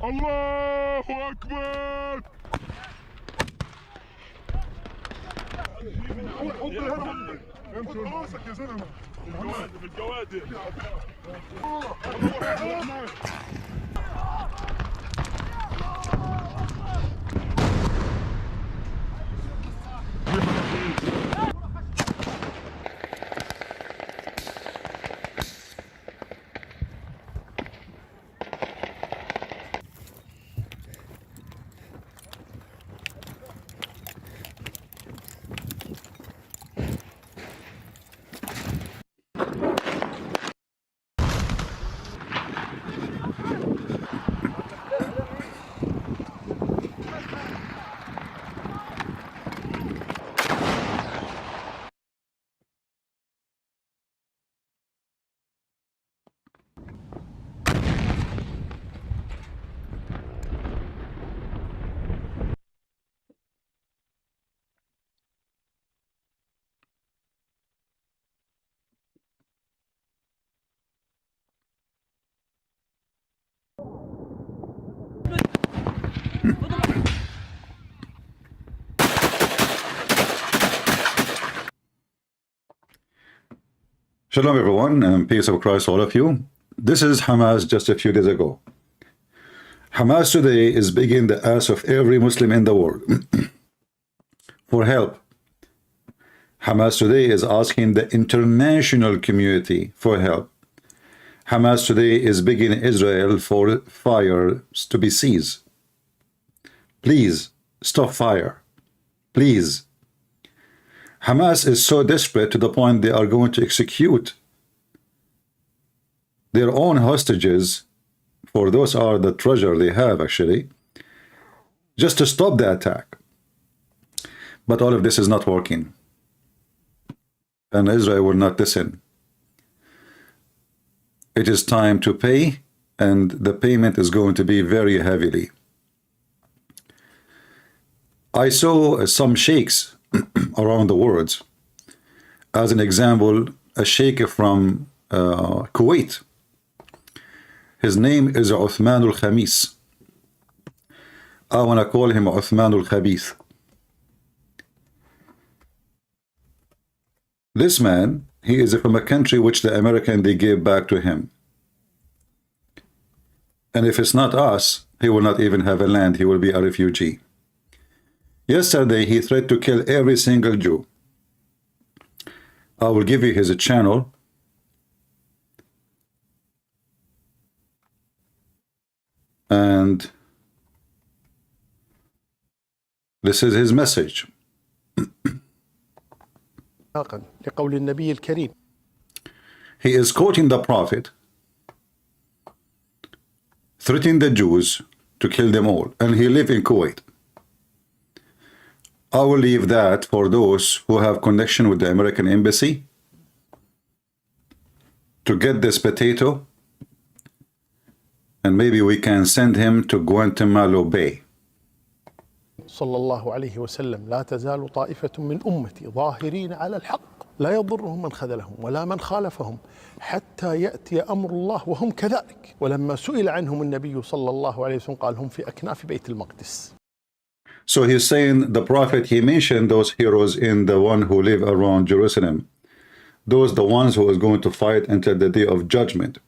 الله أكبر. حط الهرم امشي راسك يا زلمه. بالجوادر. Shalom everyone, and peace of Christ all of you. This is Hamas just a few days ago. Hamas today is begging the ass of every Muslim in the world for help. Hamas today is asking the international community for help. Hamas today is begging Israel for fire to be ceased. Please stop fire. Please. Hamas is so desperate to the point they are going to execute their own hostages, for those are the treasure they have actually, just to stop the attack. But all of this is not working, and Israel will not listen. It is time to pay, and the payment is going to be very heavily. I saw some sheikhs around the world. As an example, a sheikh from Kuwait. His name is Uthman al-Khamis. I want to call him Uthman al-Khabith. This man, he is from a country which the American they gave back to him. And if it's not us, he will not even have a land. He will be a refugee. Yesterday, he threatened to kill every single Jew. I will give you his channel. And this is his message. He is quoting the Prophet, threatening the Jews to kill them all. And he lives in Kuwait. I will leave that for those who have connection with the American embassy to get this potato, and maybe we can send him to Guantanamo Bay. صلى الله عليه وسلم لا تزال طائفة من أمتي ظاهرين على الحق لا يضرهم من خذلهم ولا من خالفهم حتى يأتي أمر الله وهم كذلك. ولما سئل عنهم النبي صلى الله عليه وسلم قال هم في أكناف بيت المقدس. So he's saying the Prophet, he mentioned those heroes in the one who live around Jerusalem. Those the ones who is going to fight until the day of judgment.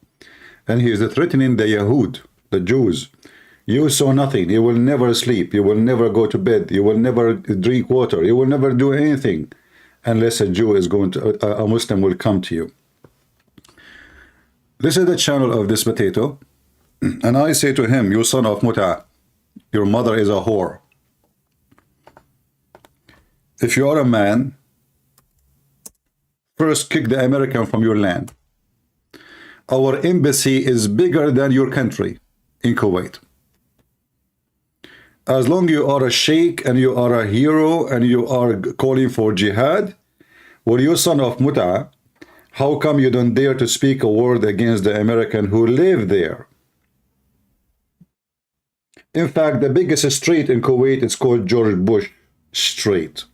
And he is threatening the Yahud, the Jews. You saw nothing. You will never sleep. You will never go to bed. You will never drink water. You will never do anything unless a Jew is going to, a Muslim will come to you. This is the channel of this potato. And I say to him, you son of Muta, your mother is a whore. If you are a man, first kick the American from your land. Our embassy is bigger than your country in Kuwait. As long as you are a sheikh and you are a hero and you are calling for jihad, well, you son of Muta, how come you don't dare to speak a word against the American who live there? In fact, the biggest street in Kuwait is called George Bush Street.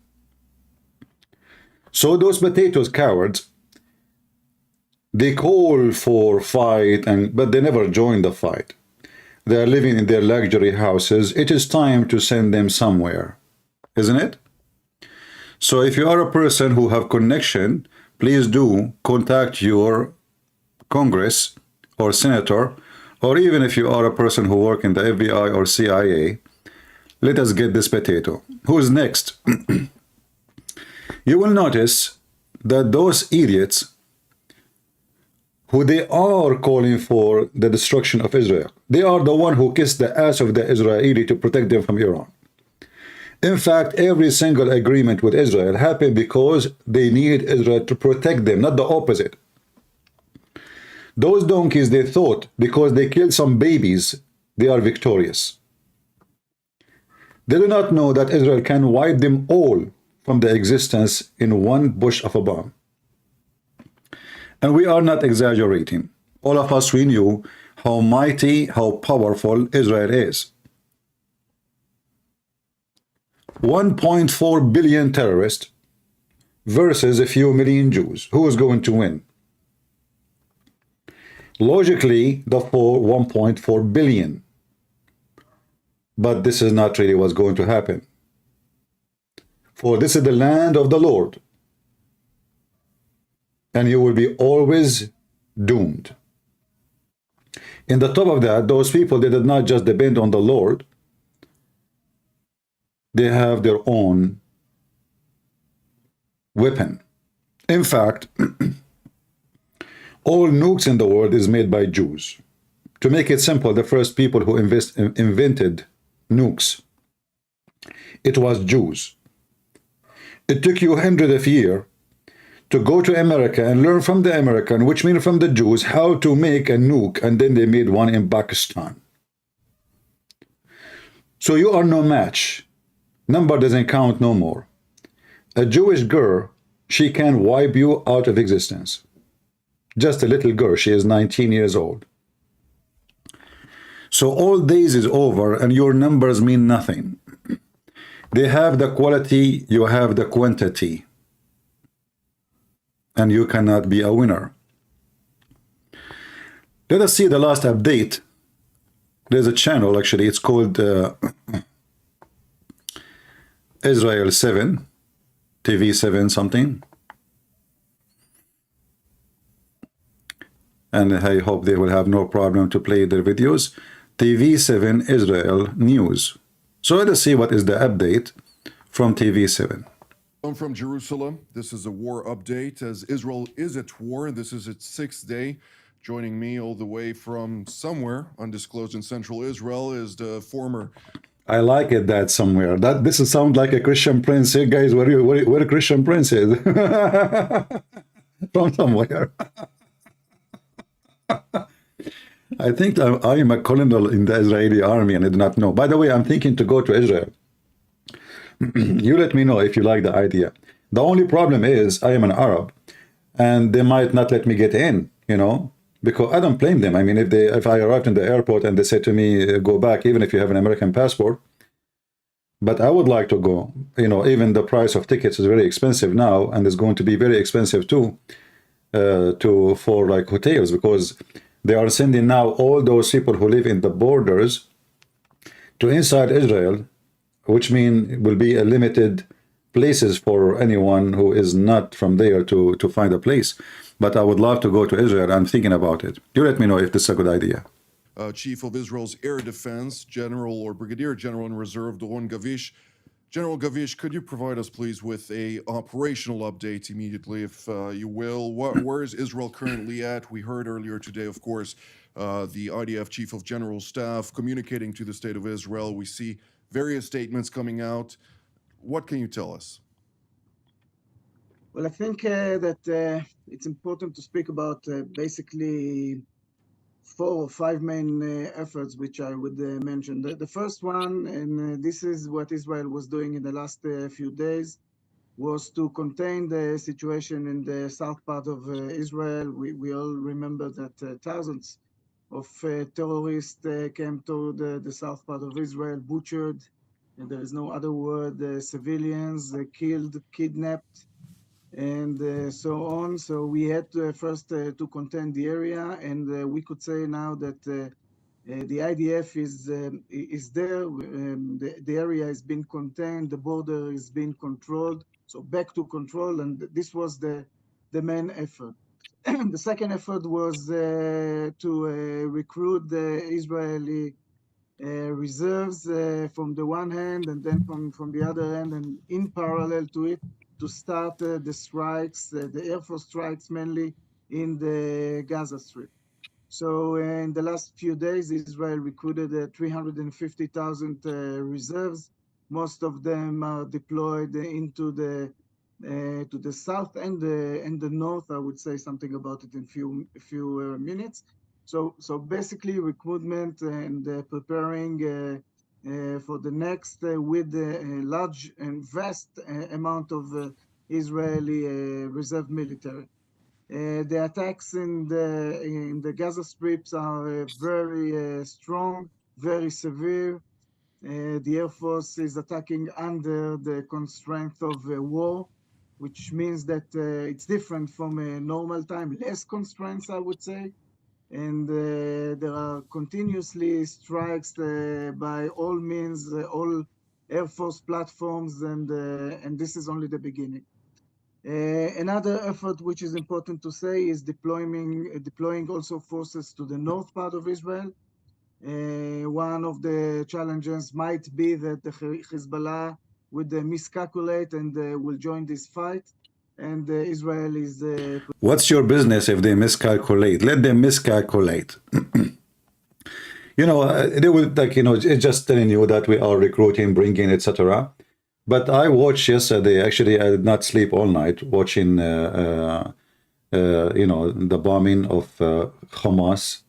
So those potatoes, cowards, they call for fight, but they never join the fight. they are living in their luxury houses. It is time to send them somewhere, isn't it? So if you are a person who have connection, please do contact your Congress or senator, or even if you are a person who work in the FBI or CIA, let us get this potato. Who's next? You will notice that those idiots who they are calling for the destruction of Israel, they are the one who kissed the ass of the Israeli to protect them from Iran. In fact, every single agreement with Israel happened because they need Israel to protect them, not the opposite. Those donkeys, they thought because they killed some babies, they are victorious. They do not know that Israel can wipe them all from the existence in one bush of a bomb. And we are not exaggerating. All of us, we knew how mighty, how powerful Israel is. 1.4 billion terrorists versus a few million Jews. Who is going to win? Logically, the 1.4 billion. But this is not really what's going to happen. For this is the land of the Lord. And you will be always doomed. In the top of that, those people, they did not just depend on the Lord. They have their own weapon. In fact, all nukes in the world is made by Jews. To make it simple, the first people who invented nukes, it was Jews. It took you hundreds of years to go to America and learn from the American, which means from the Jews, how to make a nuke, and then they made one in Pakistan. So you are no match. Number doesn't count no more. A Jewish girl, she can wipe you out of existence. Just a little girl, she is 19 years old. So all days is over and your numbers mean nothing. They have the quality, you have the quantity. And you cannot be a winner. Let us see the last update. There's a channel, actually, it's called Israel 7, TV 7 something. And I hope they will have no problem to play their videos. TV 7 Israel News. So let us see what is the update from TV 7. I'm from Jerusalem. This is a war update as Israel is at war. This is its 6th day. Joining me all the way from somewhere undisclosed in central Israel is the former... I like it that somewhere. That this sounds like a Christian prince. Hey guys, where a Christian prince is? From somewhere. I think I am a colonel in the Israeli army and I do not know. By the way, I'm thinking to go to Israel. You let me know if you like the idea. The only problem is I am an Arab and they might not let me get in, you know, because I don't blame them. I mean, if I arrived in the airport and they said to me, go back, even if you have an American passport, but I would like to go, you know, even the price of tickets is very expensive now and it's going to be very expensive too, for like hotels, because they are sending now all those people who live in the borders to inside Israel, which mean will be a limited places for anyone who is not from there to find a place. But I would love to go to Israel. I'm thinking about it. You let me know if this is a good idea. Chief of Israel's Air Defense, General or Brigadier General in Reserve, Doron Gavish. General Gavish, could you provide us, please, with a operational update immediately, if you will? Where is Israel currently at? We heard earlier today, of course, the IDF Chief of General Staff communicating to the State of Israel. We see various statements coming out. What can you tell us? Well, I think that it's important to speak about basically 4 or 5 main efforts, which I would mention. The first one, and this is what Israel was doing in the last few days, was to contain the situation in the south part of Israel. We all remember that thousands of terrorists came to the south part of Israel, butchered, and there is no other word, civilians killed, kidnapped, and so on. So we had to first to contain the area, and we could say now that The IDF is there. The area has been contained. The border is being controlled. So back to control, and this was the main effort. The second effort was to recruit the Israeli reserves from the one hand, and then from the other hand, and in parallel to it, to start the strikes, the Air Force strikes mainly in the Gaza Strip. So in the last few days, Israel recruited 350,000 reserves. Most of them are deployed into the to the south and the north. I would say something about it in a few minutes. So basically recruitment and preparing for the next with a large and vast amount of Israeli reserve military. The attacks in the Gaza Strips are very strong, very severe. The Air Force is attacking under the constraint of war, which means that it's different from a normal time, less constraints, I would say. And there are continuously strikes by all means, all Air Force platforms, and this is only the beginning. Another effort which is important to say is deploying also forces to the north part of Israel. One of the challenges might be that the Hezbollah would miscalculate and will join this fight. And Israel is... What's your business if they miscalculate? Let them miscalculate. You know, they will, like, you know, it's just telling you that we are recruiting, bringing, etc. But I watched yesterday, actually, I did not sleep all night, watching, you know, the bombing of Hamas,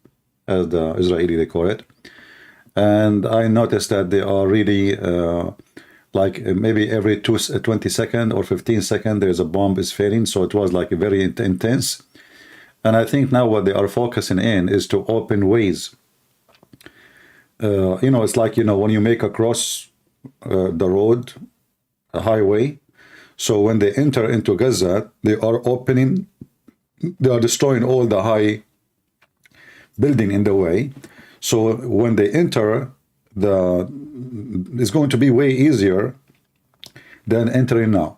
as the Israeli they call it. And I noticed that they are really, like maybe every 20 seconds or 15 seconds, there's a bomb is failing. So it was like very intense. And I think now what they are focusing in is to open ways. You know, it's like, you know, when you make across the road, a highway. So when they enter into Gaza, they are opening, they are destroying all the high building in the way. So when they enter, it's going to be way easier than entering now.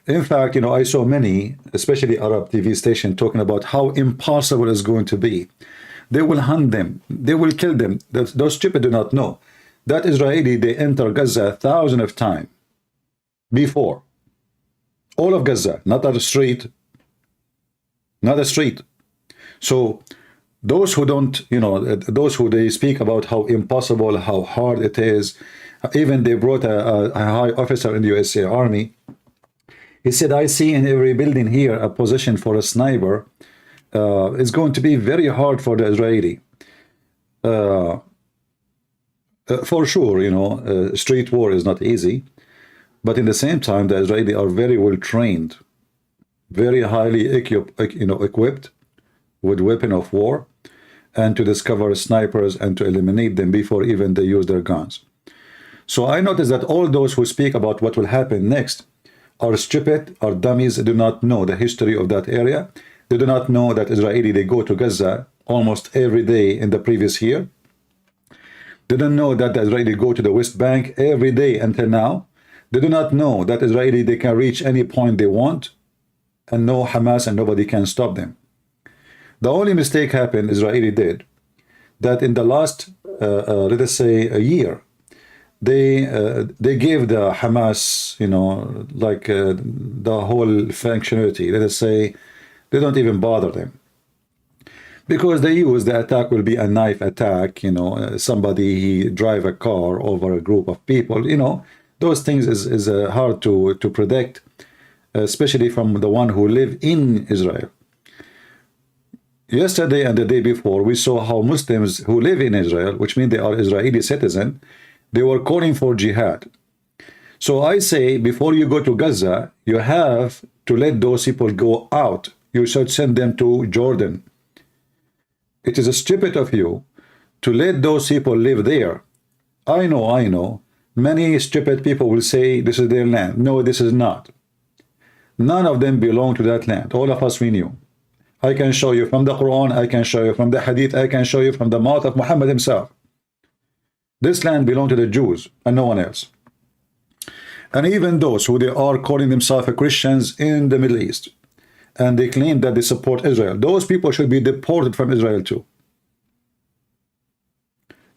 In fact, you know, I saw many, especially Arab TV station, talking about how impossible it's going to be. They will hunt them. They will kill them. Those stupid do not know that Israeli, they enter Gaza thousands of times before. All of Gaza, not a street. Not a street. So those who don't, you know, those who they speak about how impossible, how hard it is, even they brought a high officer in the USA Army. He said, I see in every building here a position for a sniper. It's going to be very hard for the Israeli. For sure, you know, street war is not easy. But in the same time, the Israeli are very well trained, very highly equipped with weapon of war, and to discover snipers and to eliminate them before even they use their guns. So I noticed that all those who speak about what will happen next are stupid, are dummies, do not know the history of that area. They do not know that Israeli, they go to Gaza almost every day in the previous year. They don't know that the Israeli go to the West Bank every day until now. They do not know that Israeli, they can reach any point they want, and no Hamas and nobody can stop them. The only mistake happened, Israeli did, that in the last, let us say, a year, they gave the Hamas, you know, like the whole functionality. Let us say, they don't even bother them. Because they use the attack will be a knife attack, you know, somebody, he drive a car over a group of people, you know, those things is hard to predict, especially from the one who live in Israel. Yesterday and the day before, we saw how Muslims who live in Israel, which means they are Israeli citizens, they were calling for jihad. So I say, before you go to Gaza, you have to let those people go out. You should send them to Jordan. It is stupid of you to let those people live there. I know. Many stupid people will say this is their land. No, this is not. None of them belong to that land. All of us we knew. I can show you from the Quran, I can show you from the Hadith, I can show you from the mouth of Muhammad himself. This land belongs to the Jews and no one else. And even those who they are calling themselves Christians in the Middle East, and they claim that they support Israel, those people should be deported from Israel too.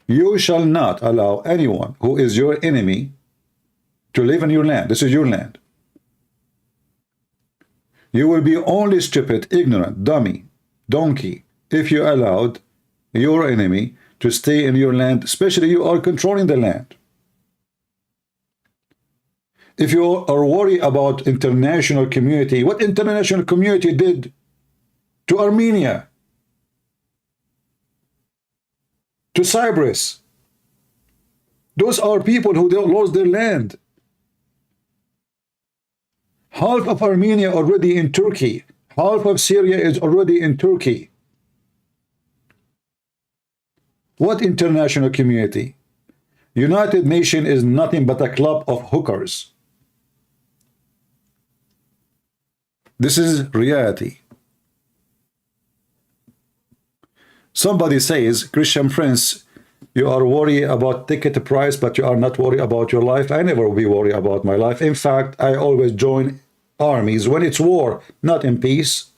You shall not allow anyone who is your enemy to live in your land. This is your land. You will be only stupid, ignorant, dummy, donkey, if you allowed your enemy to stay in your land, especially you are controlling the land. If you are worried about international community, what international community did to Armenia, to Cyprus? Those are people who lost their land. Half of Armenia already in Turkey. Half of Syria is already in Turkey. What international community? United Nations is nothing but a club of hookers. This is reality. Somebody says, Christian Prince, you are worried about ticket price, but you are not worried about your life. I never will be worried about my life. In fact, I always join armies when it's war, not in peace.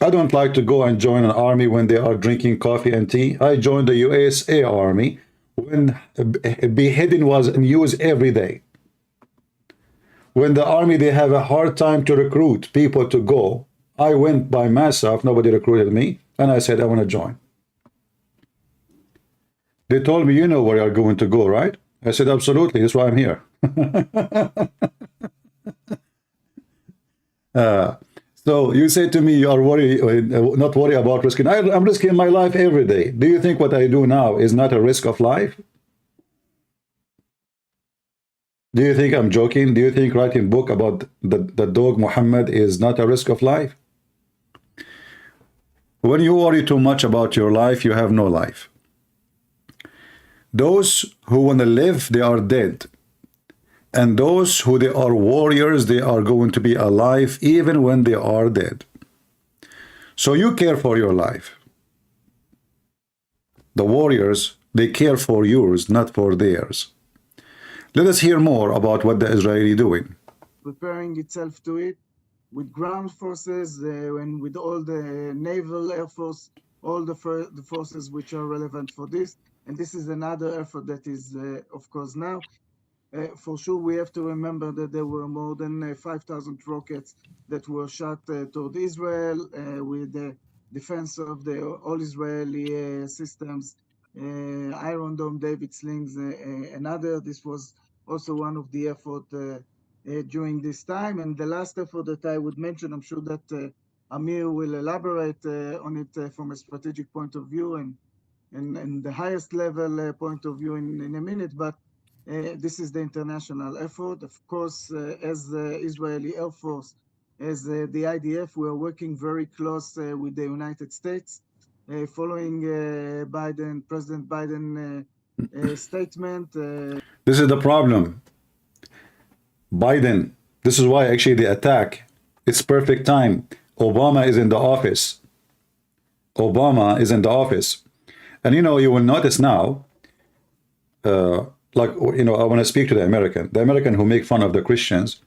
I don't like to go and join an army when they are drinking coffee and tea. I joined the USA Army when beheading was news every day. When the army, they have a hard time to recruit people to go, I went by myself, nobody recruited me, and I said, I want to join. They told me, you know where you're going to go, right? I said, absolutely, that's why I'm here. So you say to me, you are worried, not worried about risking. I'm risking my life every day. Do you think what I do now is not a risk of life? Do you think I'm joking? Do you think writing a book about the dog Muhammad is not a risk of life? When you worry too much about your life, you have no life. Those who want to live, they are dead. And those who they are warriors, they are going to be alive even when they are dead. So you care for your life. The warriors, they care for yours, not for theirs. Let us hear more about what the Israeli doing. Preparing itself to it with ground forces and with all the naval, air force, all the forces which are relevant for this. And this is another effort that is, of course, now. For sure, we have to remember that there were more than 5,000 rockets that were shot toward Israel with the defense of the all Israeli systems, Iron Dome, David Slings, and other. This was also one of the effort during this time. And the last effort that I would mention, I'm sure that Amir will elaborate on it from a strategic point of view and the highest level point of view in a minute, but this is the international effort. Of course, as the Israeli Air Force, as the IDF, we are working very close with the United States, following President Biden statement. This is the problem. Biden, this is why actually the attack, it's perfect time. Obama is in the office. Obama is in the office. And you know, you will notice now, like, you know, I want to speak to the American who make fun of the Christians.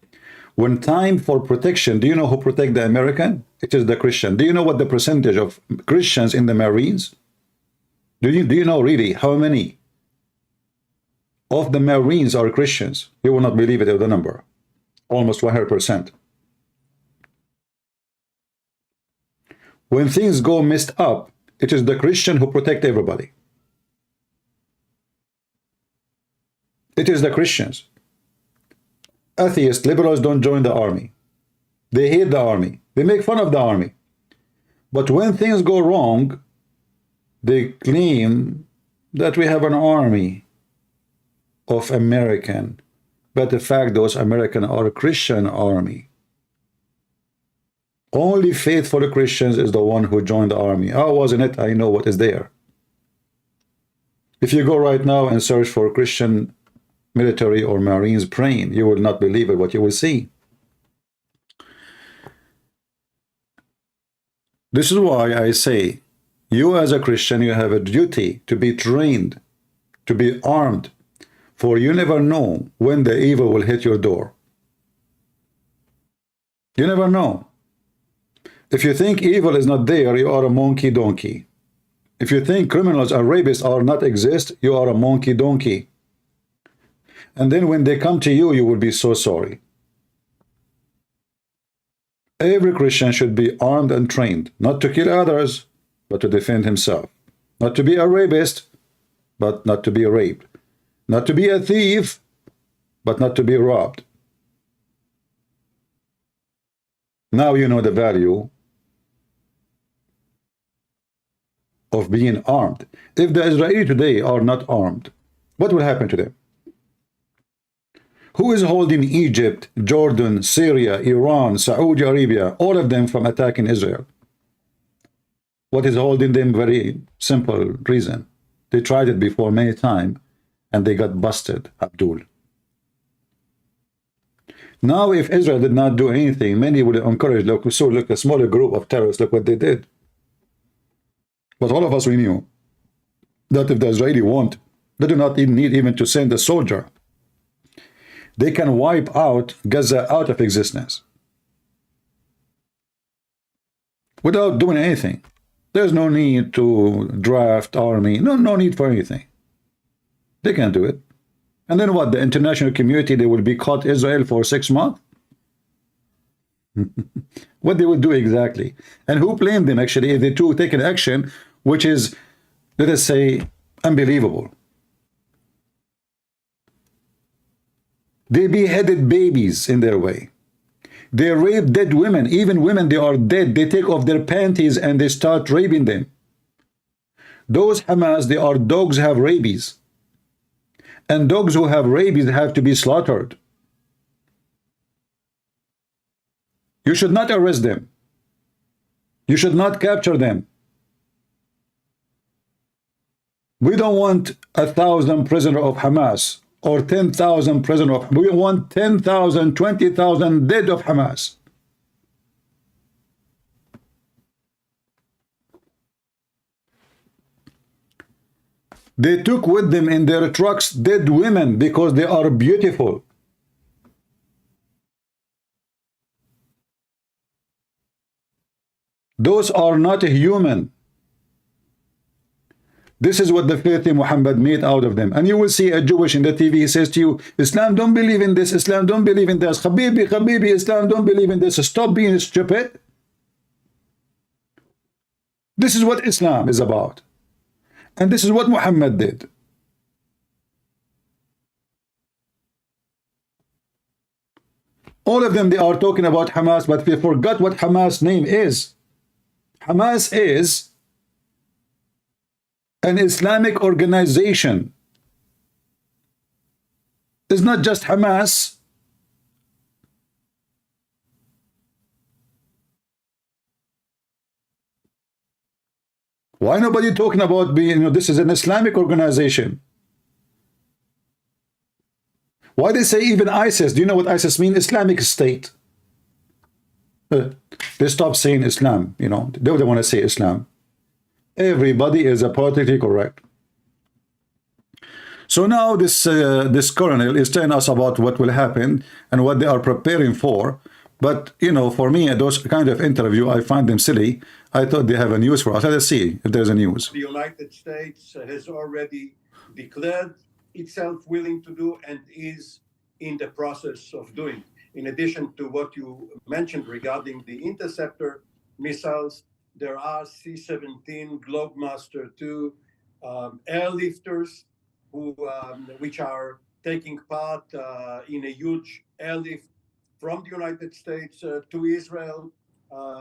When time for protection, do you know who protect the American? It is the Christian. Do you know what the percentage of Christians in the Marines? Do you know really how many of the Marines are Christians? You will not believe it of the number. Almost 100%. When things go messed up, it is the Christian who protect everybody. It is the Christians. Atheists, liberals don't join the army. They hate the army. They make fun of the army. But when things go wrong, they claim that we have an army of American. But in fact, those American are a Christian army. Only faithful Christians is the one who joined the army. I was in it. I know what is there. If you go right now and search for Christian military or Marines praying, you will not believe it, what you will see. This is why I say You as a Christian, you have a duty to be trained, to be armed, for you never know when the evil will hit your door. You never know. If you think evil is not there, you are a monkey donkey. If you think criminals and rapists are not exist, you are a monkey donkey. And then when they come to you, you will be so sorry. Every Christian should be armed and trained, not to kill others, but to defend himself. Not to be a rapist, but not to be raped. Not to be a thief, but not to be robbed. Now you know the value of being armed. If the Israelis today are not armed, what will happen to them? Who is holding Egypt, Jordan, Syria, Iran, Saudi Arabia, all of them from attacking Israel? What is holding them? Very simple reason. They tried it before many times and they got busted, Abdul. Now if Israel did not do anything, many would encourage, look, so look, a smaller group of terrorists, look what they did. But all of us, we knew that if the Israeli want, they do not even need even to send a soldier. They can wipe out Gaza out of existence without doing anything. There's no need to draft army, no need for anything. They can do it. And then what? The international community, they will be caught Israel for 6 months? What they will do exactly? And who blamed them actually if they take an action which is, let us say, unbelievable? They beheaded babies in their way. They rape dead women. Even women, they are dead. They take off their panties and they start raping them. Those Hamas, they are dogs have rabies. And dogs who have rabies have to be slaughtered. You should not arrest them. You should not capture them. We don't want 1,000 prisoners of Hamas or 10,000 prisoners of, we want 10,000, 20,000 dead of Hamas. They took with them in their trucks dead women because they are beautiful. Those are not human. This is what the filthy Muhammad made out of them. And you will see a Jewish in the TV, he says to you, Islam don't believe in this, Islam don't believe in this, Habibi, Habibi, Islam don't believe in this, stop being stupid. This is what Islam is about. And this is what Muhammad did. All of them, they are talking about Hamas, but they forgot what Hamas' name is. Hamas is an Islamic organization. It's not just Hamas. Why nobody talking about being, this is an Islamic organization? Why they say even ISIS? Do you know what ISIS means? Islamic State. They stop saying Islam, they don't want to say Islam. Everybody is politically correct. So now this colonel is telling us about what will happen and what they are preparing for. But, for me, those kind of interview, I find them silly. I thought they have a news for us. Let us see if there's a news. The United States has already declared itself willing to do and is in the process of doing. In addition to what you mentioned regarding the interceptor missiles, there are C-17 Globemaster II airlifters which are taking part in a huge airlift from the United States to Israel.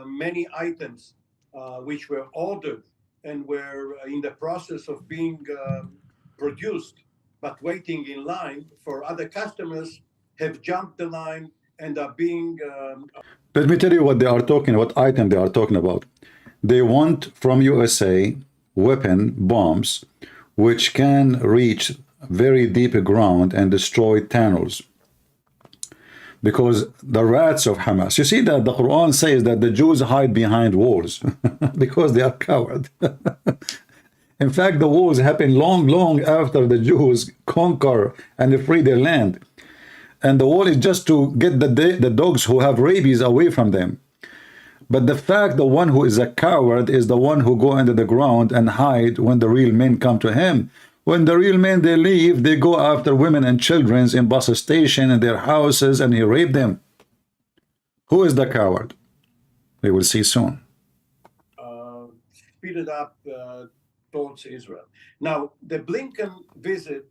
Many items which were ordered and were in the process of being produced, but waiting in line for other customers, have jumped the line and are being... Let me tell you what they are talking, what item they are talking about. They want from USA weapon bombs which can reach very deep ground and destroy tunnels. because the rats of Hamas. You see that the Quran says that the Jews hide behind walls because they are cowards. In fact, the wars happen long after the Jews conquer and free their land. And the wall is just to get the dogs who have rabies away from them. But the fact the one who is a coward is the one who go under the ground and hide when the real men come to him. When the real men, they leave, they go after women and children in bus station and their houses, and he rape them. Who is the coward? We will see soon. Speed it up towards Israel. Now, the Blinken visit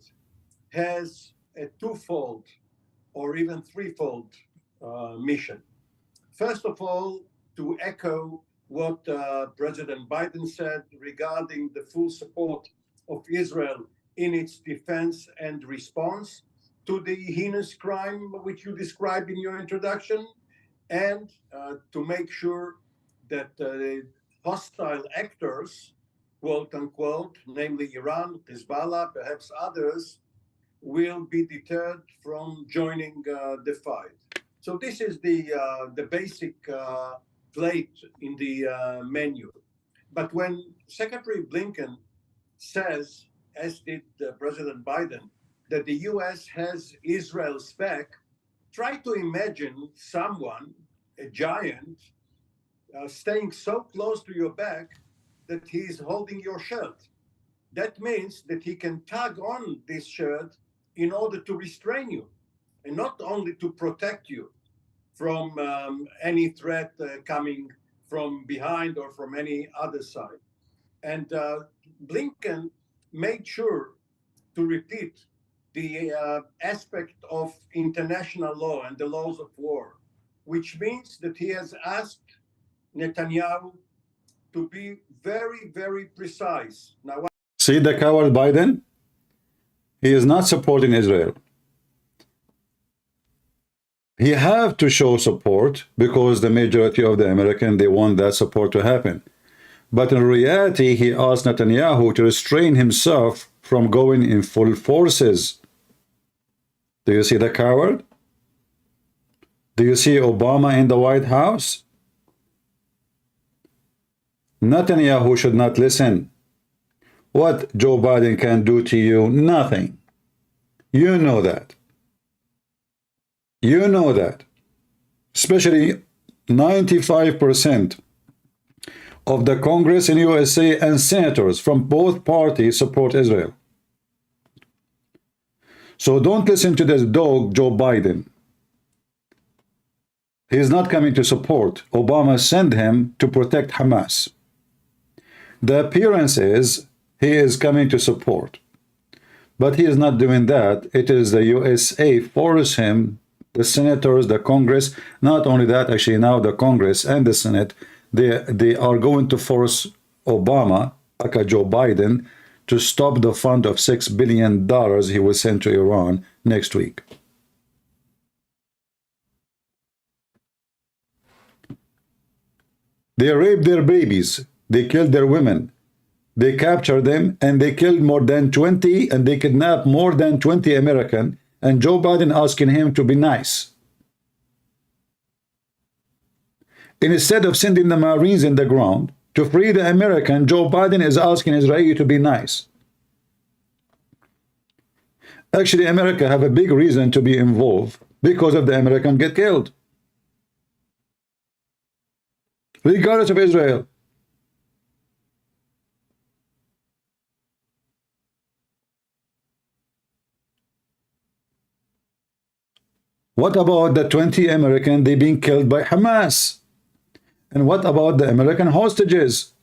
has a twofold or even threefold mission. First of all, to echo what President Biden said regarding the full support of Israel in its defense and response to the heinous crime which you described in your introduction, and to make sure that hostile actors, quote unquote, namely Iran, HEZBOLLAH, perhaps others, will be deterred from joining the fight. So this is the basic plate in the menu. But when Secretary Blinken says, as did President Biden, that the US has Israel's back, try to imagine someone, a giant, staying so close to your back that he's holding your shirt. That means that he can tug on this shirt in order to restrain you, and not only to protect you from any threat coming from behind or from any other side. And Blinken made sure to repeat the aspect of international law and the laws of war, which means that he has asked Netanyahu to be very, very precise. Now, see the coward Biden? He is not supporting Israel. He have to show support because the majority of the Americans, they want that support to happen. But in reality, he asked Netanyahu to restrain himself from going in full forces. Do you see the coward? Do you see Obama in the White House? Netanyahu should not listen. What Joe Biden can do to you? Nothing. You know that. You know that. Especially 95% of the Congress in USA and senators from both parties support Israel. So don't listen to this dog, Joe Biden. He is not coming to support. Obama sent him to protect Hamas. The appearance is he is coming to support. But he is not doing that. It is the USA force him, the senators, the Congress, not only that, actually now the Congress and the Senate, they are going to force Obama, aka Joe Biden, to stop the fund of $6 billion he will send to Iran next week. They raped their babies. They killed their women. They captured them, and they killed more than 20, and they kidnapped more than 20 Americans, and Joe Biden asking him to be nice. Instead of sending the Marines in the ground to free the American, Joe Biden is asking Israel to be nice. Actually, America have a big reason to be involved because of the American get killed. Regardless of Israel. What about the 20 Americans they being killed by Hamas? And what about the American hostages?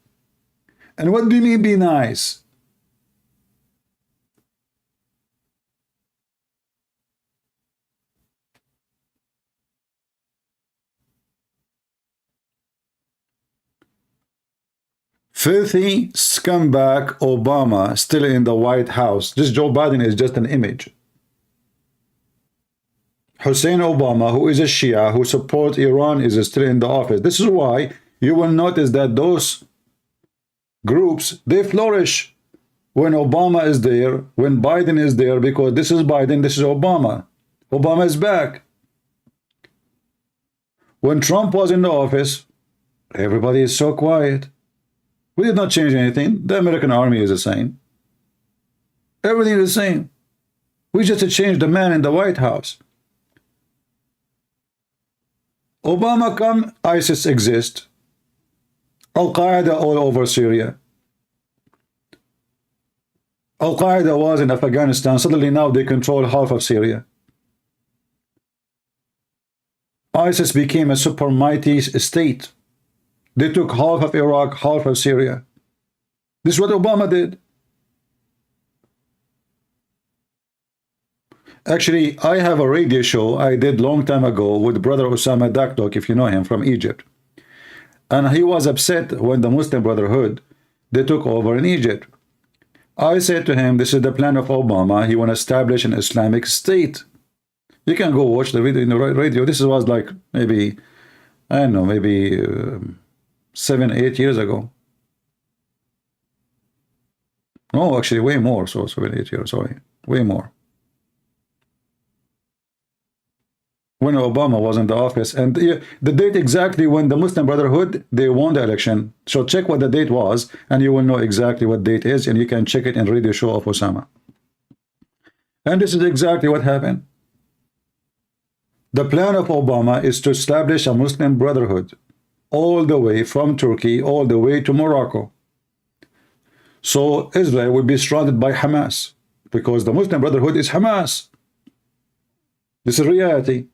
And what do you mean be nice? Filthy scumbag Obama still in the White House. This Joe Biden is just an image. Hussein Obama, who is a Shia, who supports Iran, is still in the office. This is why you will notice that those groups, they flourish when Obama is there, when Biden is there, because this is Biden, this is Obama. Obama is back. When Trump was in the office, everybody is so quiet. We did not change anything. The American army is the same. Everything is the same. We just changed the man in the White House. Obama come, ISIS exist. Al-Qaeda all over Syria. Al-Qaeda was in Afghanistan. Suddenly now they control half of Syria. ISIS became a super mighty state. They took half of Iraq, half of Syria. This is what Obama did. Actually, I have a radio show I did long time ago with brother Osama Dakdok, if you know him, from Egypt. And he was upset when the Muslim Brotherhood, they took over in Egypt. I said to him, this is the plan of Obama. He want to establish an Islamic state. You can go watch the video in the radio. This was like maybe, I don't know, maybe 7, 8 years ago. No, actually way more. So 7, 8 years, sorry. Way more. When Obama was in the office, and the date exactly when the Muslim Brotherhood, they won the election. So check what the date was, and you will know exactly what date is, and you can check it in radio show of Osama. And this is exactly what happened. The plan of Obama is to establish a Muslim Brotherhood all the way from Turkey, all the way to Morocco. So Israel will be surrounded by Hamas, because the Muslim Brotherhood is Hamas. This is reality.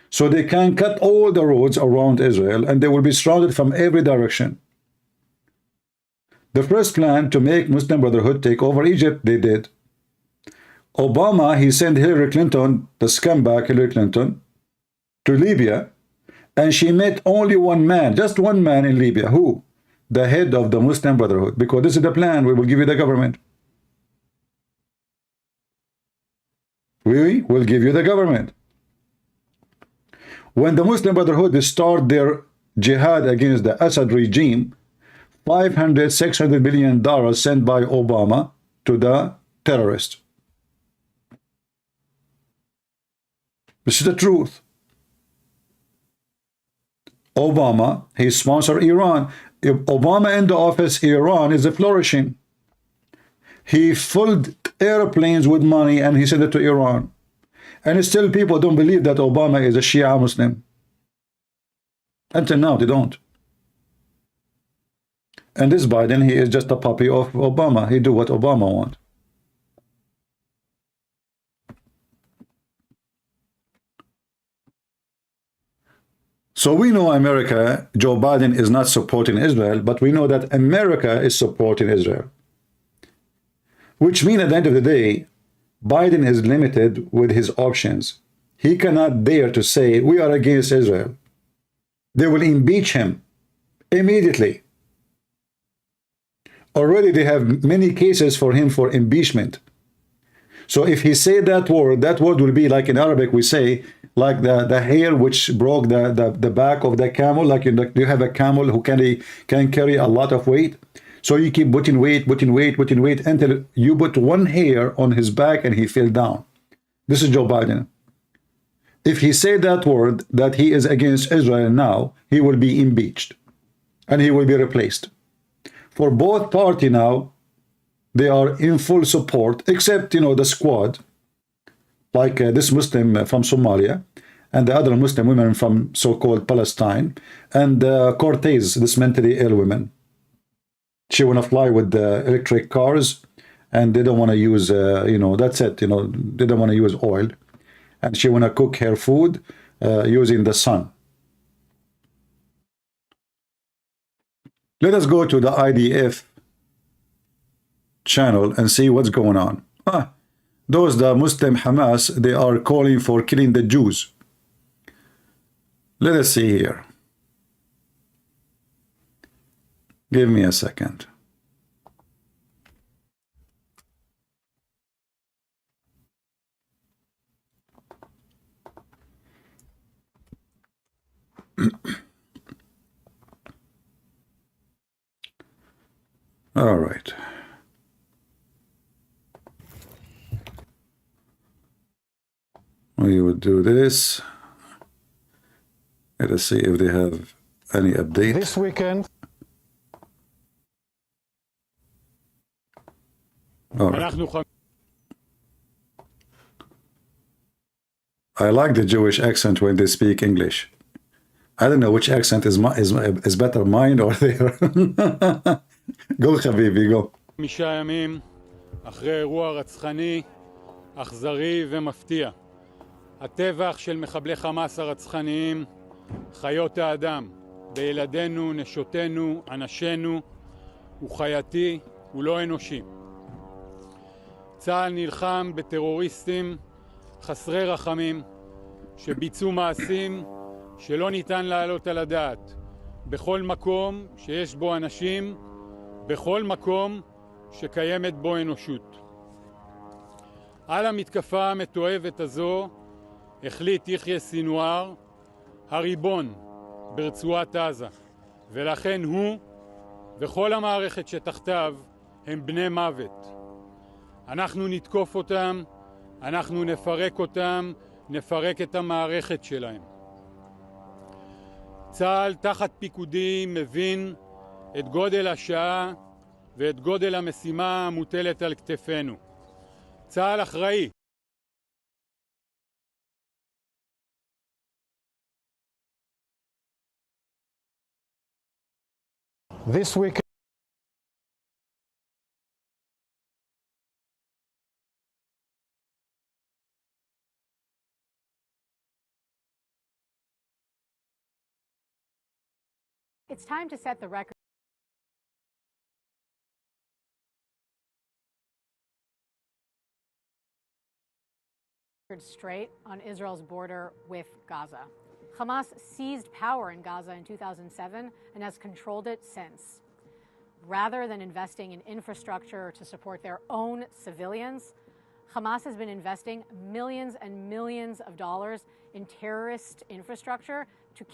So they can cut all the roads around Israel, and they will be surrounded from every direction. The first plan to make Muslim Brotherhood take over Egypt, they did. Obama, he sent Hillary Clinton, the scumbag Hillary Clinton, to Libya, and she met only one man, just one man in Libya. Who? The head of the Muslim Brotherhood, because this is the plan. We will give you the government. We will give you the government. When the Muslim Brotherhood start their jihad against the Assad regime, $500–600 million sent by Obama to the terrorists. This is the truth. Obama, he sponsored Iran. If Obama in the office, Iran is flourishing. He filled airplanes with money and he sent it to Iran. And still people don't believe that Obama is a Shia Muslim. Until now, they don't. And this Biden, he is just a puppy of Obama. He do what Obama wants. So we know America, Joe Biden is not supporting Israel, but we know that America is supporting Israel. Which means at the end of the day, Biden is limited with his options. He cannot dare to say, we are against Israel. They will impeach him immediately. Already they have many cases for him for impeachment. So if he say that word will be like in Arabic we say, like the hair which broke the back of the camel, like you have a camel who can carry a lot of weight. So you keep putting weight until you put one hair on his back and he fell down. This is Joe Biden. If he said that word, that he is against Israel now, he will be impeached and he will be replaced. For both parties now, they are in full support, except, the squad, like this Muslim from Somalia, and the other Muslim women from so-called Palestine, and Cortez, this mentally ill woman. She want to fly with the electric cars, and they don't want to use, that's it, they don't want to use oil. And she want to cook her food using the sun. Let us go to the IDF channel and see what's going on. The Muslim Hamas, they are calling for killing the Jews. Let us see here. Give me a second. All right. We would do this. Let us see if they have any update. This weekend, All right. I like the Jewish accent when they speak English. I don't know which accent is better, mine or theirs. Go, Habibi, go. 5 ימים אחרי אירוע רצחני, אכזרי ומפתיע. הטבח של מחבלי חמאס הרצחניים, חיות האדם, בילדינו, נשותינו, אנשינו, הוא חייתי, הוא לא אנושי. צה"ל נלחם בטרוריסטים חסרי רחמים, שביצעו מעשים שלא ניתן להעלות על הדעת. בכל מקום שיש בו אנשים, בכל מקום שקיימת בו אנושות. על המתקפה המתועבת הזו החליט יחיא סינואר, הריבון ברצועת עזה, ולכן הוא וכל המערכת שתחתיו הם בני מוות. אנחנו נתקוף אותם, אנחנו נפרק אותם, נפרק את המערכת שלהם. צה"ל תחת פיקודי מבין את גודל השעה ואת גודל המשימה המוטלת על כתפינו. צה"ל אחראי. this weekend, It's time to set the record straight on Israel's border with Gaza. Hamas seized power in Gaza in 2007 and has controlled it since. Rather than investing in infrastructure to support their own civilians, Hamas has been investing millions and millions of dollars in terrorist infrastructure to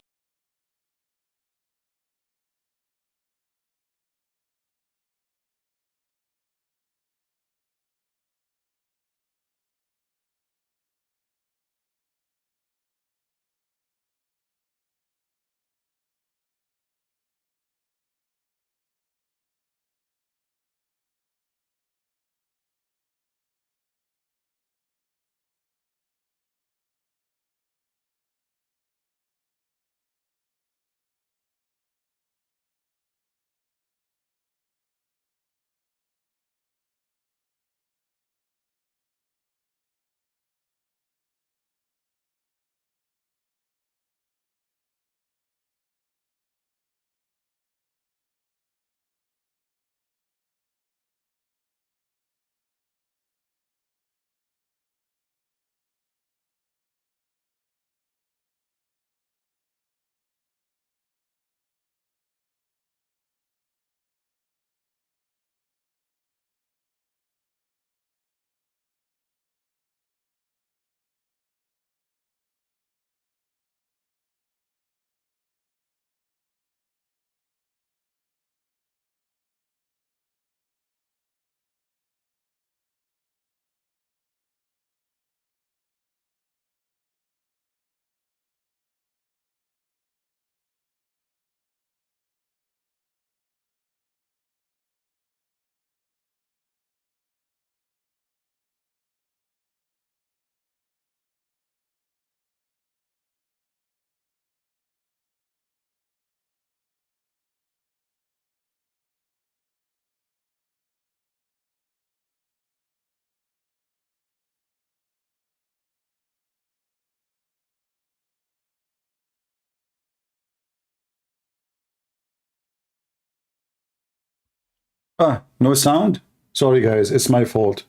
No sound? Sorry guys, it's my fault.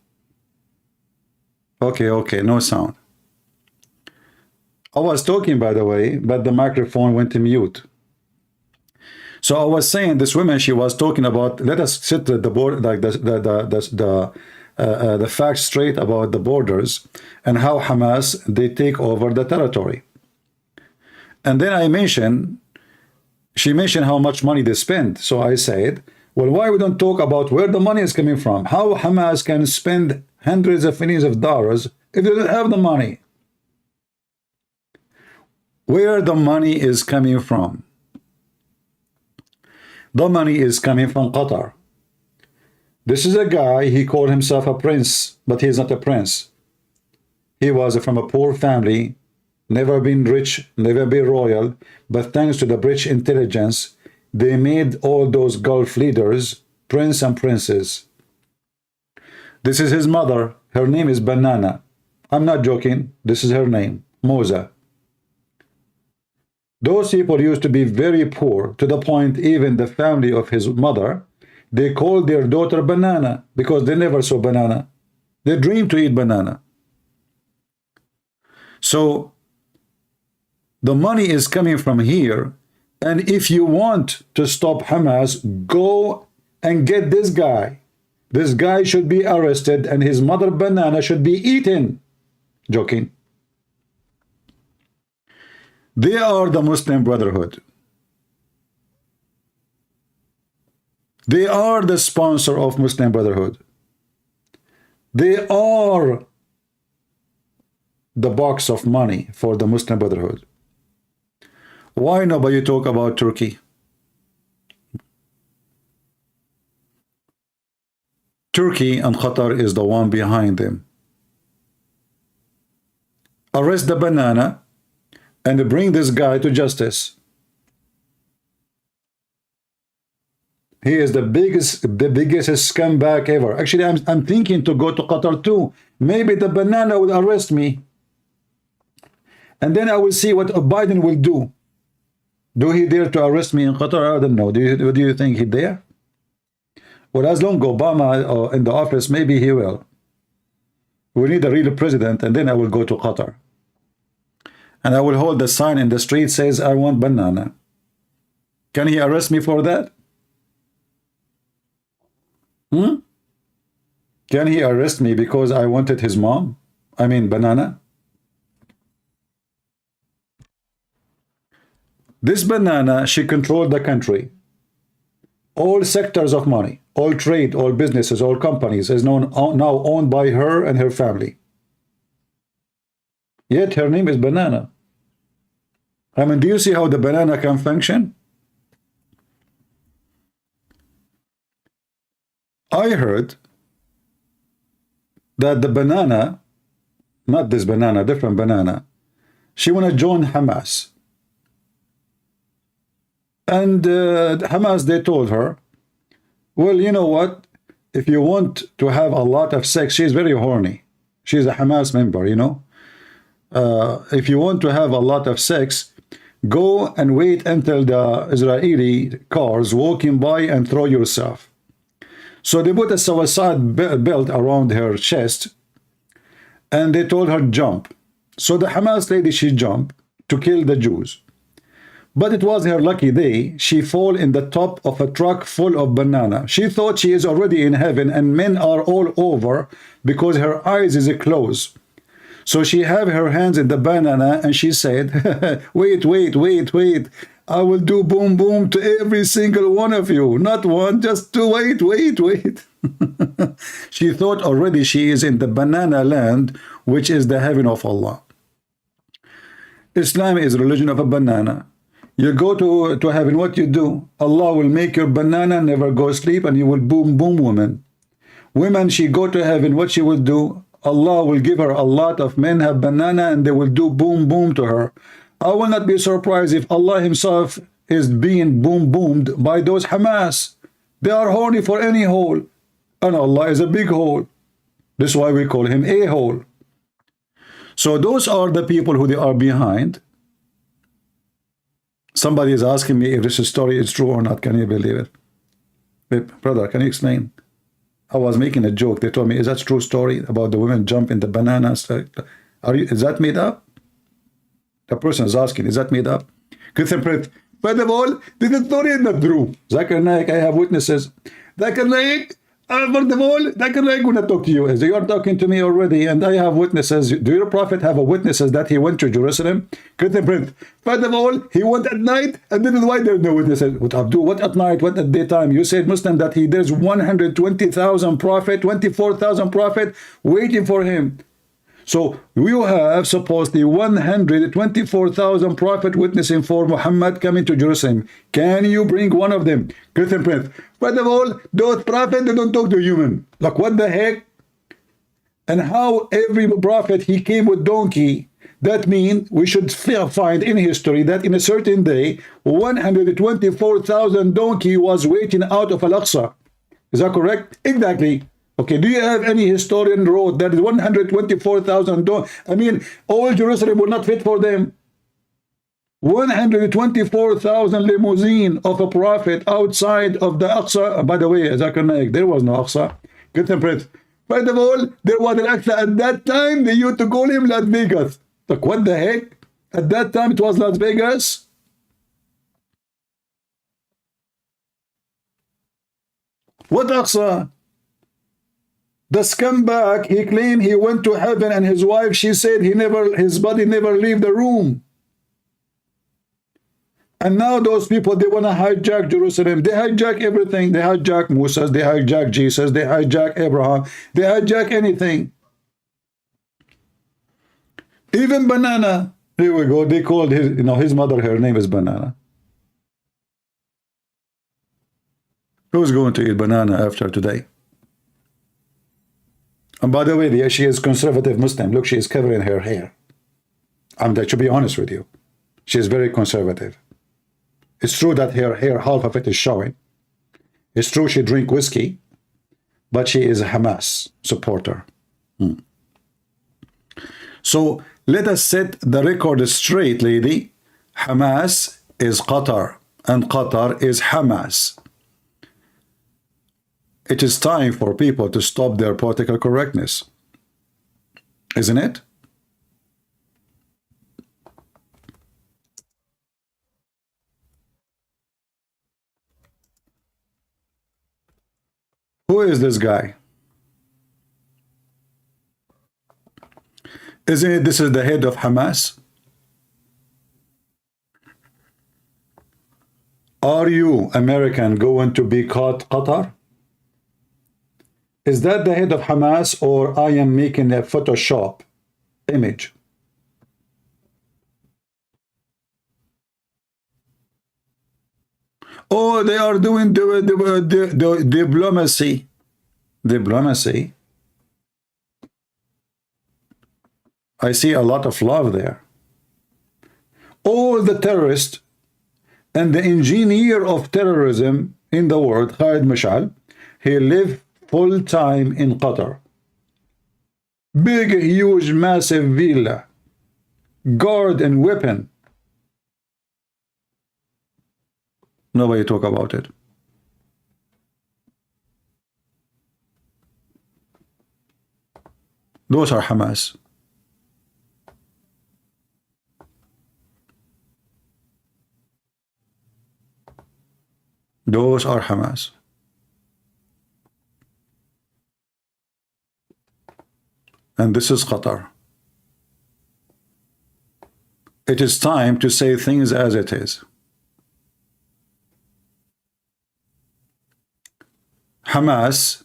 Okay, no sound. I was talking, by the way, but the microphone went to mute. So I was saying this woman, she was talking about, let us set the board, like the facts straight about the borders and how Hamas, they take over the territory. And then I mentioned, she mentioned how much money they spend. So I said, well, why we don't talk about where the money is coming from? How Hamas can spend hundreds of millions of dollars if they don't have the money? where the money is coming from. The money is coming from Qatar. This is a guy, he called himself a prince, but he's not a prince. He was from a poor family, never been rich, never been royal, but thanks to the British intelligence, they made all those Gulf leaders prince and princess. This is his mother. Her name is Banana. I'm not joking. This is her name, Moza. Those people used to be very poor, to the point even the family of his mother, they called their daughter Banana because they never saw banana. They dreamed to eat banana. So the money is coming from here, and if you want to stop Hamas, go and get this guy. This guy should be arrested and his mother Banana should be eaten. Joking. They are the Muslim Brotherhood. They are the sponsor of Muslim Brotherhood. They are the box of money for the Muslim Brotherhood. Why nobody talk about Turkey? Turkey and Qatar is the one behind them. Arrest the Banana and bring this guy to justice. He is the biggest scumbag ever. Actually, I'm thinking to go to Qatar too. Maybe the Banana will arrest me. And then I will see what Biden will do. Do he dare to arrest me in Qatar? I don't know. Do you think he dare? Well, as long as Obama in the office, maybe he will. We need a real president, and then I will go to Qatar. And I will hold the sign in the street says, I want Banana. Can he arrest me for that? Can he arrest me because I wanted his mom? I mean, Banana? This Banana, she controlled the country. All sectors of money, all trade, all businesses, all companies is now owned by her and her family. Yet her name is Banana. I mean, do you see how the Banana can function? I heard that the Banana, not this Banana, different Banana, she want to join Hamas. And Hamas, they told her, well, you know what? If you want to have a lot of sex, she's very horny. She's a Hamas member, you know. If you want to have a lot of sex, go and wait until the Israeli cars walking by and throw yourself. So they put a suicide belt around her chest and they told her jump. So the Hamas lady, she jumped to kill the Jews. But it was her lucky day. She fell in the top of a truck full of banana. She thought she is already in heaven and men are all over because her eyes is closed. So she have her hands in the banana and she said, wait, wait, wait, wait. I will do boom, boom to every single one of you. Not one, just two. Wait, wait, wait. She thought already she is in the banana land, which is the heaven of Allah. Islam is religion of a banana. You go to heaven, what you do? Allah will make your banana never go sleep and you will boom, boom women. Women, she go to heaven, what she will do? Allah will give her a lot of men have banana and they will do boom, boom to her. I will not be surprised if Allah himself is being boom, boomed by those Hamas. They are horny for any hole. And Allah is a big hole. This is why we call him a hole. So those are the people who they are behind. Somebody is asking me if this story is true or not. Can you believe it? Hey, brother, can you explain? I was making a joke. They told me, is that a true story about the women jump in the banana? Is that made up? The person is asking, is that made up? CULPRIT. First of all, this story is not true. ZAKIR NAIK, I have witnesses. ZAKIR NAIK, first of all, ZAKIR NAIK will not talk to you. As you are talking to me already, and I have witnesses. Do your prophet have a witnesses that he went to Jerusalem? CULPRIT. First of all, he went at night, and this is why there are no witnesses. What Abdul? What at night? What at daytime? You said, Muslim, that there's 120,000 prophet, 24,000 prophet waiting for him. So you have supposedly 124,000 prophet witnessing for Muhammad coming to Jerusalem. Can you bring one of them? Christian Prince. First of all, those prophets, they don't talk to human. Like what the heck? And how every prophet he came with donkey. That means we should find in history that in a certain day 124,000 donkey was waiting out of Al-Aqsa. Is that correct? Exactly. Okay, do you have any historian wrote that 124,000 donkey? I mean, all Jerusalem will not fit for them. 124,000 limousine of a prophet outside of the Aqsa. By the way, ZAKIR, there was no Aqsa. Get them print. First of all, there was an Aqsa at that time. They used to call him Las Vegas. Like, what the heck? At that time, it was Las Vegas. What Aqsa? The scumbag, he claimed he went to heaven, and his wife, she said his body never leave the room. And now those people, they want to hijack Jerusalem. They hijack everything. They hijack Moses. They hijack Jesus. They hijack Abraham. They hijack anything. Even Banana. Here we go. They called his mother, her name is Banana. Who's going to eat banana after today? And by the way, she is conservative Muslim. Look, she is covering her hair. To be honest with you, she is very conservative. It's true that her hair, half of it is showing. It's true she drinks whiskey, but she is a Hamas supporter. So let us set the record straight, lady. Hamas is Qatar, and Qatar is Hamas. It is time for people to stop their political correctness, isn't it? Who is this guy? Isn't it this is the head of Hamas? Are you, American, going to be caught Qatar? Is that the head of Hamas, or I am making a Photoshop image? Oh, they are doing the diplomacy. Diplomacy. I see a lot of love there. All the terrorists and the engineer of terrorism in the world, Khalid Mashal, he lived full-time in Qatar. Big, huge, massive villa, guard and weapon. Nobody talk about it. Those are Hamas. Those are Hamas. And this is Qatar. It is time to say things as it is. Hamas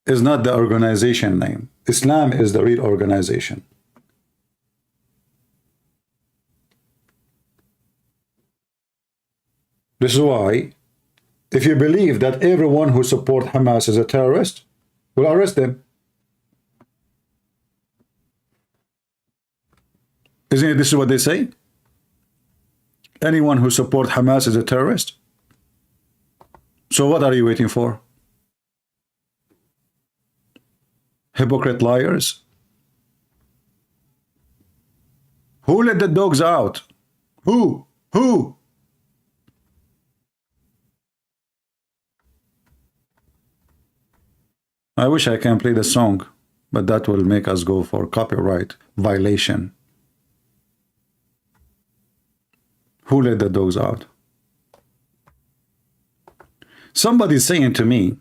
is not the organization name. Islam is the real organization. This is why, if you believe that everyone who supports Hamas is a terrorist, we'll arrest them. Isn't it this is what they say? Anyone who supports Hamas is a terrorist. So what are you waiting for? Hypocrite liars. Who let the dogs out? Who? Who? I wish I can play the song, but that will make us go for copyright violation. Who let the dogs out? Somebody saying to me,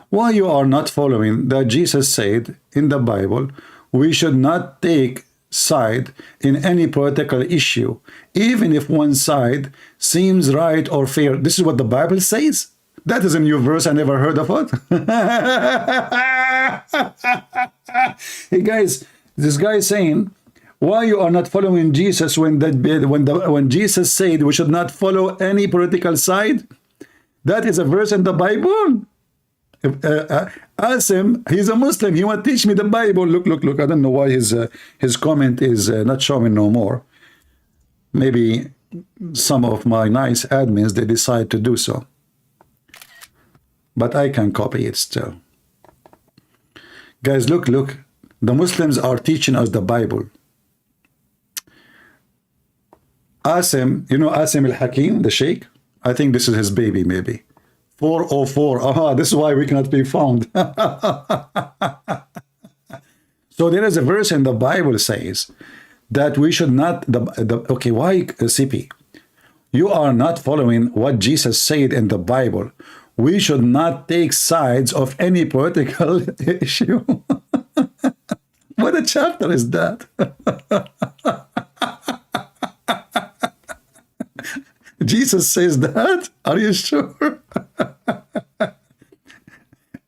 why you are not following that Jesus said in the Bible, we should not take side in any political issue, even if one side seems right or fair. This is what the Bible says. That is a new verse. I never heard of it. Hey guys, this guy is saying, why you are not following Jesus when Jesus said we should not follow any political side? That is a verse in the Bible. Ask him, he's a Muslim, he want to teach me the Bible. Look, I don't know why his comment is not showing no more. Maybe some of my nice admins, they decide to do so. But I can copy it still. Guys, look, the Muslims are teaching us the Bible. Asim, you know Asim al-Hakim, the Sheikh? I think this is his baby, maybe. 404. Aha, this is why we cannot be found. So there is a verse in the Bible says that we should not, okay, why CP? You are not following what Jesus said in the Bible. We should not take sides of any political issue. What a chapter is that? Jesus says that? Are you sure?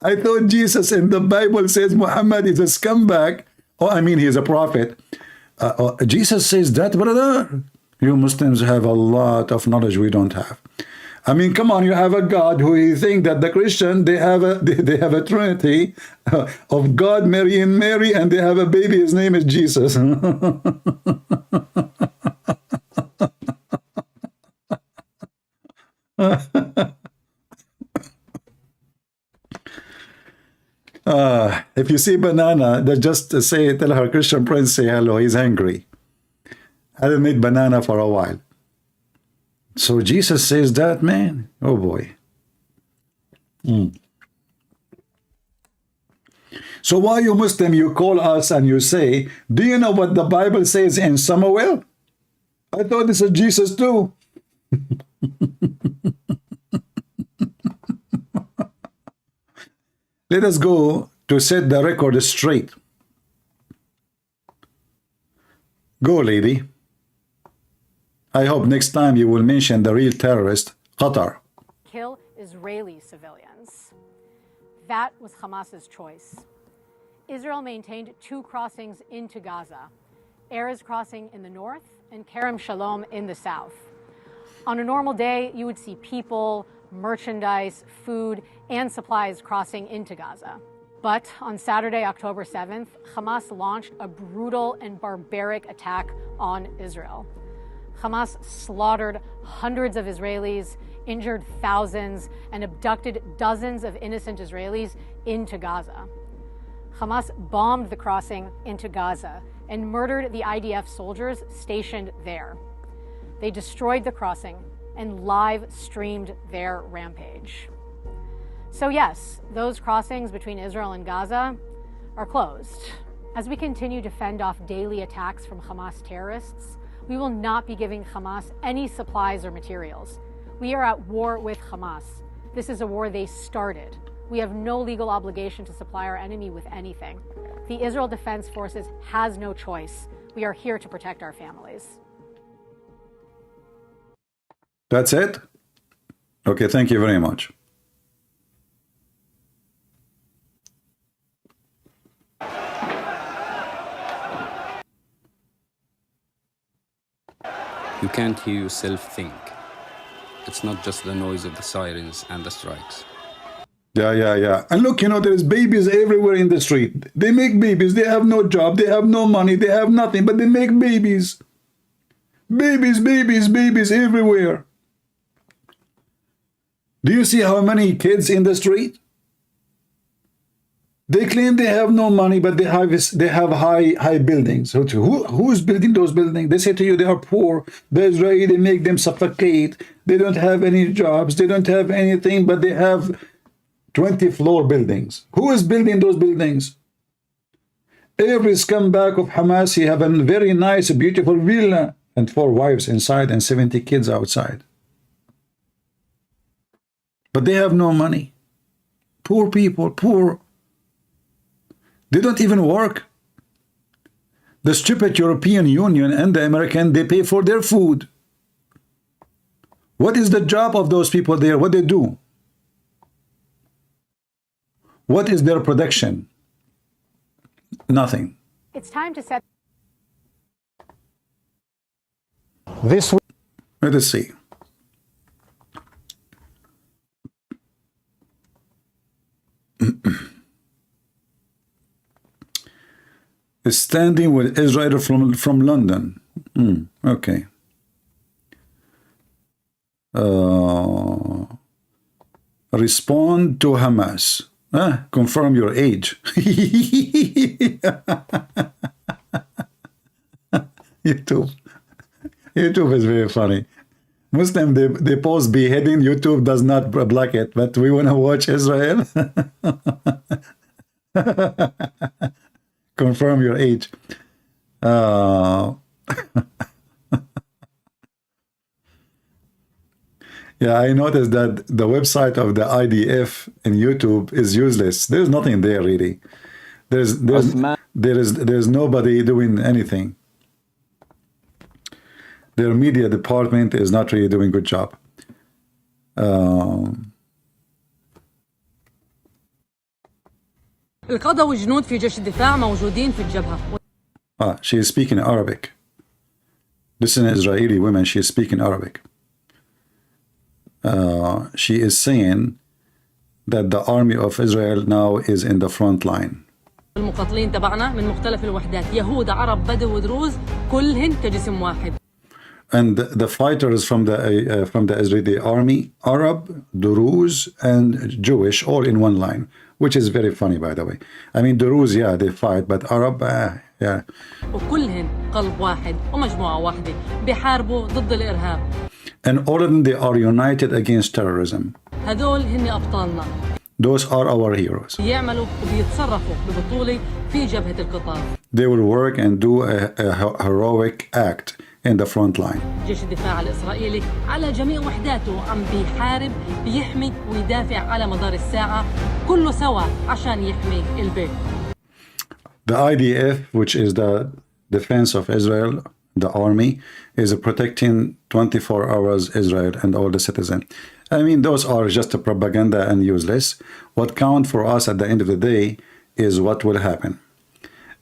I thought Jesus in the Bible says Muhammad is a scumbag. Oh, I mean, he's a prophet. Jesus says that, brother. You Muslims have a lot of knowledge we don't have. I mean, come on, you have a God who you think that the Christian, they have a trinity of God, Mary and Mary, and they have a baby, his name is Jesus. If you see Banana, just say, tell her Christian friend, say hello, he's angry. I haven't made Banana for a while. So Jesus says that, man. Oh boy. So why you Muslim, you call us and you say, do you know what the Bible says in Samuel? I thought this is Jesus too. Let us go to set the record straight. Go, lady. I hope next time you will mention the real terrorist, Qatar. Kill Israeli civilians. That was Hamas's choice. Israel maintained 2 crossings into Gaza, Erez crossing in the north and Kerem Shalom in the south. On a normal day, you would see people, merchandise, food, and supplies crossing into Gaza. But on Saturday, October 7th, Hamas launched a brutal and barbaric attack on Israel. Hamas slaughtered hundreds of Israelis, injured thousands, and abducted dozens of innocent Israelis into Gaza. Hamas bombed the crossing into Gaza and murdered the IDF soldiers stationed there. They destroyed the crossing and live streamed their rampage. So yes, those crossings between Israel and Gaza are closed. As we continue to fend off daily attacks from Hamas terrorists, we will not be giving Hamas any supplies or materials. We are at war with Hamas. This is a war they started. We have no legal obligation to supply our enemy with anything. The Israel Defense Forces has no choice. We are here to protect our families. That's it? Okay, thank you very much. You can't hear yourself think. It's not just the noise of the sirens and the strikes. Yeah. And look, you know, there's babies everywhere in the street. They make babies. They have no job. They have no money. They have nothing, but they make babies. Babies everywhere. Do you see how many kids in the street? They claim they have no money, but they have high buildings. So who's building those buildings? They say to you they are poor. The Israeli, they make them suffocate. They don't have any jobs. They don't have anything, but they have 20-floor buildings. Who is building those buildings? Every scumbag of Hamas, he have a very nice, beautiful villa and 4 wives inside and 70 kids outside. But they have no money. Poor people, poor. They don't even work. The stupid European Union and the American, they pay for their food. What is the job of those people there? What they do? What is their production? Nothing. It's time to set This week, Let us see. Standing with Israel from London. Okay. Respond to Hamas. Confirm your age. YouTube is very funny. Muslim, they post beheading. YouTube does not block it, but we want to watch Israel. Confirm your age. Yeah, I noticed that the website of the IDF in YouTube is useless. There's nothing there really. There's nobody doing anything. Their media department is not really doing a good job. القادة والجنود في جيش الدفاع موجودين في الجبهة. She is speaking Arabic. This is an Israeli woman. She is speaking Arabic. She is saying that the army of Israel now is in the front line. المقاتلين تبعنا من مختلف الوحدات، يهود، عرب، بدو ودروز، كلهن كجسم واحد. And the fighters from the Israeli army, Arab, Druze, and Jewish, all in one line, which is very funny, by the way. I mean, Druze, yeah, they fight, but Arab, yeah. وكلهن قلب واحد ومجموعة واحدة بيحاربوا ضد الإرهاب. And all of them, they are united against terrorism. هذول هن أبطالنا. Those are our heroes. يعملوا وبيتصرفوا ببطولة في جبهة القطار. They will work and do a heroic act in the front line. جيش الدفاع الإسرائيلي على جميع وحداته عم بيحارب بيحمي ويدافع على مدار الساعة كله سوا عشان يحمي البيت. The IDF, which is the defense of Israel, the army, is protecting 24 hours Israel and all the citizens. I mean, those are just a propaganda and useless. What counts for us at the end of the day is what will happen.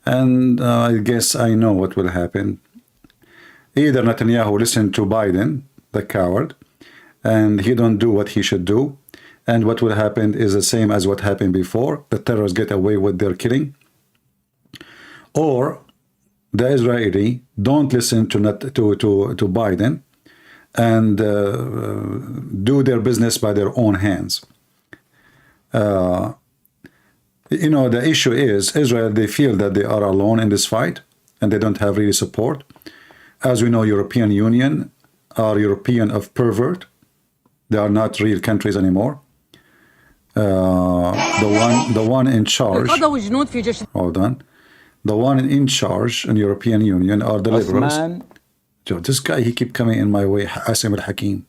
And I guess I know what will happen. Either Netanyahu listened to Biden, the coward, and he don't do what he should do. And what will happen is the same as what happened before. The terrorists get away with their killing. Or the Israeli don't listen to Biden and do their business by their own hands. You know, the issue is Israel, they feel that they are alone in this fight and they don't have really support. As we know, European Union are European of pervert. They are not real countries anymore. The one in charge, hold on. The one in charge in European Union are the liberals. Joe, this guy, he keep coming in my way. Asim al-Hakim.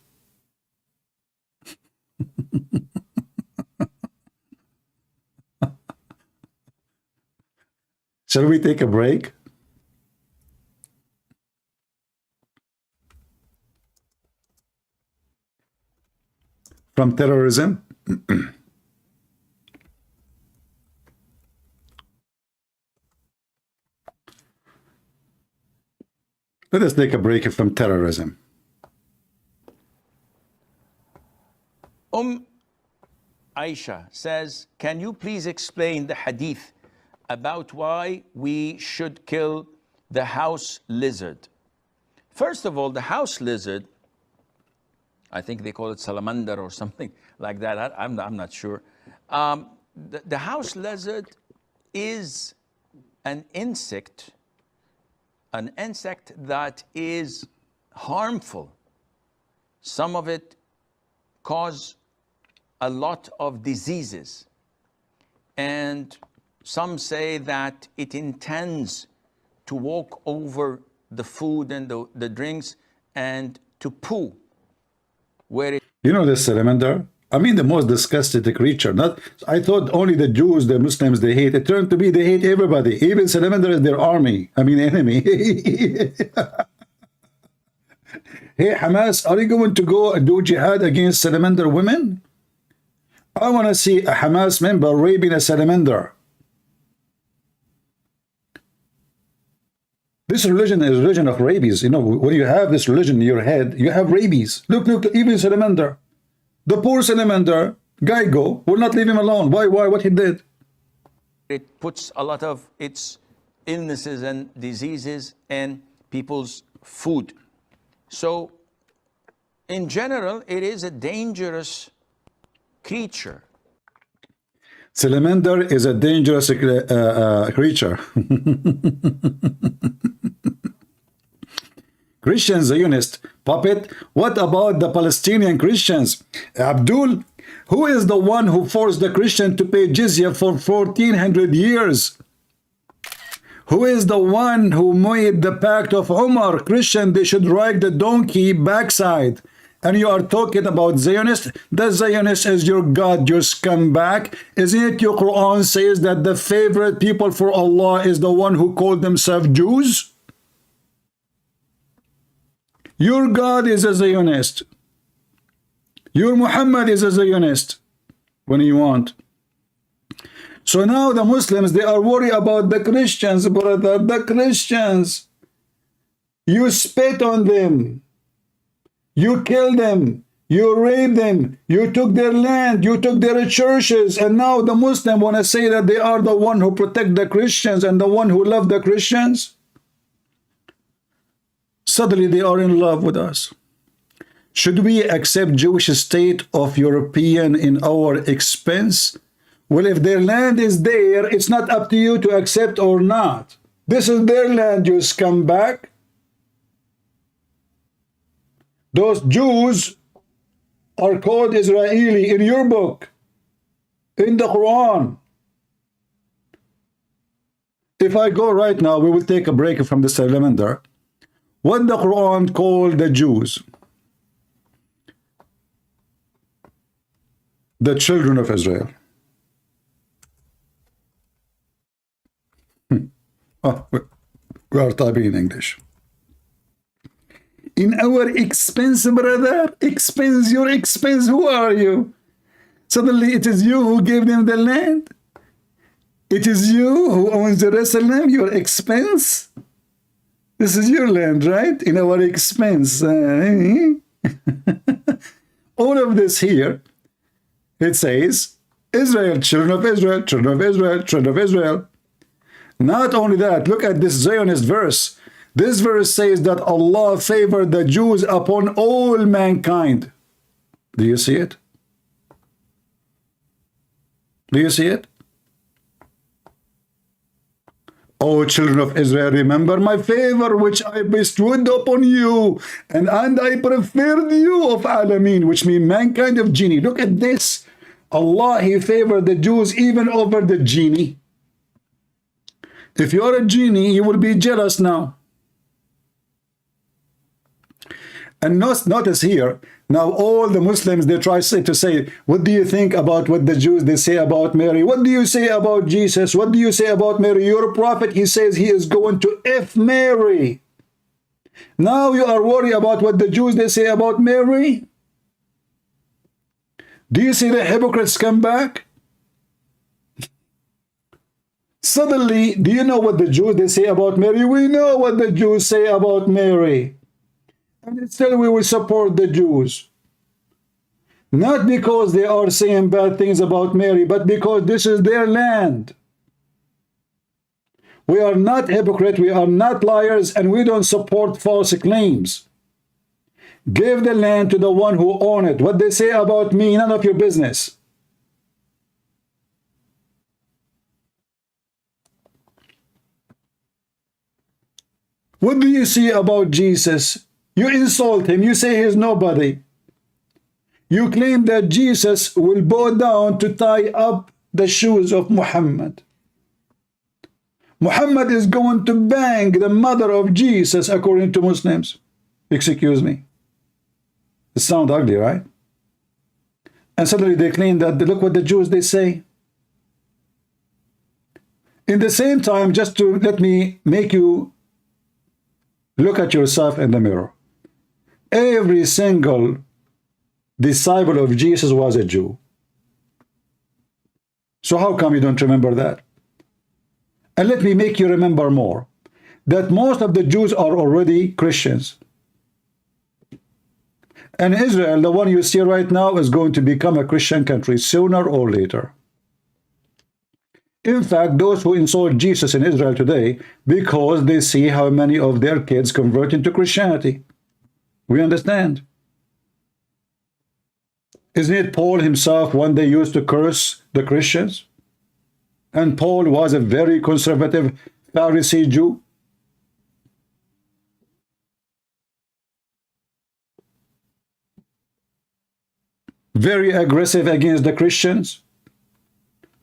Shall we take a break? From terrorism? Let us take a break from terrorism. Aisha says, can you please explain the hadith about why we should kill the house lizard? First of all, the house lizard, I think they call it salamander or something like that. I'm not sure. The house lizard is an insect that is harmful. Some of it cause a lot of diseases. And some say that it intends to walk over the food and the drinks and to poo where it... You know this salamander? I mean, the most disgusting creature. Not, I thought only the Jews, the Muslims, they hate. It turned to be they hate everybody. Even salamander is their army. I mean, enemy. Hey, Hamas, are you going to go and do jihad against salamander women? I want to see a Hamas member raping a salamander. This religion is a religion of rabies. You know, when you have this religion in your head, you have rabies. Look, even Salamander. The poor Salamander, Geigo, will not leave him alone. Why? What he did? It puts a lot of its illnesses and diseases in people's food. So, in general, it is a dangerous creature. Salamander is a dangerous creature. Christian Zionist puppet. What about the Palestinian Christians? Abdul, who is the one who forced the Christian to pay jizya for 1400 years? Who is the one who made the pact of Umar? Christian, they should ride the donkey backside. And you are talking about Zionist? The Zionist is your God, your scumbag. Isn't it your Quran says that the favorite people for Allah is the one who called themselves Jews? Your God is a Zionist. Your Muhammad is a Zionist when you want. So now the Muslims, they are worried about the Christians, brother. The Christians. You spit on them. You killed them. You raped them. You took their land. You took their churches. And now the Muslims want to say that they are the one who protect the Christians and the one who love the Christians. Suddenly they are in love with us. Should we accept Jewish state of European in our expense? Well, if their land is there, it's not up to you to accept or not. This is their land, you scumbag. Those Jews are called Israeli in your book, in the Quran. If I go right now, we will take a break from the Salamander. What the Quran called the Jews? The children of Israel. Oh, we are typing in English. In our expense, brother, expense, your expense, who are you? Suddenly it is you who gave them the land. It is you who owns Jerusalem, your expense. This is your land, right? In our expense. All of this here, it says, Israel, children of Israel, children of Israel, children of Israel. Not only that, look at this Zionist verse. This verse says that Allah favored the Jews upon all mankind. Do you see it? Do you see it? O children of Israel, remember my favor which I bestowed upon you, and I preferred you of Alameen, which means mankind of genie. Look at this. Allah, He favored the Jews even over the genie. If you are a genie, you will be jealous now. And notice here, now all the Muslims, they try to say, what do you think about what the Jews, they say about Mary? What do you say about Jesus? What do you say about Mary? Your prophet, he says he is going to F Mary. Now you are worried about what the Jews, they say about Mary? Do you see the hypocrites come back? Suddenly, do you know what the Jews, they say about Mary? We know what the Jews say about Mary. And still we will support the Jews. Not because they are saying bad things about Mary, but because this is their land. We are not hypocrites, we are not liars, and we don't support false claims. Give the land to the one who owns it. What they say about me, none of your business. What do you see about Jesus? You insult him. You say he's nobody. You claim that Jesus will bow down to tie up the shoes of Muhammad. Muhammad is going to bang the mother of Jesus, according to Muslims. Excuse me. It sounds ugly, right? And suddenly they claim that, look what the Jews, they say. In the same time, just to let me make you look at yourself in the mirror. Every single disciple of Jesus was a Jew. So how come you don't remember that? And let me make you remember more. that most of the Jews are already Christians. And Israel, the one you see right now, is going to become a Christian country sooner or later. In fact, those who insult Jesus in Israel today, because they see how many of their kids convert into Christianity. We understand. Isn't it Paul himself one day used to curse the Christians? And Paul was a very conservative Pharisee Jew. Very aggressive against the Christians.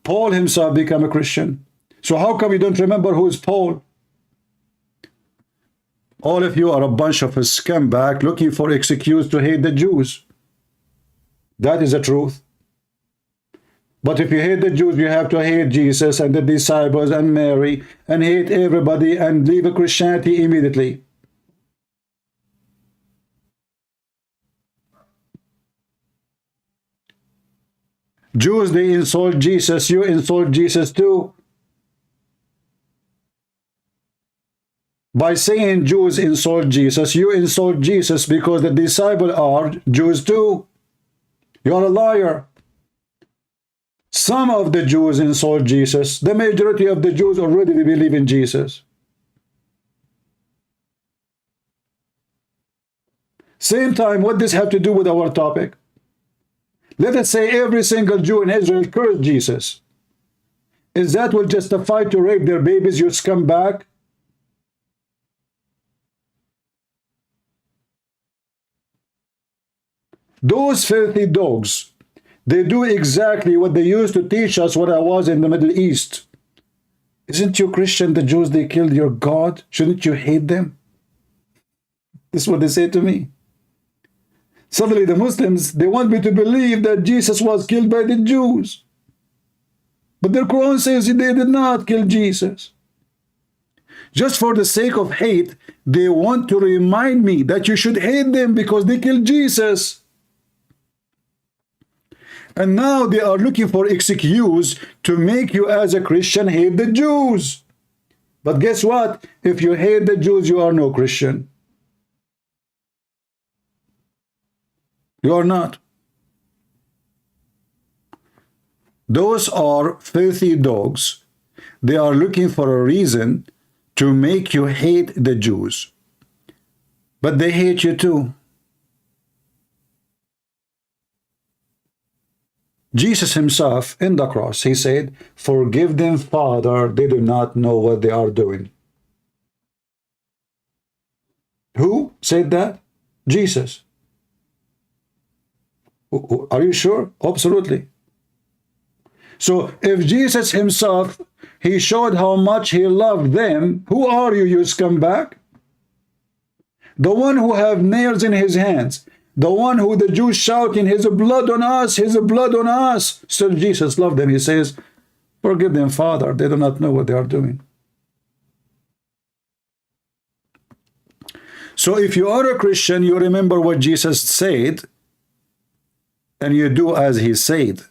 Paul himself became a Christian. So how come you don't remember who is Paul? All of you are a bunch of scumbags looking for excuse to hate the Jews. That is the truth. But if you hate the Jews, you have to hate Jesus and the disciples and Mary and hate everybody and leave Christianity immediately. Jews, they insult Jesus. You insult Jesus too. By saying Jews insult Jesus, you insult Jesus because the disciples are Jews too. You are a liar. Some of the Jews insult Jesus. The majority of the Jews already believe in Jesus. Same time, what does this have to do with our topic? Let us say every single Jew in Israel cursed Jesus. Is that will justify to rape their babies, you scumbag? Those filthy dogs, they do exactly what they used to teach us when I was in the Middle East. Isn't you Christian, the Jews, they killed your God? Shouldn't you hate them? This is what they say to me. Suddenly the Muslims, they want me to believe that Jesus was killed by the Jews. But their Quran says they did not kill Jesus. Just for the sake of hate, they want to remind me that you should hate them because they killed Jesus. And now they are looking for excuse to make you as a Christian hate the Jews. But guess what? If you hate the Jews, you are no Christian. You are not. Those are filthy dogs. They are looking for a reason to make you hate the Jews. But they hate you too. Jesus himself in the cross, he said, "Forgive them, Father, they do not know what they are doing." Who said that? Jesus. Are you sure? Absolutely. So if Jesus himself, he showed how much he loved them, who are you, you scumbag? The one who have nails in his hands, the one who the Jews shouting, his blood on us, his blood on us. Still Jesus loved them. He says, forgive them, Father, they do not know what they are doing. So if you are a Christian, you remember what Jesus said, and you do as he said.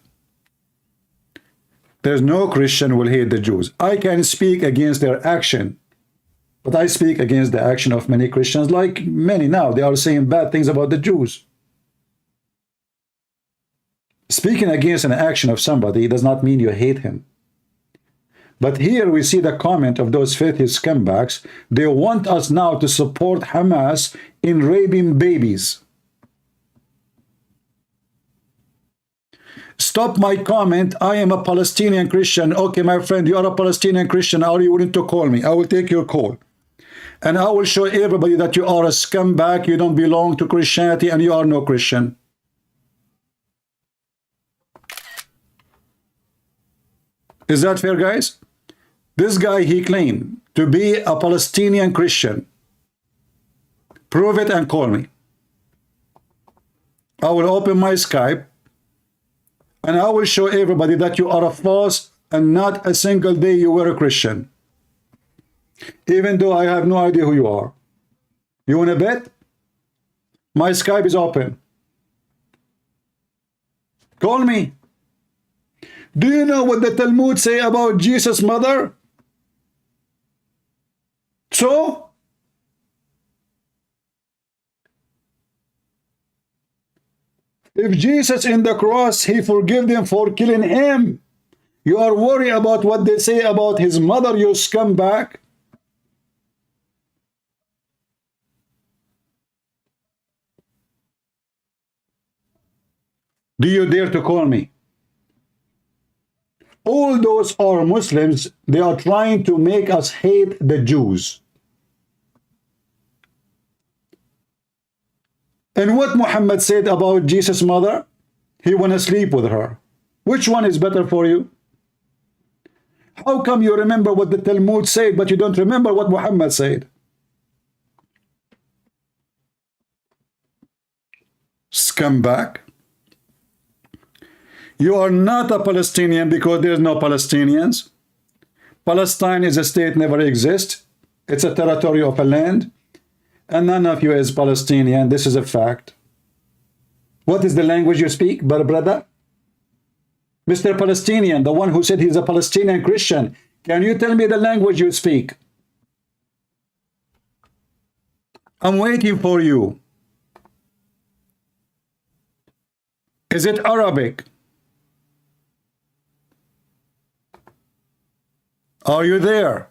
There's no Christian will hate the Jews. I can speak against their action, but I speak against the action of many Christians, like many now. They are saying bad things about the Jews. Speaking against an action of somebody does not mean you hate him. But here we see the comment of those filthy scumbags. They want us now to support Hamas in raping babies. Stop my comment. I am a Palestinian Christian. Okay, my friend, you are a Palestinian Christian. Are you willing to call me? I will take your call. And I will show everybody that you are a scumbag. You don't belong to Christianity and you are no Christian. Is that fair, guys? This guy, he claimed to be a Palestinian Christian. Prove it and call me. I will open my Skype and I will show everybody that you are a false and not a single day you were a Christian. Even though I have no idea who you are. You want to bet? My Skype is open. Call me. Do you know what the Talmud say about Jesus' mother? So if Jesus in the cross, he forgave them for killing him, you are worried about what they say about his mother, you scumbag. Do you dare to call me? All those are Muslims. They are trying to make us hate the Jews. And what Muhammad said about Jesus' mother? He want to sleep with her. Which one is better for you? How come you remember what the Talmud said, but you don't remember what Muhammad said? Scumbag. You are not a Palestinian because there is no Palestinians. Palestine is a state, never exists. It's a territory of a land. And none of you is Palestinian. This is a fact. What is the language you speak, brother? Mr. Palestinian, the one who said he's a Palestinian Christian, can you tell me the language you speak? I'm waiting for you. Is it Arabic? Are you there?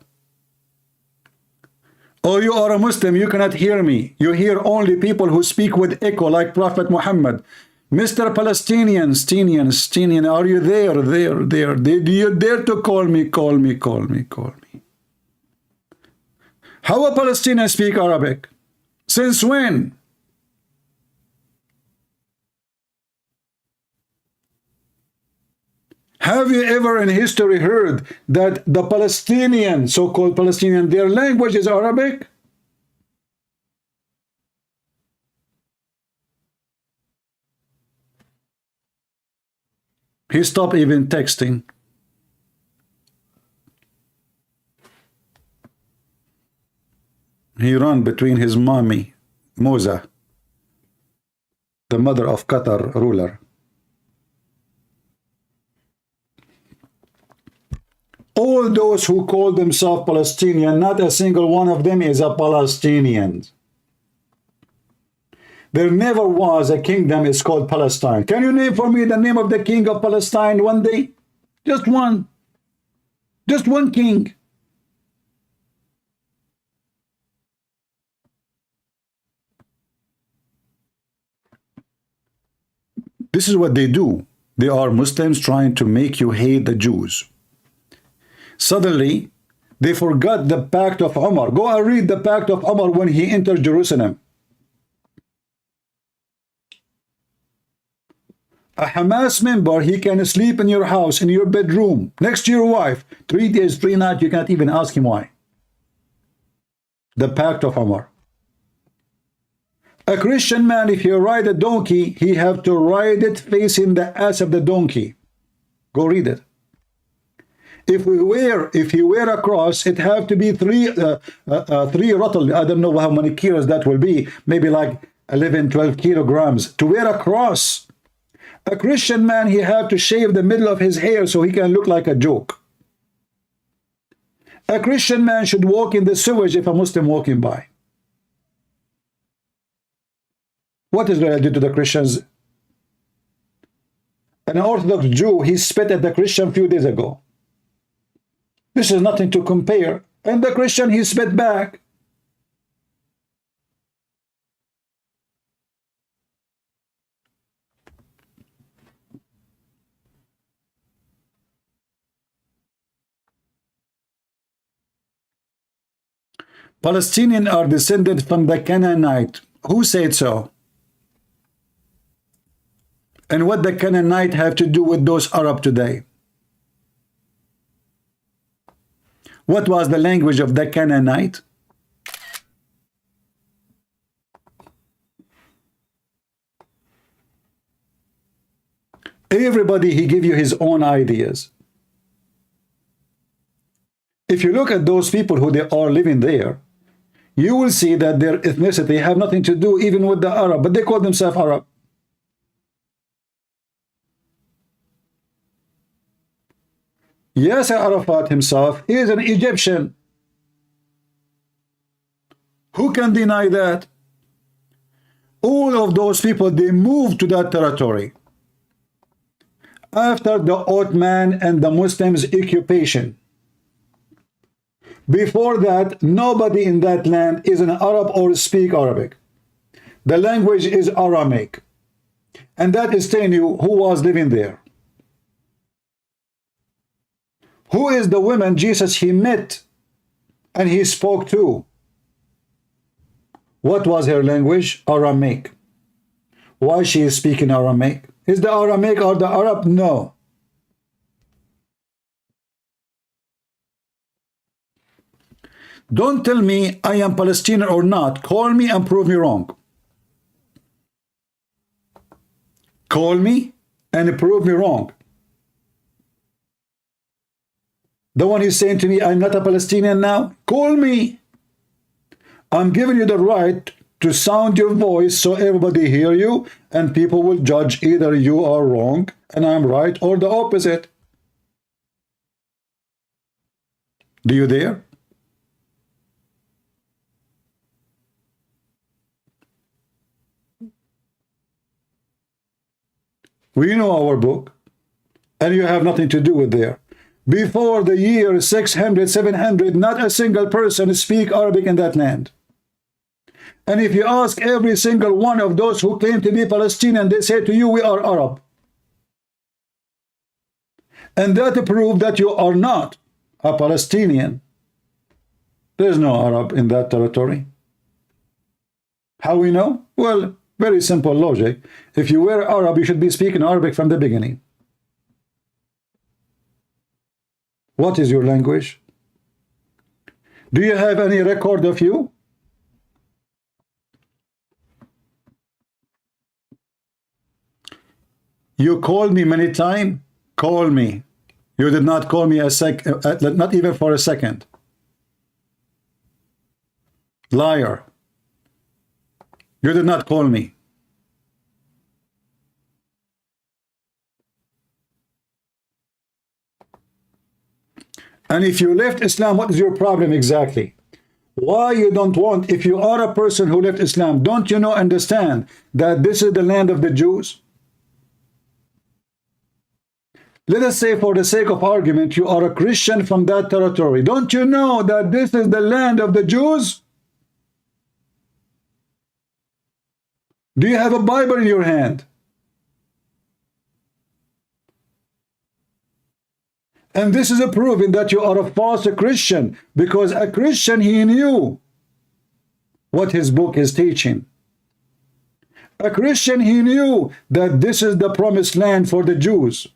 Oh, you are a Muslim, you cannot hear me. You hear only people who speak with echo like Prophet Muhammad. Mr. Palestinians, are you there? Did you dare to call me? How a Palestinian speak Arabic? Since when? Have you ever in history heard that the Palestinian, so-called Palestinian, their language is Arabic? He stopped even texting. He ran between his mommy, Moza, the mother of Qatar ruler. All those who call themselves Palestinian, not a single one of them is a Palestinian. There never was a kingdom is called Palestine. Can you name for me the name of the king of Palestine one day? Just one. Just one king. This is what they do. They are Muslims trying to make you hate the Jews. Suddenly, they forgot the Pact of Umar. Go and read the Pact of Umar when he entered Jerusalem. A Hamas member, he can sleep in your house, in your bedroom, next to your wife. 3 days, 3 nights, you can't even ask him why. The Pact of Umar. A Christian man, if he ride a donkey, he have to ride it facing the ass of the donkey. Go read it. If he wear a cross, it have to be three rattle. I don't know how many kilos that will be. Maybe like 11, 12 kilograms to wear a cross. A Christian man, he have to shave the middle of his hair so he can look like a joke. A Christian man should walk in the sewage if a Muslim walking by. What Israel did to the Christians? An Orthodox Jew, he spit at the Christian a few days ago. This is nothing to compare. And the Christian, he spit back. Palestinians are descended from the Canaanite. Who said so? And what the Canaanite have to do with those Arab today? What was the language of the Canaanite? Everybody, he give you his own ideas. If you look at those people who they are living there, you will see that their ethnicity have nothing to do even with the Arab, but they call themselves Arab. Yasser Arafat himself, he is an Egyptian. Who can deny that? All of those people, they moved to that territory after the Ottoman and the Muslims occupation. Before that, nobody in that land is an Arab or speak Arabic. The language is Aramaic. And that is telling you who was living there. Who is the woman Jesus he met and he spoke to? What was her language? Aramaic. Why she is speaking Aramaic? Is the Aramaic or the Arab? No. Don't tell me I am Palestinian or not. Call me and prove me wrong. Call me and prove me wrong. The one who's saying to me, I'm not a Palestinian now, call me. I'm giving you the right to sound your voice so everybody hear you and people will judge either you are wrong and I'm right or the opposite. Do you dare? We know our book, and you have nothing to do with there. Before the year 600, 700, not a single person speak Arabic in that land. And if you ask every single one of those who claim to be Palestinian, they say to you, we are Arab. And that proves that you are not a Palestinian. There's no Arab in that territory. How we know? Well, very simple logic. If you were Arab, you should be speaking Arabic from the beginning. What is your language? Do you have any record of you? You called me many times. Call me. You did not call me not even for a second. Liar. You did not call me. And if you left Islam, what is your problem exactly? Why you don't want, if you are a person who left Islam, don't you know, understand that this is the land of the Jews? Let us say, for the sake of argument, you are a Christian from that territory. Don't you know that this is the land of the Jews? Do you have a Bible in your hand? And this is a proving that you are a false Christian, because a Christian, he knew what his book is teaching. A Christian, he knew that this is the promised land for the Jews.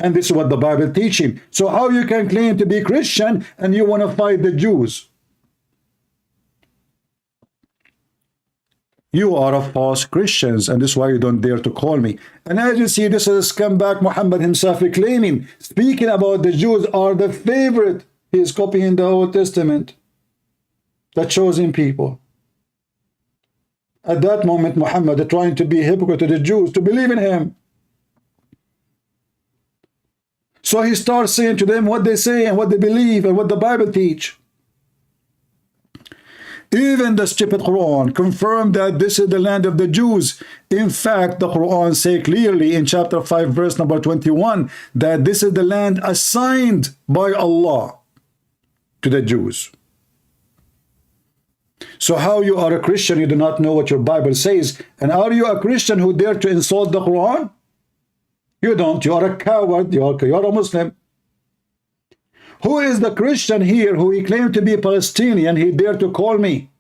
And this is what the Bible teaching. So how you can claim to be Christian and you want to fight the Jews? You are a false Christians, and this is why you don't dare to call me. And as you see, this is a scumbag Muhammad himself claiming, speaking about the Jews are the favorite. He is copying the Old Testament, the chosen people. At that moment, Muhammad trying to be hypocrite to the Jews, to believe in him. So he starts saying to them what they say and what they believe and what the Bible teach. Even the stupid Quran confirmed that this is the land of the Jews. In fact, the Quran say clearly in chapter 5, verse number 21, that this is the land assigned by Allah to the Jews. So how you are a Christian, you do not know what your Bible says, and are you a Christian who dare to insult the Quran? You don't. You are a coward. You are a Muslim. Who is the Christian here who he claimed to be Palestinian? He dared to call me.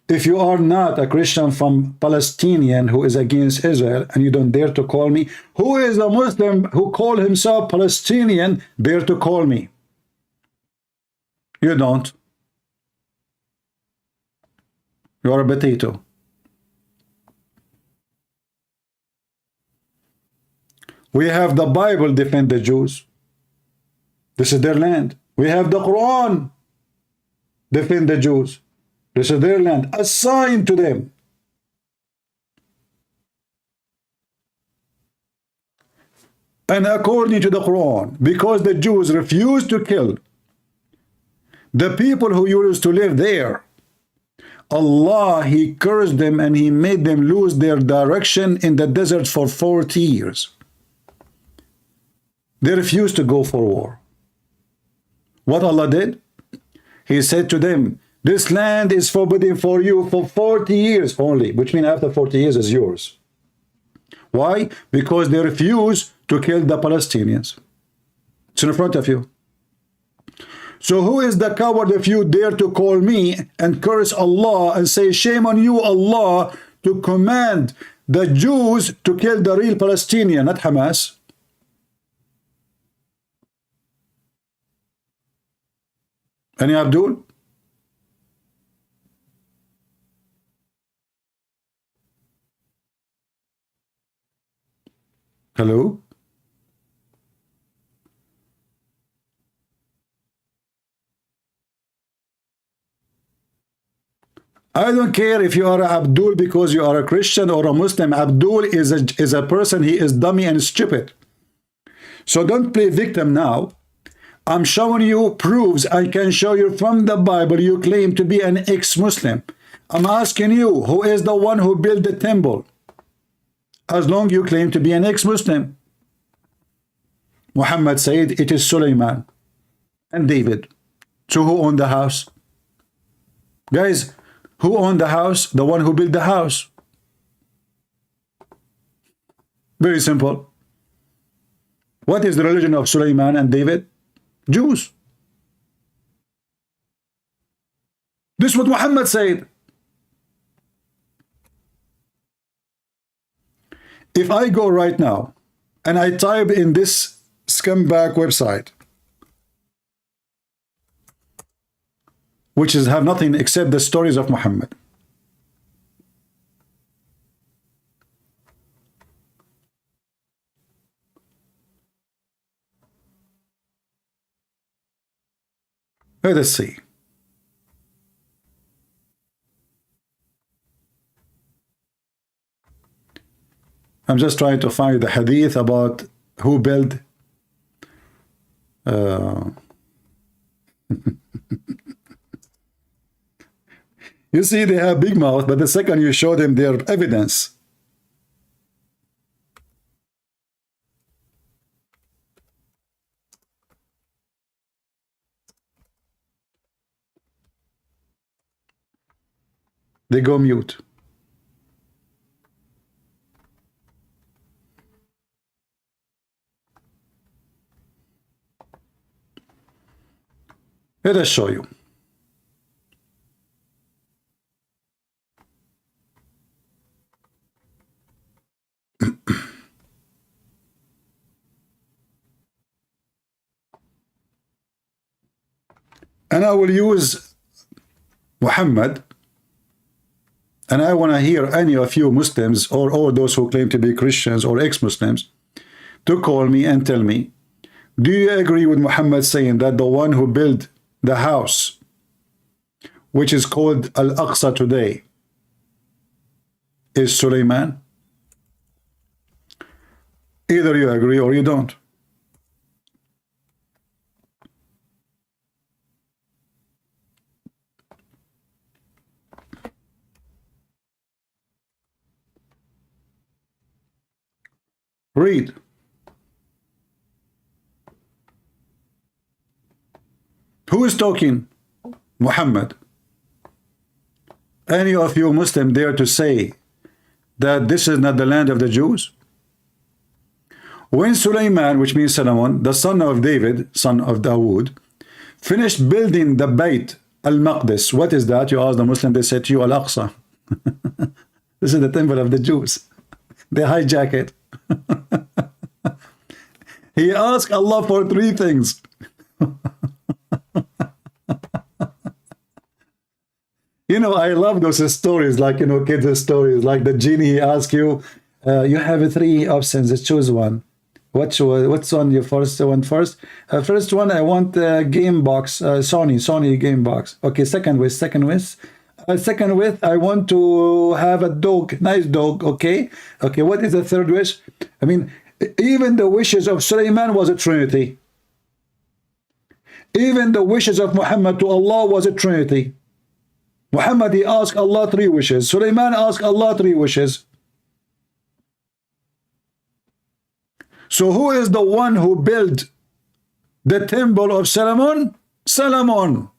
If you are not a Christian from Palestinian who is against Israel and you don't dare to call me, who is a Muslim who call himself Palestinian dare to call me? You don't. You are a potato. We have the Bible defend the Jews. This is their land. We have the Quran defend the Jews. This is their land, assigned to them. And according to the Quran, because the Jews refused to kill The people who used to live there, Allah, He cursed them and He made them lose their direction in the desert for 40 years. They refused to go for war. What Allah did? He said to them, this land is forbidden for you for 40 years only, which means after 40 years is yours. Why? Because they refused to kill the Palestinians. It's in front of you. So who is the coward if you dare to call me and curse Allah and say, shame on you, Allah, to command the Jews to kill the real Palestinian, not Hamas? Any Abdul? Hello? I don't care if you are Abdul because you are a Christian or a Muslim. Abdul is a person, he is dummy and stupid. So don't play victim now. I'm showing you proofs. I can show you from the Bible you claim to be an ex-Muslim. I'm asking you, who is the one who built the temple? As long you claim to be an ex-Muslim. Muhammad said it is Sulaiman and David. So who owned the house? Guys, who owned the house? The one who built the house. Very simple. What is the religion of Sulaiman and David? Jews. This is what Muhammad said. If I go right now and I type in this scumbag website, which is have nothing except the stories of Muhammad, let us see. I'm just trying to find the hadith about who built you see, they have big mouth, but the second you show them their evidence, they go mute. Let us show you. And I will use Muhammad, and I want to hear any of you Muslims or all those who claim to be Christians or ex-Muslims to call me and tell me, do you agree with Muhammad saying that the one who built the house, which is called Al-Aqsa today, is Sulaiman? Either you agree or you don't. Read. Who is talking? Muhammad. Any of you Muslim dare to say that this is not the land of the Jews? When Sulaiman, which means Solomon, the son of David, son of Dawood, finished building the Bayt al-Maqdis, what is that? You ask the Muslim, they say to you, Al-Aqsa. This is the temple of the Jews. They hijack it. He asked Allah for three things. You know, I love those stories, like, you know, kids' stories, like the genie, he asks you, you have three options, choose one. What's on your first one first? First one, I want game box, Sony game box. Okay, second wish. Second, I want to have a dog, nice dog. Okay, what is the third wish? I mean, even the wishes of Sulaiman was a trinity. Even the wishes of Muhammad to Allah was a trinity. Muhammad, he asked Allah 3 wishes. Sulaiman asked Allah 3 wishes. So who is the one who built the temple of Solomon? Solomon.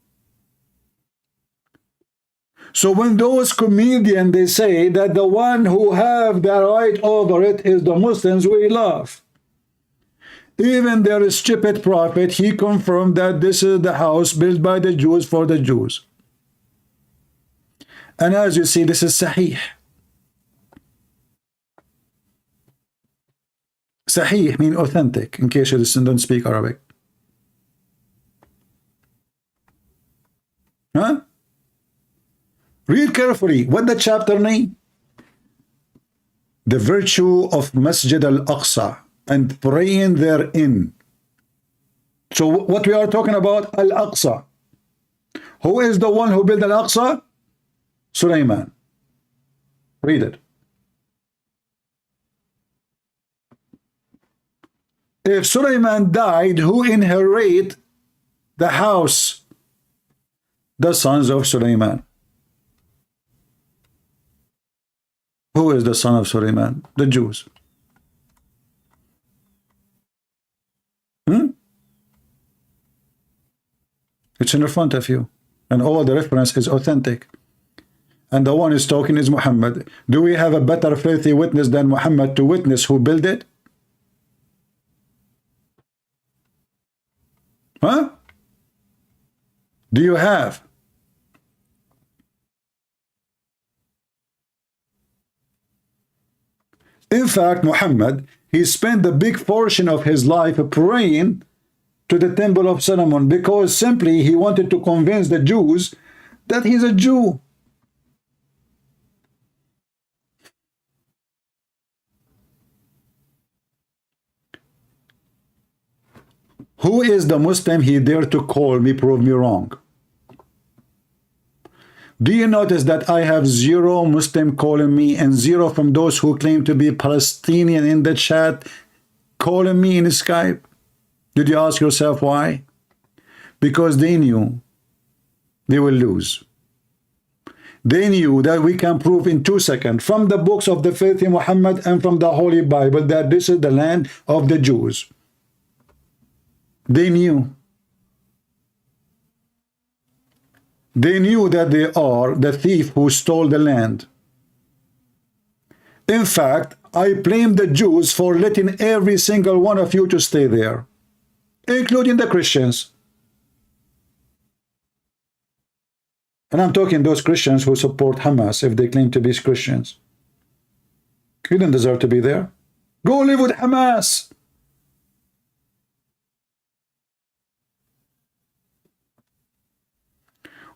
So when those comedians, they say that the one who have the right over it is the Muslims, we laugh. Even their stupid prophet, he confirmed that this is the house built by the Jews for the Jews. And as you see, this is Sahih. Sahih means authentic, in case you don't speak Arabic. Huh? Read carefully. What the chapter name? The virtue of Masjid al-Aqsa and praying therein. So what we are talking about, Al-Aqsa. Who is the one who built Al-Aqsa? Sulaiman. Read it. If Sulaiman died, who inherit the house? The sons of Sulaiman. Who is the son of Sulaiman? The Jews. It's in front of you. And all the reference is authentic. And the one is talking is Muhammad. Do we have a better faithful witness than Muhammad to witness who built it? Huh? Do you have? In fact, Muhammad, he spent a big portion of his life praying to the Temple of Solomon because simply he wanted to convince the Jews that he's a Jew. Who is the Muslim he dared to call me, prove me wrong? Do you notice that I have 0 Muslim calling me and 0 from those who claim to be Palestinian in the chat calling me in Skype? Did you ask yourself why? Because they knew they will lose. They knew that we can prove in 2 seconds from the books of the faith in Muhammad and from the Holy Bible that this is the land of the Jews. They knew. They knew that they are the thief who stole the land. In fact, I blame the Jews for letting every single one of you to stay there, including the Christians. And I'm talking those Christians who support Hamas if they claim to be Christians. You don't deserve to be there. Go live with Hamas.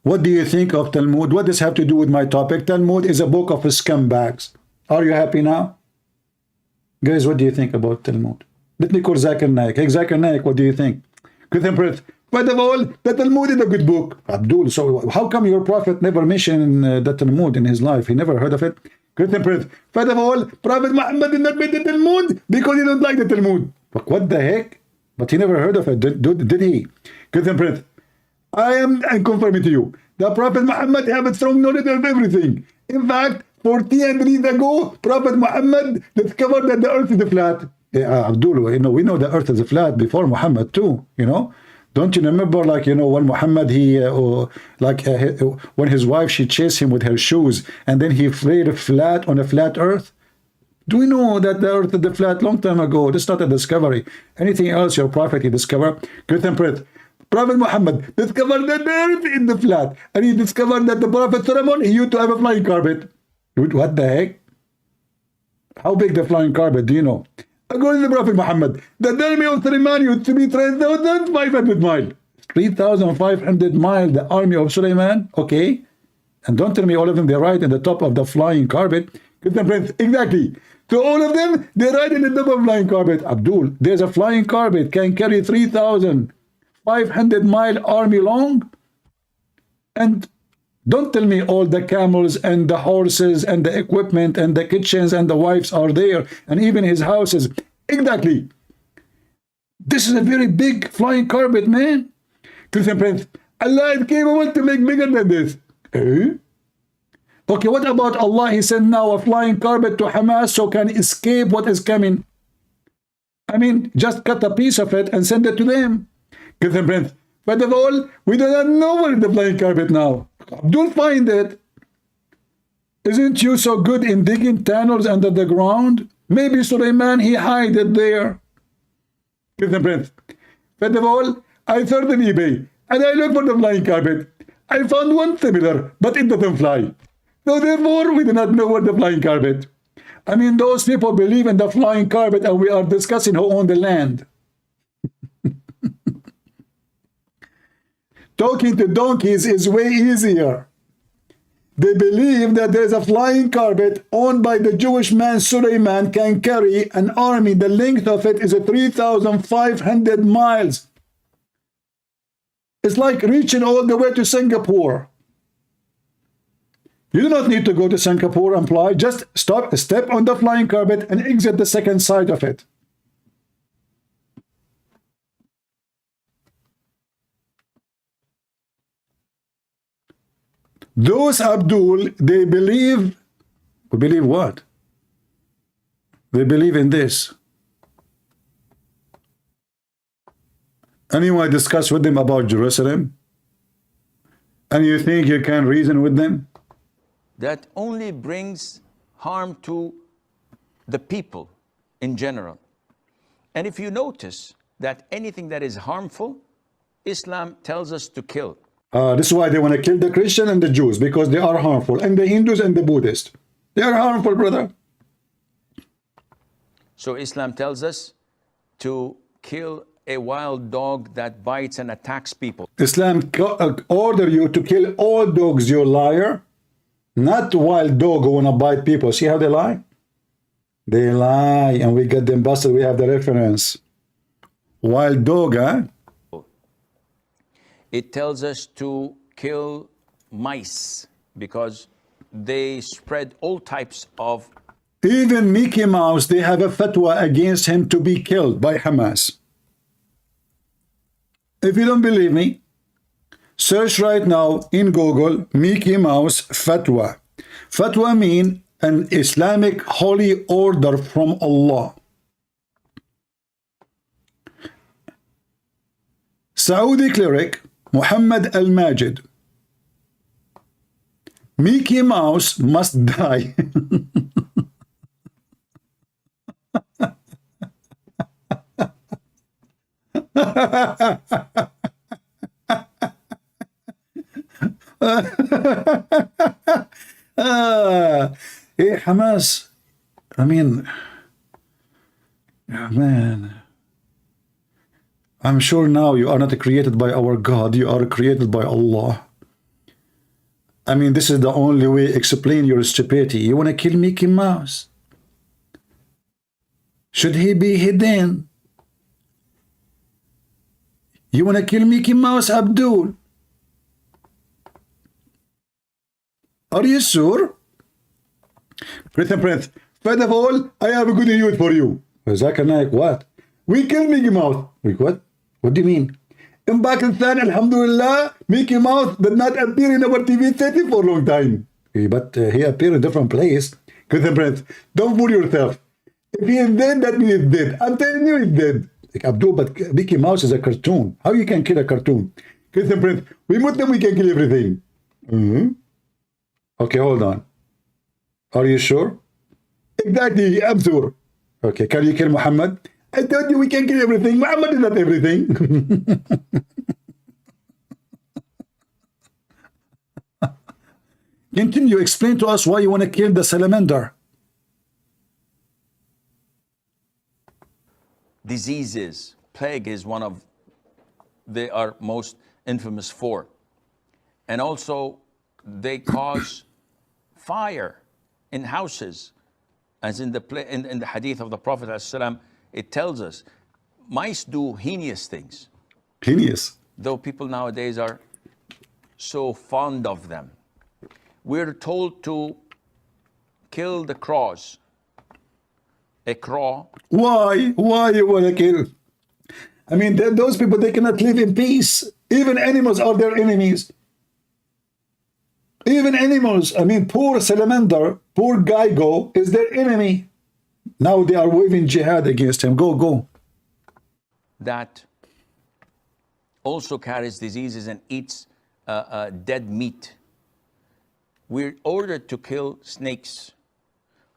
What do you think of Talmud? What does this have to do with my topic? Talmud is a book of scumbags. Are you happy now? Guys, what do you think about Talmud? Let me call ZAKIR NAIK. Hey, ZAKIR NAIK, what do you think? CULPRIT. First of all, the Talmud is a good book. ABDUL, so how come your prophet never mentioned the Talmud in his life? He never heard of it? CULPRIT. First of all, Prophet Muhammad did not make the Talmud because he don't like the Talmud. But what the heck? But he never heard of it, did he? CULPRIT. I am confirming to you, the Prophet Muhammad have a strong knowledge of everything. In fact, 1400 years ago, Prophet Muhammad discovered that the earth is flat. Abdul, you know, we know the earth is flat before Muhammad too, you know. Don't you remember, like, you know, when Muhammad, when his wife, she chased him with her shoes, and then he laid flat on a flat earth? Do we know that the earth is flat long time ago? This is not a discovery. Anything else your prophet he discovered? CULPRIT. Prophet Muhammad discovered that the earth in the flat, and he discovered that the Prophet Solomon, he used to have a flying carpet. What the heck? How big the flying carpet, do you know? According to the Prophet Muhammad, the army of Sulaiman used to be 3,500 miles. 3,500 miles, the army of Sulaiman, okay? And don't tell me all of them, they ride in the top of the flying carpet. Exactly. So all of them, they ride in the top of the flying carpet. Abdul, there's a flying carpet, can carry 3,500-mile army long? And don't tell me all the camels and the horses and the equipment and the kitchens and the wives are there, and even his houses. Exactly. This is a very big flying carpet, man. Christian Prince, Allah is capable to make bigger than this. Eh? Okay, what about Allah? He sent now a flying carpet to Hamas so can escape what is coming. I mean, just cut a piece of it and send it to them. Christian Prince, first of all, we do not know where is the flying carpet now. Don't find it. Isn't you so good in digging tunnels under the ground? Maybe Suleiman, he hide it there. Christian Prince, first of all, I searched on eBay and I looked for the flying carpet. I found one similar, but it doesn't fly. So therefore, we do not know where the flying carpet. I mean, those people believe in the flying carpet and we are discussing who owns the land. Talking to donkeys is way easier. They believe that there is a flying carpet owned by the Jewish man Suleiman can carry an army. The length of it is 3,500 miles. It's like reaching all the way to Singapore. You do not need to go to Singapore and fly. Just step on the flying carpet and exit the second side of it. Those Abdul, they believe what? They believe in this. Anyone discuss with them about Jerusalem? And you think you can reason with them? That only brings harm to the people in general. And if you notice that anything that is harmful, Islam tells us to kill. This is why they want to kill the Christian and the Jews, because they are harmful, and the Hindus and the Buddhists. They are harmful, brother. So Islam tells us to kill a wild dog that bites and attacks people. Islam order you to kill all dogs, you liar. Not wild dog who want to bite people. See how they lie? They lie, and we get them busted. We have the reference. Wild dog, huh? It tells us to kill mice because they spread all types of... Even Mickey Mouse, they have a fatwa against him to be killed by Hamas. If you don't believe me, search right now in Google Mickey Mouse fatwa. Fatwa mean an Islamic holy order from Allah. Saudi cleric Muhammad al-Majid. Mickey Mouse must die. Hey, Hamas. I mean, man. I'm sure now you are not created by our God, you are created by Allah. I mean, this is the only way to explain your stupidity. You want to kill Mickey Mouse? Should he be hidden? You want to kill Mickey Mouse, Abdul? Are you sure? Christian Prince, first of all, I have a good news for you. ZAKIR NAIK, what? We killed Mickey Mouse. Wait, what? What do you mean? In Pakistan, alhamdulillah, Mickey Mouse did not appear in our TV setting for a long time. But he appeared in a different place. Christian Prince, don't fool yourself. If he is dead, that means he's dead. I'm telling you he's dead. Like, Abdul, but Mickey Mouse is a cartoon. How you can kill a cartoon? Christian Prince, we Muslim, we can kill everything. Okay, hold on. Are you sure? Exactly, I'm sure. Okay, can you kill Muhammad? I told you we can kill everything. Muhammad is not everything. Can you explain to us why you want to kill the salamander? Diseases. Plague is one of they are most infamous for. And also they cause fire in houses. As in the hadith of the Prophet ﷺ, it tells us mice do heinous things. Heinous. Though people nowadays are so fond of them. We're told to kill the crows. A crow. Why? Why you want to kill? I mean, those people, they cannot live in peace. Even animals are their enemies. Even animals, I mean, poor salamander, poor Geigo is their enemy. Now they are waving jihad against him. Go. That also carries diseases and eats dead meat. We're ordered to kill snakes.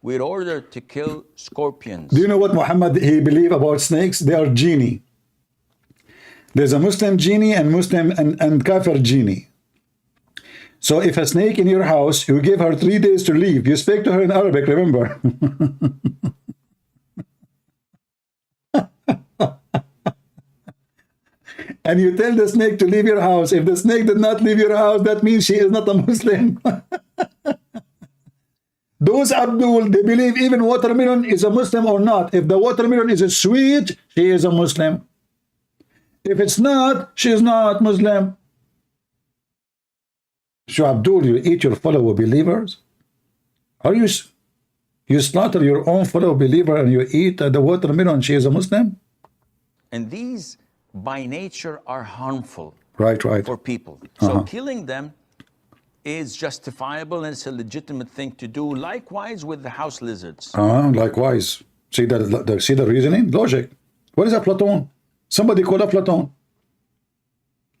We're ordered to kill scorpions. Do you know what Muhammad he believe about snakes? They are genie. There's a Muslim genie and Muslim and Kafir genie. So if a snake in your house, you give her 3 days to leave. You speak to her in Arabic, remember? And you tell the snake to leave your house. If the snake did not leave your house, that means she is not a Muslim. Those Abdul, they believe even watermelon is a Muslim or not. If the watermelon is sweet, she is a Muslim. If it's not, she is not Muslim. So Abdul, you eat your fellow believers? Are you slaughter your own fellow believer and you eat the watermelon, she is a Muslim? And these by nature are harmful right for people. So killing them is justifiable and it's a legitimate thing to do. Likewise with the house lizards. Likewise. See the reasoning? Logic. What is Platon? Somebody call Platon.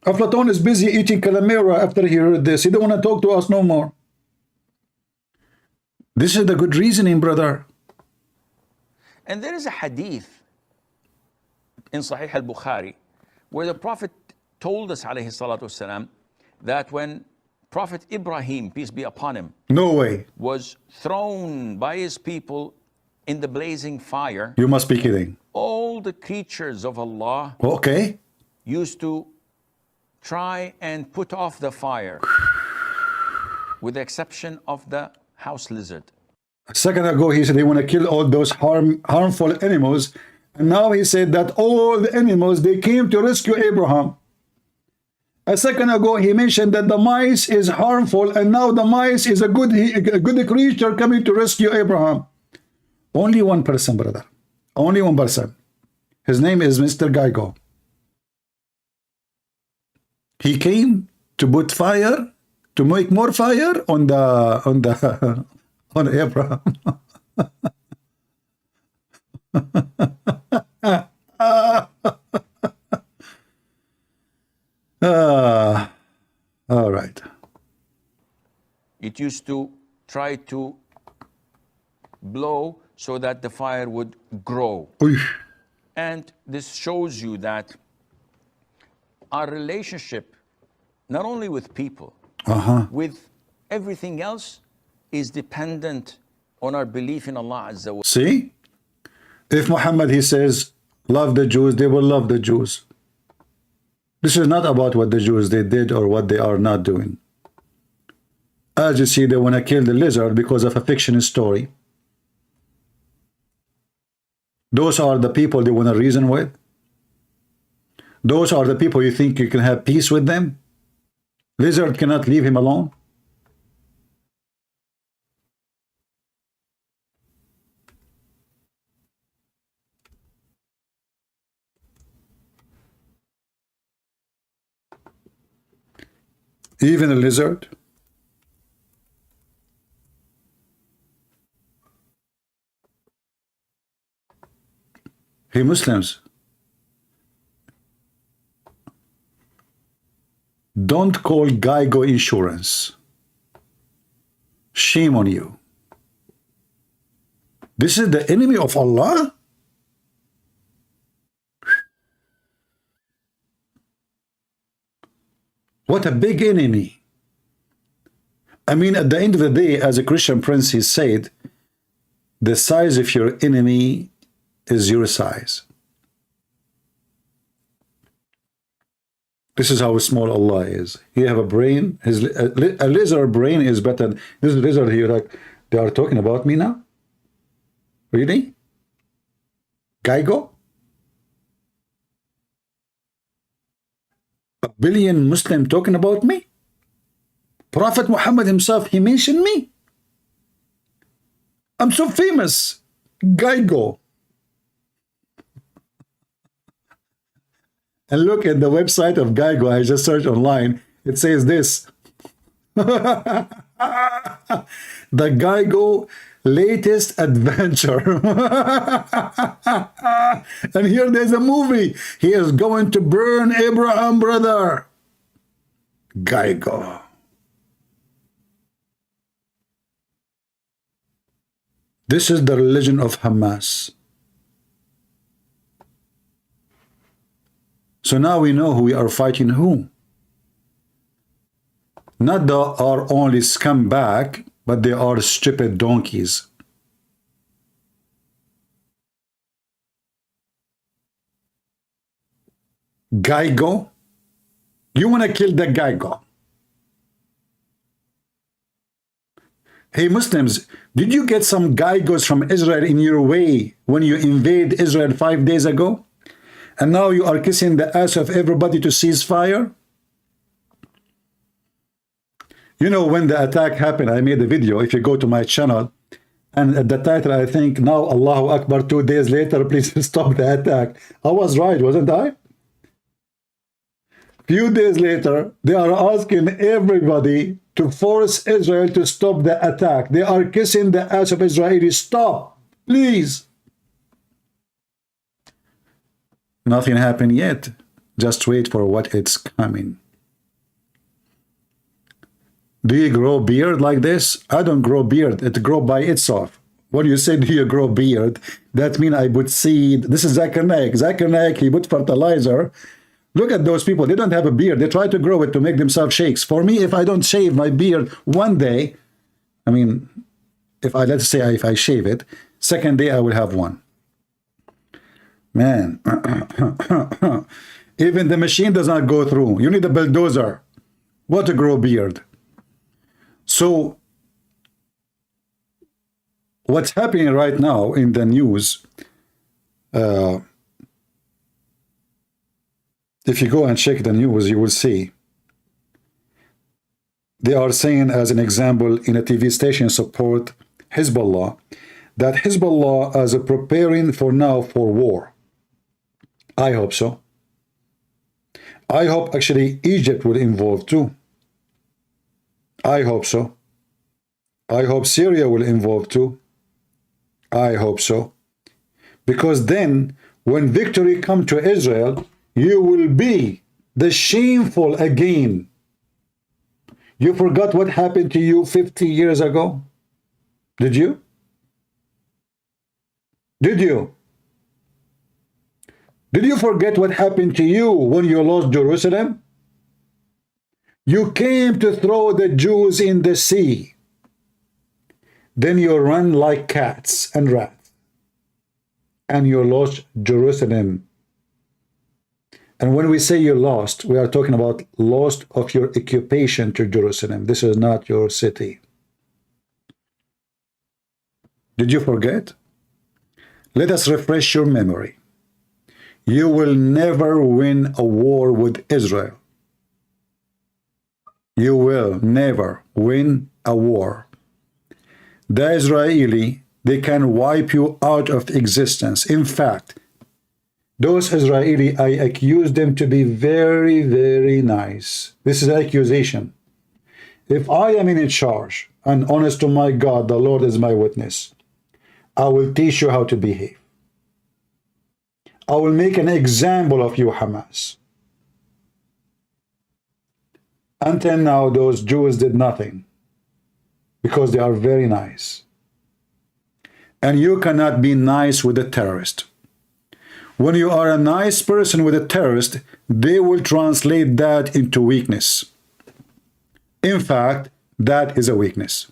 Platon is busy eating calamera after he heard this. He don't want to talk to us no more. This is the good reasoning, brother. And there is a hadith in Sahih al-Bukhari where the Prophet told us, alayhi salatu wasalam, that when Prophet Ibrahim, peace be upon him, no way, was thrown by his people in the blazing fire. You must be kidding. All the creatures of Allah used to try and put off the fire, with the exception of the house lizard. A second ago, he said they want to kill all those harmful animals. And now he said that all the animals, they came to rescue Abraham. A second ago, he mentioned that the mice is harmful, and now the mice is a good creature coming to rescue Abraham. Only one person, brother. Only one person. His name is Mr. Geigo. He came to put fire, to make more fire on Abraham. All right. It used to try to blow so that the fire would grow. And this shows you that our relationship, not only with people, with everything else, is dependent on our belief in Allah Azza wa. See? If Muhammad, he says, love the Jews, they will love the Jews. This is not about what the Jews they did or what they are not doing. As you see, they want to kill the lizard because of a fiction story. Those are the people they want to reason with. Those are the people you think you can have peace with them. Lizard cannot leave him alone. Even a lizard. Hey, Muslims, don't call Geigo insurance. Shame on you. This is the enemy of Allah? What a big enemy. I mean, at the end of the day, as a Christian prince, he said, the size of your enemy is your size. This is how small Allah is. He have a brain. A lizard brain is better. This lizard here, like, they are talking about me now? Really? Geigo? 1 billion Muslim talking about me? Prophet Muhammad himself, he mentioned me? I'm so famous. Geigo. and look at the website of Geico. I just searched online. It says this. The Geico latest adventure. And here there's a movie. He is going to burn Abraham, brother. Geico. This is the religion of Hamas. So now we know who we are fighting who. Not the are only scumbag, but they are stupid donkeys. Geico? You want to kill the Geico? Hey Muslims, did you get some Geigos from Israel in your way when you invade Israel 5 days ago? And now you are kissing the ass of everybody to cease fire? You know, when the attack happened, I made a video. If you go to my channel, and at the title, I think, now Allahu Akbar, 2 days later, please stop the attack. I was right, wasn't I? Few days later, they are asking everybody to force Israel to stop the attack. They are kissing the ass of Israelis. Stop, please. Nothing happened yet. Just wait for what it's coming. Do you grow beard like this? I don't grow beard. It grows by itself. When you say, do you grow beard? That means I put seed. This is ZAKIR NAIK. ZAKIR NAIK, he put fertilizer. Look at those people. They don't have a beard. They try to grow it to make themselves sheikhs. For me, if I don't shave my beard one day, I mean, if I, let's say if I shave it, second day I will have one. Man, even the machine does not go through. You need a bulldozer. What to grow beard? So, what's happening right now in the news, if you go and check the news, you will see they are saying, as an example, in a TV station support HEZBOLLAH, that HEZBOLLAH is preparing for now for war. I hope so. I hope actually Egypt will involve too. I hope so. I hope Syria will involve too. I hope so. Because then, when victory comes to Israel, you will be the shameful again. You forgot what happened to you 50 years ago? Did you? Did you? Did you forget what happened to you when you lost Jerusalem? You came to throw the Jews in the sea. Then you run like cats and rats. And you lost Jerusalem. And when we say you lost, we are talking about loss of your occupation to Jerusalem. This is not your city. Did you forget? Let us refresh your memory. You will never win a war with Israel. You will never win a war. The Israeli, they can wipe you out of existence. In fact, those Israeli, I accuse them to be very, very nice. This is an accusation. If I am in charge, and honest to my God, the Lord is my witness, I will teach you how to behave. I will make an example of you, Hamas. Until now, those Jews did nothing because they are very nice. And you cannot be nice with a terrorist. When you are a nice person with a terrorist, they will translate that into weakness. In fact, that is a weakness.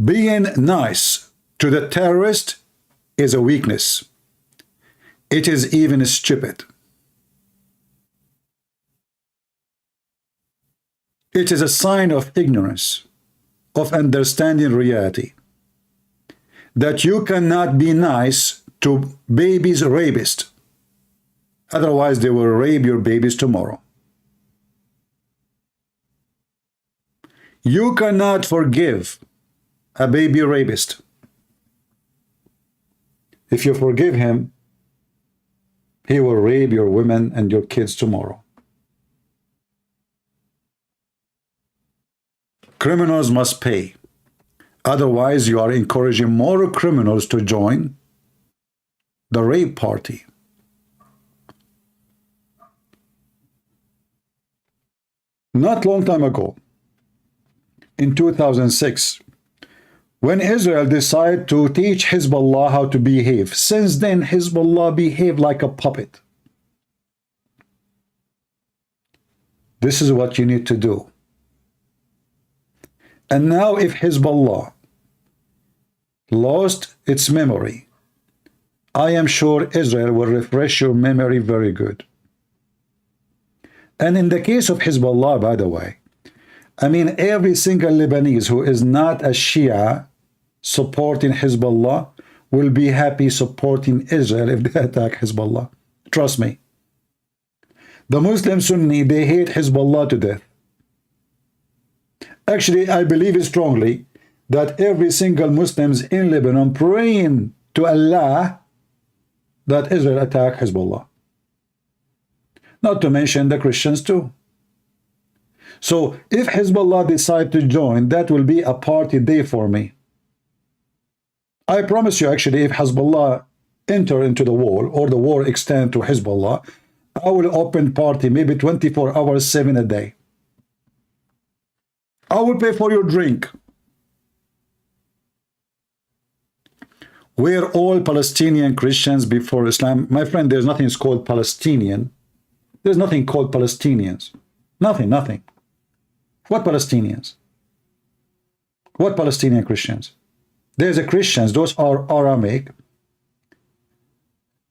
Being nice to the terrorist is a weakness. It is even stupid. It is a sign of ignorance, of understanding reality, that you cannot be nice to babies' rapists. Otherwise, they will rape your babies tomorrow. You cannot forgive a baby rapist. If you forgive him, He will rape your women and your kids tomorrow. Criminals must pay. Otherwise, you are encouraging more criminals to join the rape party. Not long time ago, in 2006, when Israel decided to teach Hezbollah how to behave, since then Hezbollah behaved like a puppet. This is what you need to do. And now if Hezbollah lost its memory, I am sure Israel will refresh your memory very good. And in the case of Hezbollah, by the way, I mean every single Lebanese who is not a Shia supporting Hezbollah will be happy supporting Israel if they attack Hezbollah. Trust me. The Muslim Sunni, they hate Hezbollah to death. Actually, I believe strongly that every single Muslims in Lebanon praying to Allah that Israel attack Hezbollah. Not to mention the Christians too. So if Hezbollah decide to join, that will be a party day for me. I promise you, actually, if Hezbollah enter into the war or the war extend to Hezbollah, I will open party maybe 24 hours, 7 a day. I will pay for your drink. We're all Palestinian Christians before Islam. My friend, there's nothing called Palestinian. There's nothing called Palestinians. Nothing, nothing. What Palestinians? What Palestinian Christians? There's a Christians, those are Aramaic.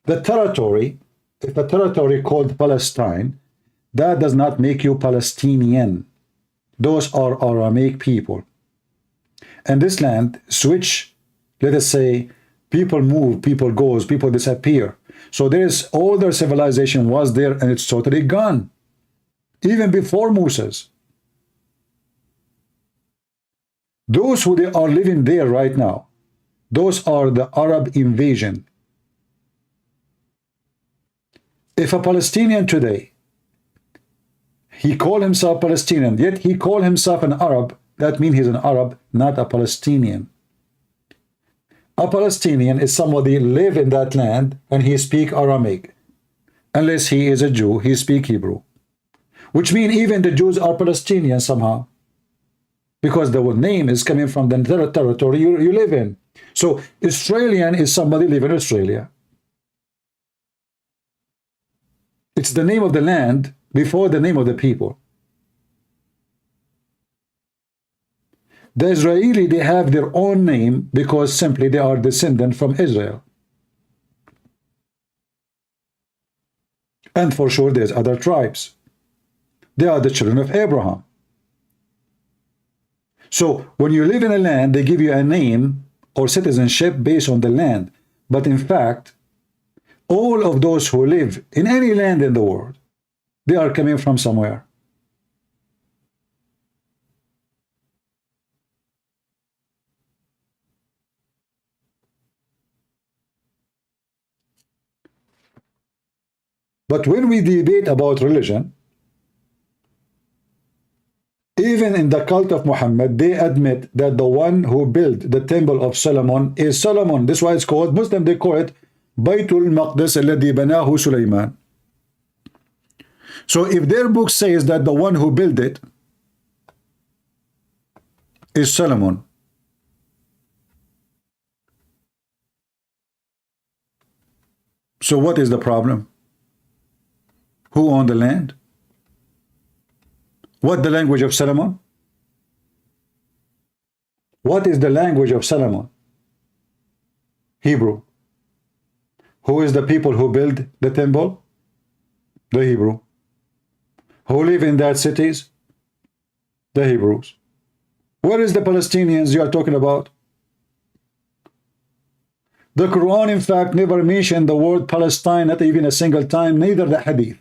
The territory, if a territory called Palestine, that does not make you Palestinian. Those are Aramaic people. And this land switch, let us say, people move, people goes, people disappear. So there's all their civilization was there and it's totally gone. Even before Moses. Those who they are living there right now, those are the Arab invasion. If a Palestinian today, he call himself Palestinian, yet he call himself an Arab, that means he's an Arab, not a Palestinian. A Palestinian is somebody live in that land and he speak Aramaic. Unless he is a Jew, he speak Hebrew. Which means even the Jews are Palestinians somehow. Because the name is coming from the territory you live in. So Australian is somebody live in Australia. It's the name of the land before the name of the people. The Israeli, they have their own name because simply they are descendant from Israel. And for sure there's other tribes. They are the children of Abraham. So when you live in a land, they give you a name or citizenship based on the land. But in fact, all of those who live in any land in the world, they are coming from somewhere. But when we debate about religion, even in the cult of Muhammad, they admit that the one who built the temple of Solomon is Solomon. That's why it's called, Muslim, they call it Baytul Maqdis alladhi banahu SULEIMAN. So if their book says that the one who built it is Solomon, so what is the problem? Who owned the land? What the language of Solomon? What is the language of Solomon? Hebrew. Who is the people who build the temple? The Hebrew. Who live in that cities? The Hebrews. Where is the Palestinians you are talking about? The Quran, in fact, never mentioned the word Palestine, not even a single time, neither the Hadith.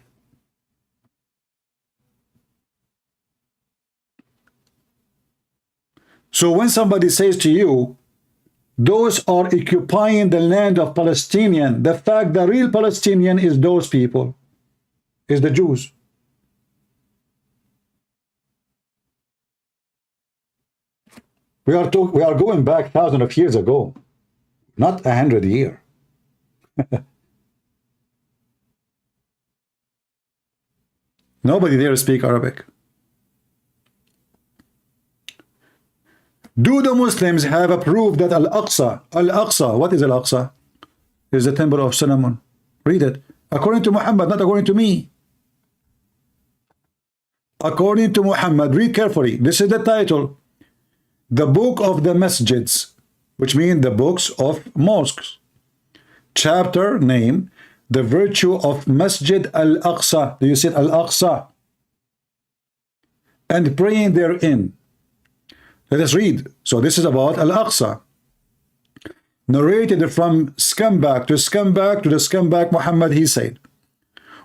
So when somebody says to you Those are occupying the land of Palestinian. The fact the real Palestinian is those people, is the Jews. We are going back thousands of years ago, not 100 years. Nobody there speak Arabic. Do the Muslims have a proof that Al-Aqsa, what is Al-Aqsa? Is the temple of Solomon. Read it. According to Muhammad, not according to me. According to Muhammad, read carefully. This is the title. The Book of the Masjids, which means the books of mosques. Chapter name, the virtue of Masjid Al-Aqsa. Do you see Al-Aqsa? And praying therein. Let us read. So this is about Al-Aqsa. Narrated from scumbag to scumbag to the scumbag Muhammad, he said,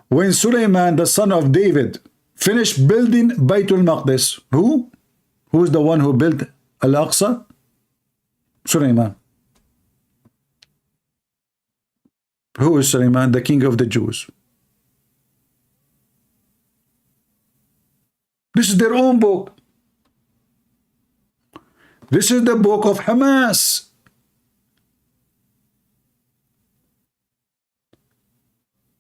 when Suleiman, the son of David, finished building Baytul Maqdis, who? Who is the one who built Al-Aqsa? Suleiman. Who is Suleiman? The king of the Jews. This is their own book. This is the book of Hamas.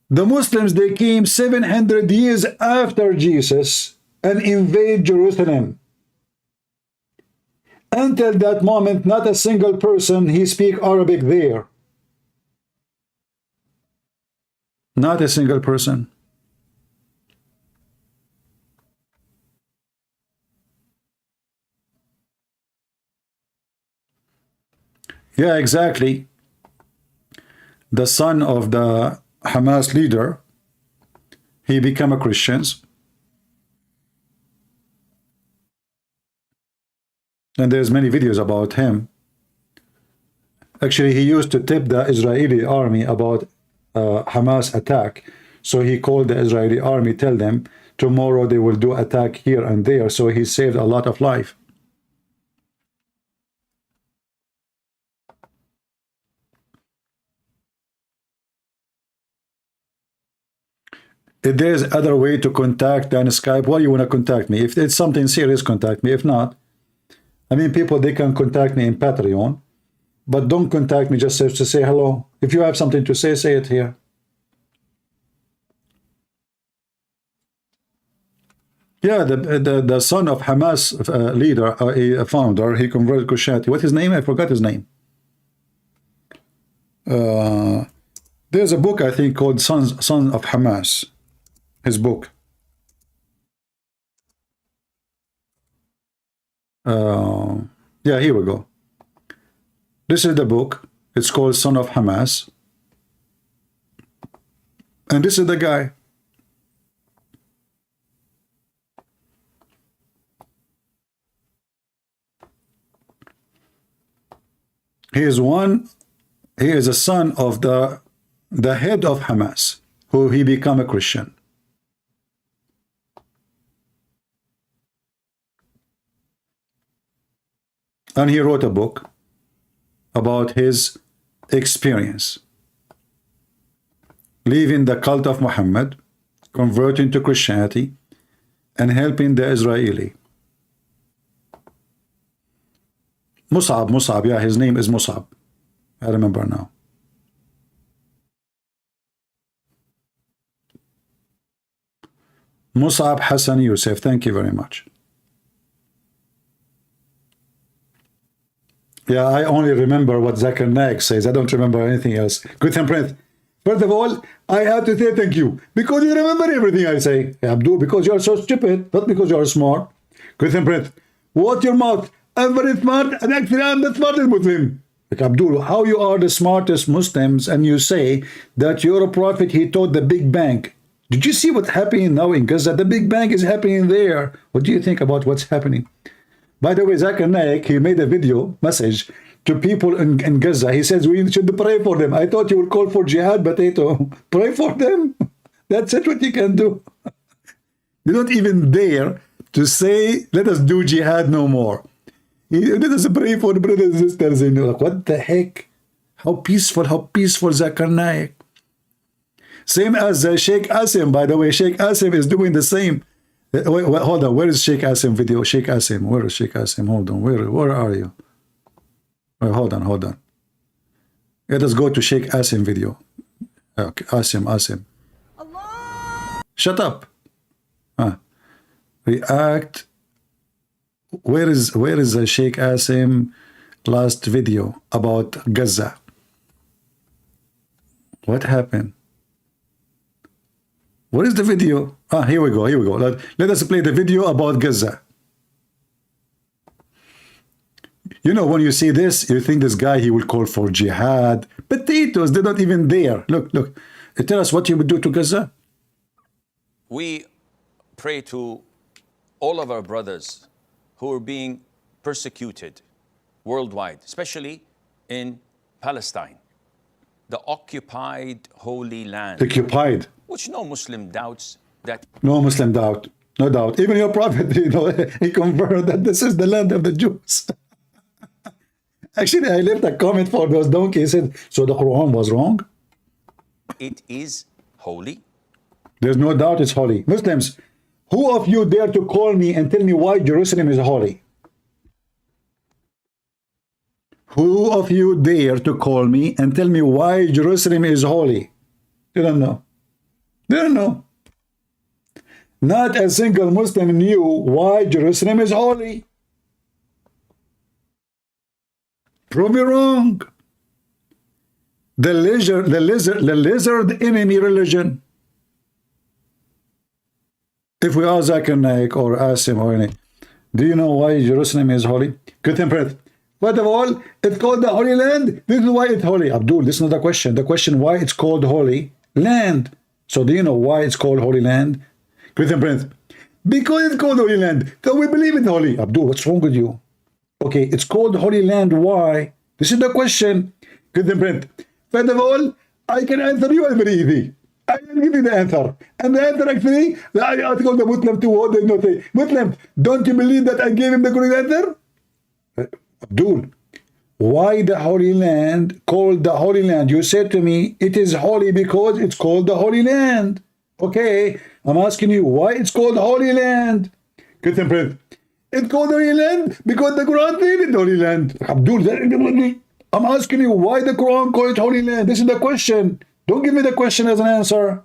The Muslims, they came 700 years after Jesus and invade Jerusalem. Until that moment, not a single person, he speak Arabic there. Not a single person. Yeah, exactly. The son of the Hamas leader, he became a Christian. And there's many videos about him. Actually, he used to tip the Israeli army about Hamas attack. So he called the Israeli army, tell them tomorrow they will do attack here and there. So he saved a lot of life. If there's other way to contact than Skype, why you want to contact me? If it's something serious, contact me. If not, I mean, people, they can contact me in Patreon, but don't contact me just to say hello. If you have something to say it here. Yeah, the son of Hamas leader, a founder, he converted Christianity. What's his name? I forgot his name. There's a book, I think, called Son of Hamas. His book. Yeah, here we go. This is the book. It's called Son of Hamas. And this is the guy. He is a son of the head of Hamas, who he became a Christian. And he wrote a book about his experience leaving the cult of Muhammad, converting to Christianity, and helping the Israeli. Musab, yeah, his name is Musab. I remember now. Musab Hassan Youssef, thank you very much. Yeah, I only remember what ZAKIR NAIK says. I don't remember anything else. Good and Prince. First of all, I have to say thank you because you remember everything I say. Hey, Abdul, because you are so stupid, not because you are smart. Good and Prince. Watch your mouth. I'm very smart, and actually I'm the smartest Muslim. Like Abdul, how you are the smartest Muslims, and you say that your prophet, he taught the Big Bang. Did you see what's happening now in Gaza? The Big Bang is happening there. What do you think about what's happening? By the way, ZAKIR NAIK, he made a video message to people in Gaza. He says we should pray for them. I thought you would call for jihad, potato. Pray for them. That's it, what you can do. You don't even dare to say, let us do jihad no more. Let us pray for brothers and sisters. And you're like, what the heck? How peaceful Zakir Naik. Same as Sheikh Asim, by the way. Sheikh Asim is doing the same. Wait, hold on. Where is Sheikh Asim video? Sheikh Asim. Where is Sheikh Asim? Hold on. Where are you? Wait, hold on. Let us go to Sheikh Asim video. Okay, Asim. Allah. Shut up. React. Where is Sheikh Asim last video about Gaza? What happened? What is the video? Here we go. Let us play the video about Gaza. You know, when you see this, you think this guy, he will call for jihad. Potatoes, they're not even there. Look. Tell us what you would do to Gaza. We pray to all of our brothers who are being persecuted worldwide, especially in Palestine, the occupied Holy Land. Occupied. Which no Muslim doubts that. No Muslim doubt. No doubt. Even your prophet, he confirmed that this is the land of the Jews. Actually, I left a comment for those donkeys. Said, so the Quran was wrong? It is holy. There's no doubt it's holy. Muslims, who of you dare to call me and tell me why Jerusalem is holy? Who of you dare to call me and tell me why Jerusalem is holy? You don't know. They don't know. Not a single Muslim knew why Jerusalem is holy. Prove me wrong. The lizard enemy religion. If we ask Zakir Naik or Asim or any, do you know why Jerusalem is holy? Good temperate. First of all, it's called the Holy Land. This is why it's holy. Abdul, this is not the question. The question why it's called Holy Land. So do you know why it's called Holy Land? Good temperate. Because it's called Holy Land. So we believe it's holy. Abdul, what's wrong with you? Okay, it's called Holy Land. Why? This is the question. Good temperate. First of all, I can answer you very easy. I can give you the answer. And the answer actually, I asked the Muslim to what they not say. Muslim, don't you believe that I gave him the correct answer? Abdul, why the Holy Land called the Holy Land? You said to me, it is holy because it's called the Holy Land. Okay, I'm asking you, why it's called Holy Land? Good temperate. It's called Holy Land because the Quran said it Holy Land. Abdul, I'm asking you, why the Quran called it Holy Land? This is the question. Don't give me the question as an answer.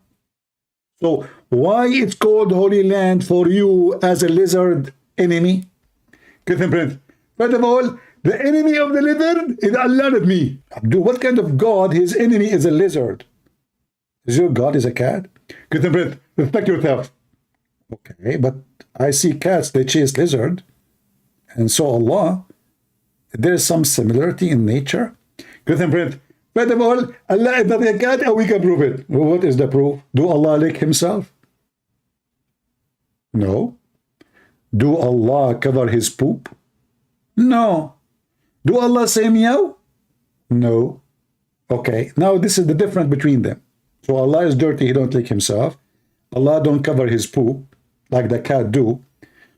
So, why it's called Holy Land for you as a lizard enemy? Good temperate. First of all, the enemy of the lizard is Allah, not me. Abdul, what kind of God, his enemy is a lizard? Is your God is a cat? Good temperate. Respect yourself. Okay, but I see cats, they chase lizard. And so Allah, there is some similarity in nature. Good temperate. First of all, Allah is not a cat and we can prove it. Well, what is the proof? Do Allah lick himself? No. Do Allah cover his poop? No. Do Allah say meow? No. Okay, now this is the difference between them. So Allah is dirty, he don't lick himself. Allah don't cover his poop like the cat do.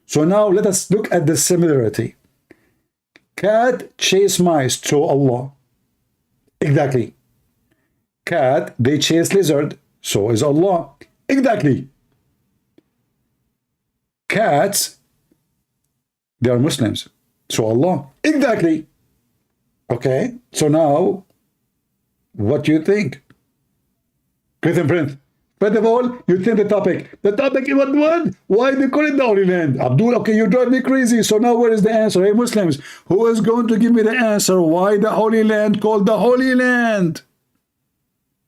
So now let us look at the similarity. Cat chase mice to Allah. Exactly. Cat, they chase lizard. So is Allah. Exactly. Cats, they are Muslims. So Allah. Exactly. Okay. So now, what do you think? Christian Prince. First of all, you think the topic. The topic is what? Why they call it the Holy Land? Abdul, okay, you drive me crazy. So now where is the answer? Hey, Muslims, who is going to give me the answer? Why the Holy Land called the Holy Land?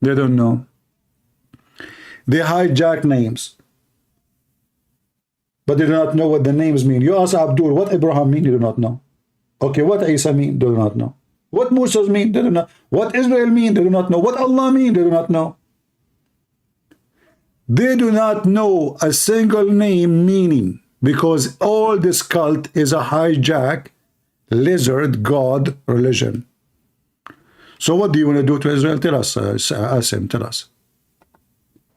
They don't know. They hijack names. But they do not know what the names mean. You ask Abdul, what Abraham mean? You do not know. Okay, what Isa mean? They do not know. What Musa mean? They do not know. What Israel mean? They do not know. What Allah mean? They do not know. They do not know a single name meaning because all this cult is a hijack, lizard, God religion. So what do you want to do to Israel? Tell us, Asim, tell us.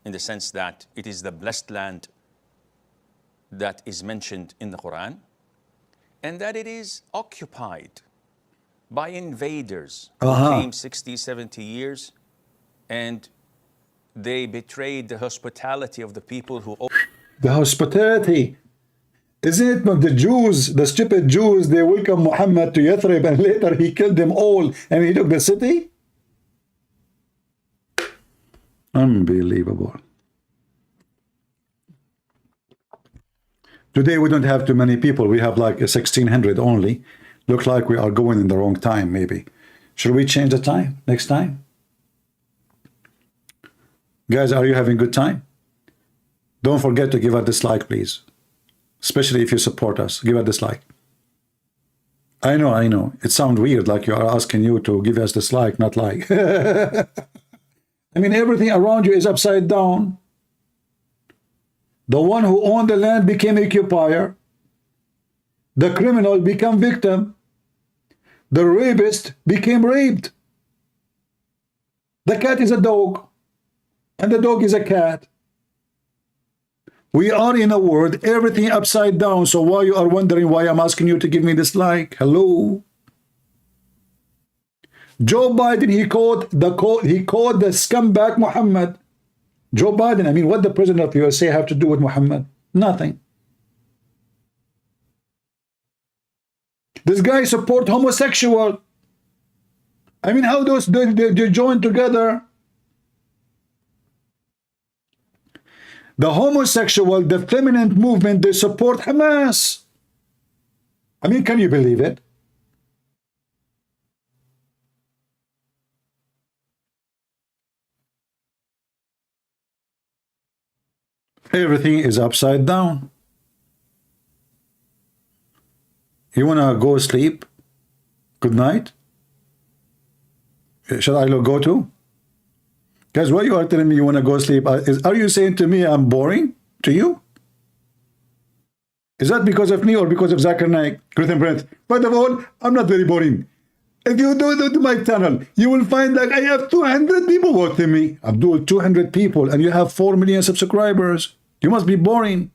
In the sense that it is the blessed land that is mentioned in the Quran. and that it is occupied by invaders who came 60, 70 years, and they betrayed the hospitality of the people who... The hospitality. Isn't it but the Jews, the stupid Jews, they welcome Muhammad to Yathrib and later he killed them all and he took the city? Unbelievable. Today we don't have too many people. We have like 1,600 only. Look like we are going in the wrong time maybe. Should we change the time next time? Guys, are you having good time? Don't forget to give us a dislike, please. Especially if you support us. Give us a dislike. I know. It sounds weird, like you are asking you to give us dislike, not like. I mean, everything around you is upside down. The one who owned the land became occupier. The criminal became victim. The rapist became raped. The cat is a dog. And the dog is a cat. We are in a world, everything upside down. So why you are wondering why I'm asking you to give me dislike? Hello? Joe Biden, he called the scumbag Muhammad. Joe Biden, I mean, what the president of the USA have to do with Muhammad? Nothing. This guy support homosexual. I mean, how those they join together? The homosexual, the feminine movement, they support Hamas. I mean, can you believe it? Everything is upside down. You want to go sleep? Good night? Shall I go to? Guys, why you are telling me you want to go sleep? Are you saying to me I'm boring to you? Is that because of me or because of ZAKIR NAIK? Christian friends, first of all, I'm not very boring. If you go to my channel, you will find that I have 200 people watching me. ABDUL, 200 people, and you have 4 million subscribers. You must be boring.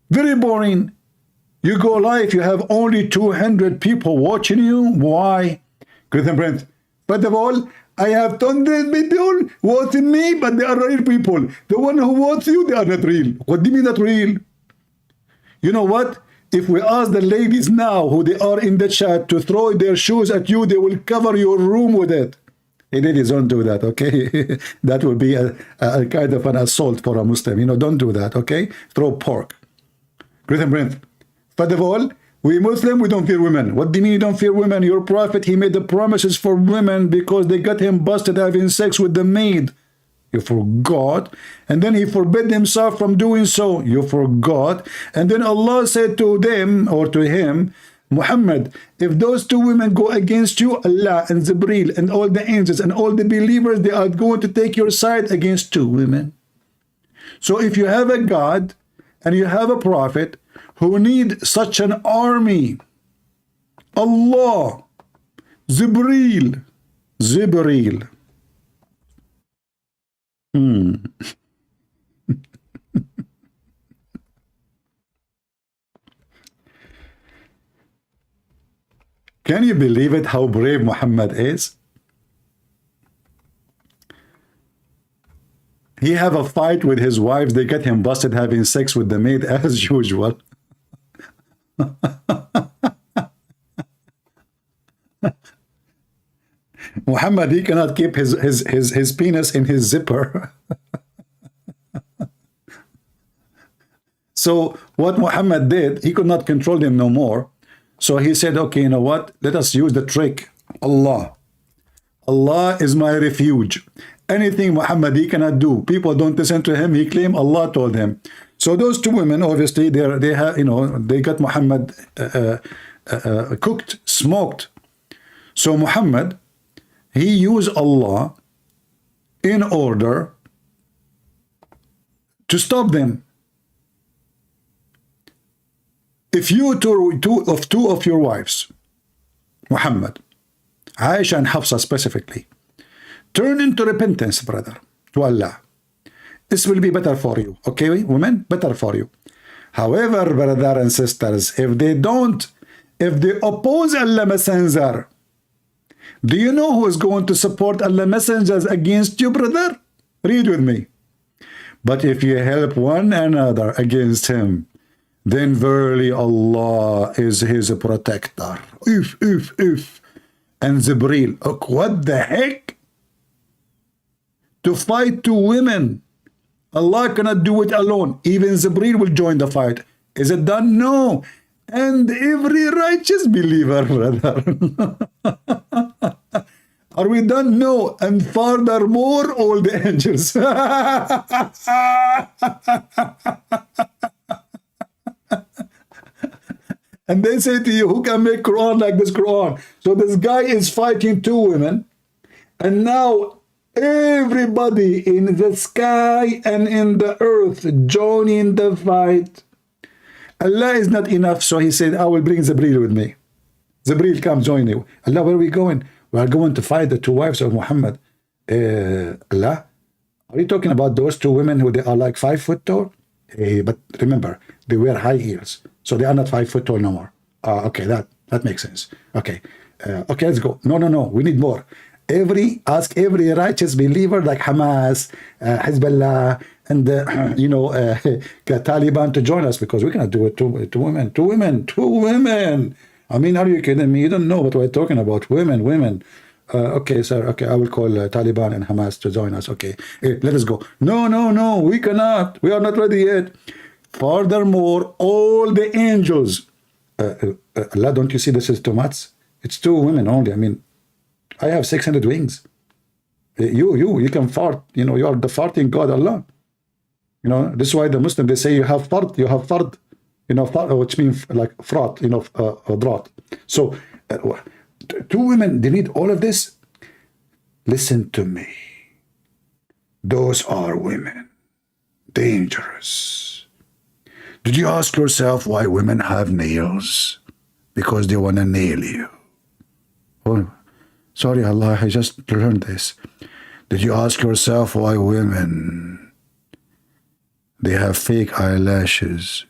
Very boring. You go live, you have only 200 people watching you. Why? Christian friends, first of all, I have 200 people watching me, but they are real people. The one who watch you, they are not real. What do you mean not real? You know what? If we ask the ladies now who they are in the chat to throw their shoes at you, they will cover your room with it. Hey, ladies, don't do that, okay? That would be a kind of an assault for a Muslim. You know, don't do that, okay? Throw pork. Christian friends, first of all, we Muslim, we don't fear women. What do you mean you don't fear women? Your prophet, he made the promises for women because they got him busted having sex with the maid. You forgot. And then he forbid himself from doing so. You forgot. And then Allah said to them, or to him, Muhammad, if those 2 women go against you, Allah and Jibreel and all the angels and all the believers, they are going to take your side against 2 women. So if you have a God and you have a prophet who need such an army, Allah, Jibreel. Can you believe it, how brave Muhammad is? He have a fight with his wives, they get him busted having sex with the maid as usual. Muhammad, he cannot keep his penis in his zipper. So what Muhammad did, he could not control them no more. So he said, okay, you know what? Let us use the trick. Allah. Allah is my refuge. Anything Muhammad he cannot do. People don't listen to him. He claimed Allah told him. So those 2 women, obviously, they have, you know, they got Muhammad cooked, smoked. So Muhammad, he used Allah in order to stop them. If you two of your wives, Muhammad, Aisha and Hafsa specifically, turn into repentance, brother, to Allah, this will be better for you. Okay, women, better for you. However, brother and sisters, if they oppose Allah Messenger, do you know who is going to support Allah Messengers against you, brother? Read with me. But if you help one another against him, then verily Allah is his protector. If. And Jibreel, what the heck? To fight two women. Allah cannot do it alone. Even Jibreel will join the fight. Is it done? No. And every righteous believer, brother. Are we done? No. And furthermore, all the angels. And they say to you, who can make Quran like this Quran? So this guy is fighting two women. And now everybody in the sky and in the earth joining the fight. Allah is not enough. So he said, I will bring Jibreel with me. Jibreel, come join you. Allah, where are we going? We are going to fight the two wives of Muhammad. Allah, are you talking about those two women who they are like 5 foot tall? But remember, they wear high heels. So they are not 5 foot tall no more. Okay, that makes sense. Okay, okay, let's go. No, we need more. Ask every righteous believer like Hamas, Hezbollah, and Taliban to join us, because we cannot do it. Two women. I mean, are you kidding me? You don't know what we're talking about. Women. Okay, sir. Okay, I will call Taliban and Hamas to join us. Okay, let us go. No, we cannot. We are not ready yet. Furthermore, all the angels. Allah, don't you see this is too much? It's two women only. I mean, I have 600 wings. You can fart. You know, you are the farting God, Allah. You know, this is why the Muslim, they say you have fart. You know, fart, which means like frat, drought. So, two women, they need all of this. Listen to me. Those are women. Dangerous. Did you ask yourself why women have nails? Because they want to nail you. Oh, sorry, Allah, I just learned this. Did you ask yourself why women, they have fake eyelashes?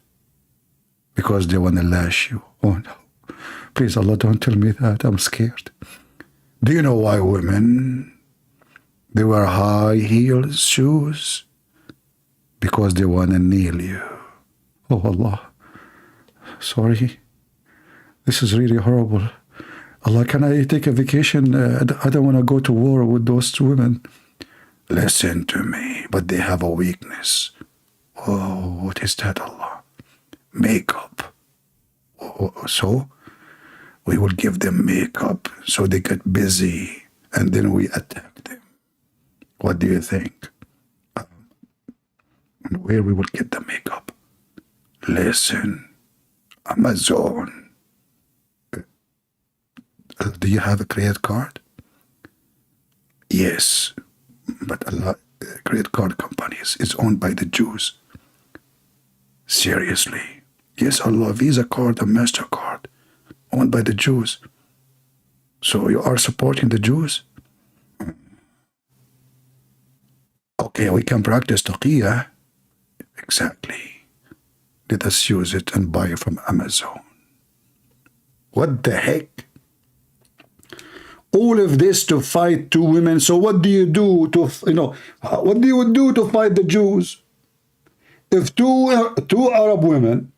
Because they want to lash you. Oh no. Please, Allah, don't tell me that. I'm scared. Do you know why women, they wear high heels shoes? Because they want to nail you. Oh Allah. Sorry. This is really horrible. Allah, can I take a vacation? I don't want to go to war with those two women. Listen to me. But they have a weakness. Oh, what is that, Allah? Makeup. Oh, so we will give them makeup so they get busy, and then we attack them. What do you think? Where we will get the makeup? Listen, Amazon. Do you have a credit card? Yes, but a lot credit card companies is owned by the Jews. Seriously? Yes, Allah, Visa card and MasterCard owned by the Jews. So you are supporting the Jews? Okay, we can practice taqiyya. Exactly. Let us use it and buy it from Amazon. What the heck? All of this to fight two women. So what do you do to, what do you do to fight the Jews? If two Arab women,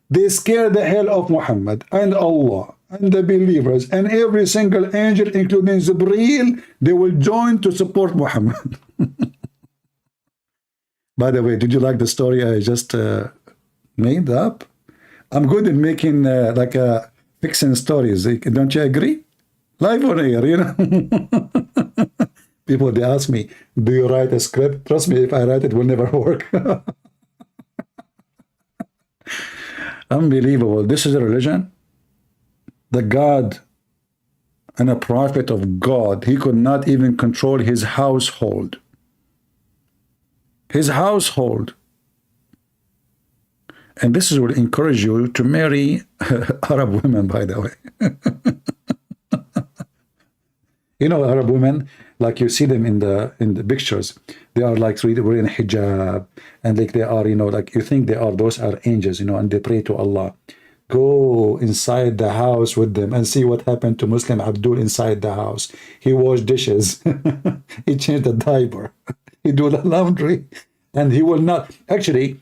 they scare the hell of Muhammad and Allah and the believers and every single angel, including Jibreel, they will join to support Muhammad. By the way, did you like the story I just made up? I'm good at making fiction stories. Don't you agree? Live on air, People, they ask me, do you write a script? Trust me, if I write it will never work. Unbelievable. This is a religion? The God and a prophet of God, he could not even control his household. His household. And this will encourage you to marry Arab women, by the way. Arab women, like you see them in the pictures. They are like wearing hijab, and like they are, you know, like you think those are angels, you know, and they pray to Allah. Go inside the house with them and see what happened to Muslim Abdul inside the house. He washed dishes. He changed the diaper. He do the laundry, and he will not. Actually,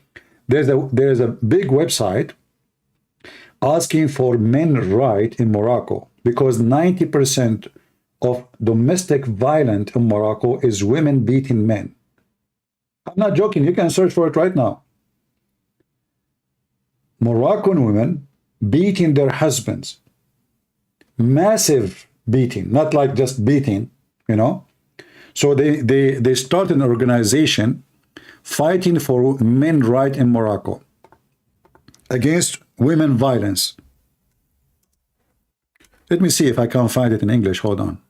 there's a big website asking for men's right in Morocco, because 90% of domestic violence in Morocco is women beating men. I'm not joking. You can search for it right now. Moroccan women beating their husbands. Massive beating, not like just beating, you know. So they start an organization fighting for men's right in Morocco against women violence. Let me see if I can find it in English. Hold on.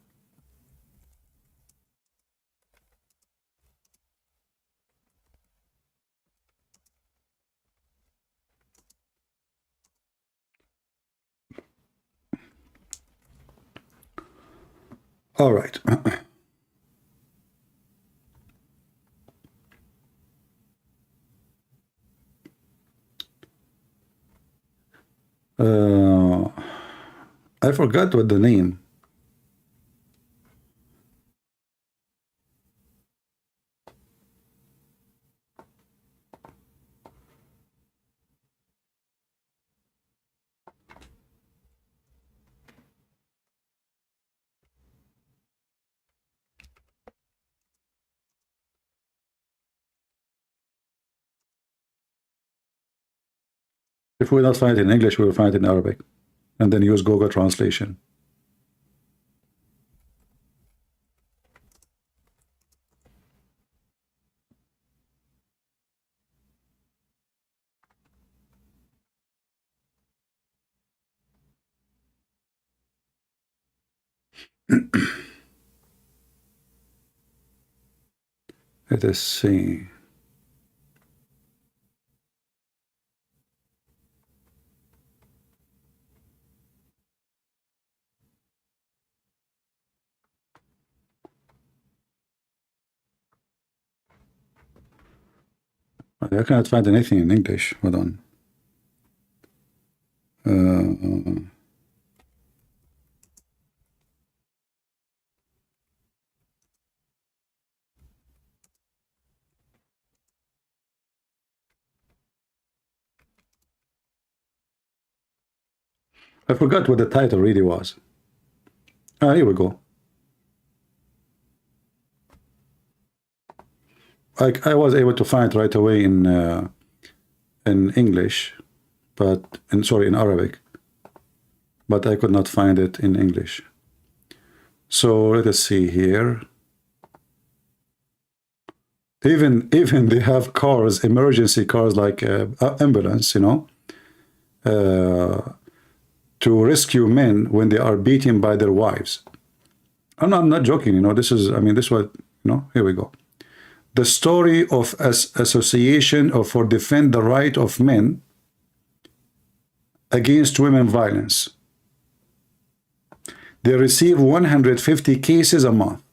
All right. I forgot what the name. If we don't find it in English, we will find it in Arabic, and then use Google translation. Let us see. I cannot find anything in English. Hold on. I forgot what the title really was. Ah, here we go. I was able to find right away in English, but in Arabic, but I could not find it in English. So let us see here. Even they have cars, emergency cars like ambulance, you know, to rescue men when they are beaten by their wives. I'm not joking, you know. This is, I mean, this was, you know. Here we go. The story of association for defend the right of men against women violence. They receive 150 cases a month.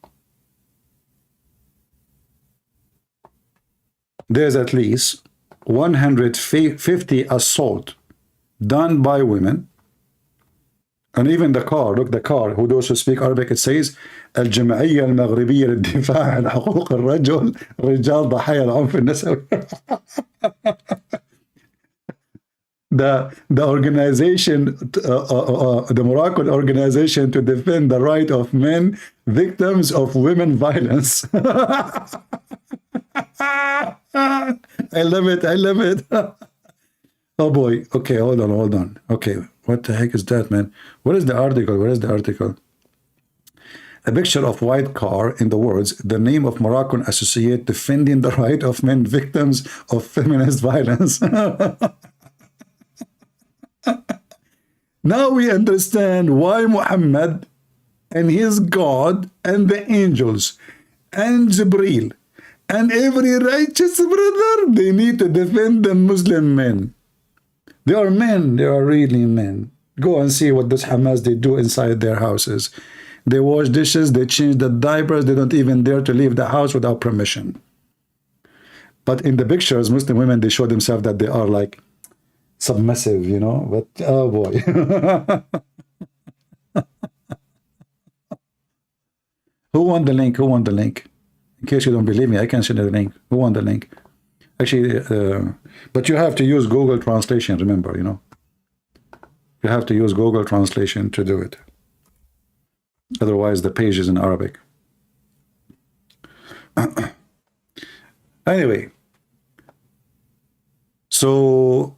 There's at least 150 assault done by women. And even the car, look, the car, who those who speak Arabic, it says الجمعية المغربية للدفاع عن حقوق الرجل رجال ضحايا العنف النسوي. The organization, the Moroccan organization to defend the right of men victims of women violence. I love it. I love it. Oh boy. Okay, hold on. Okay, what the heck is that, man? What is the article? Where is the article? A picture of white car in the words, the name of Moroccan associate defending the right of men victims of feminist violence. Now we understand why Muhammad and his God and the angels and Jibreel and every righteous brother, they need to defend the Muslim men. They are men. They are really men. Go and see what this Hamas they do inside their houses. they wash dishes, they change the diapers, they don't even dare to leave the house without permission. But in the pictures, Muslim women, they show themselves that they are like submissive, you know, but oh boy. Who won the link? Who won the link? In case you don't believe me, I can send you the link. Who won the link? Actually, but you have to use Google Translation, remember, you know. You have to use Google Translation to do it. Otherwise, the page is in Arabic. Anyway, so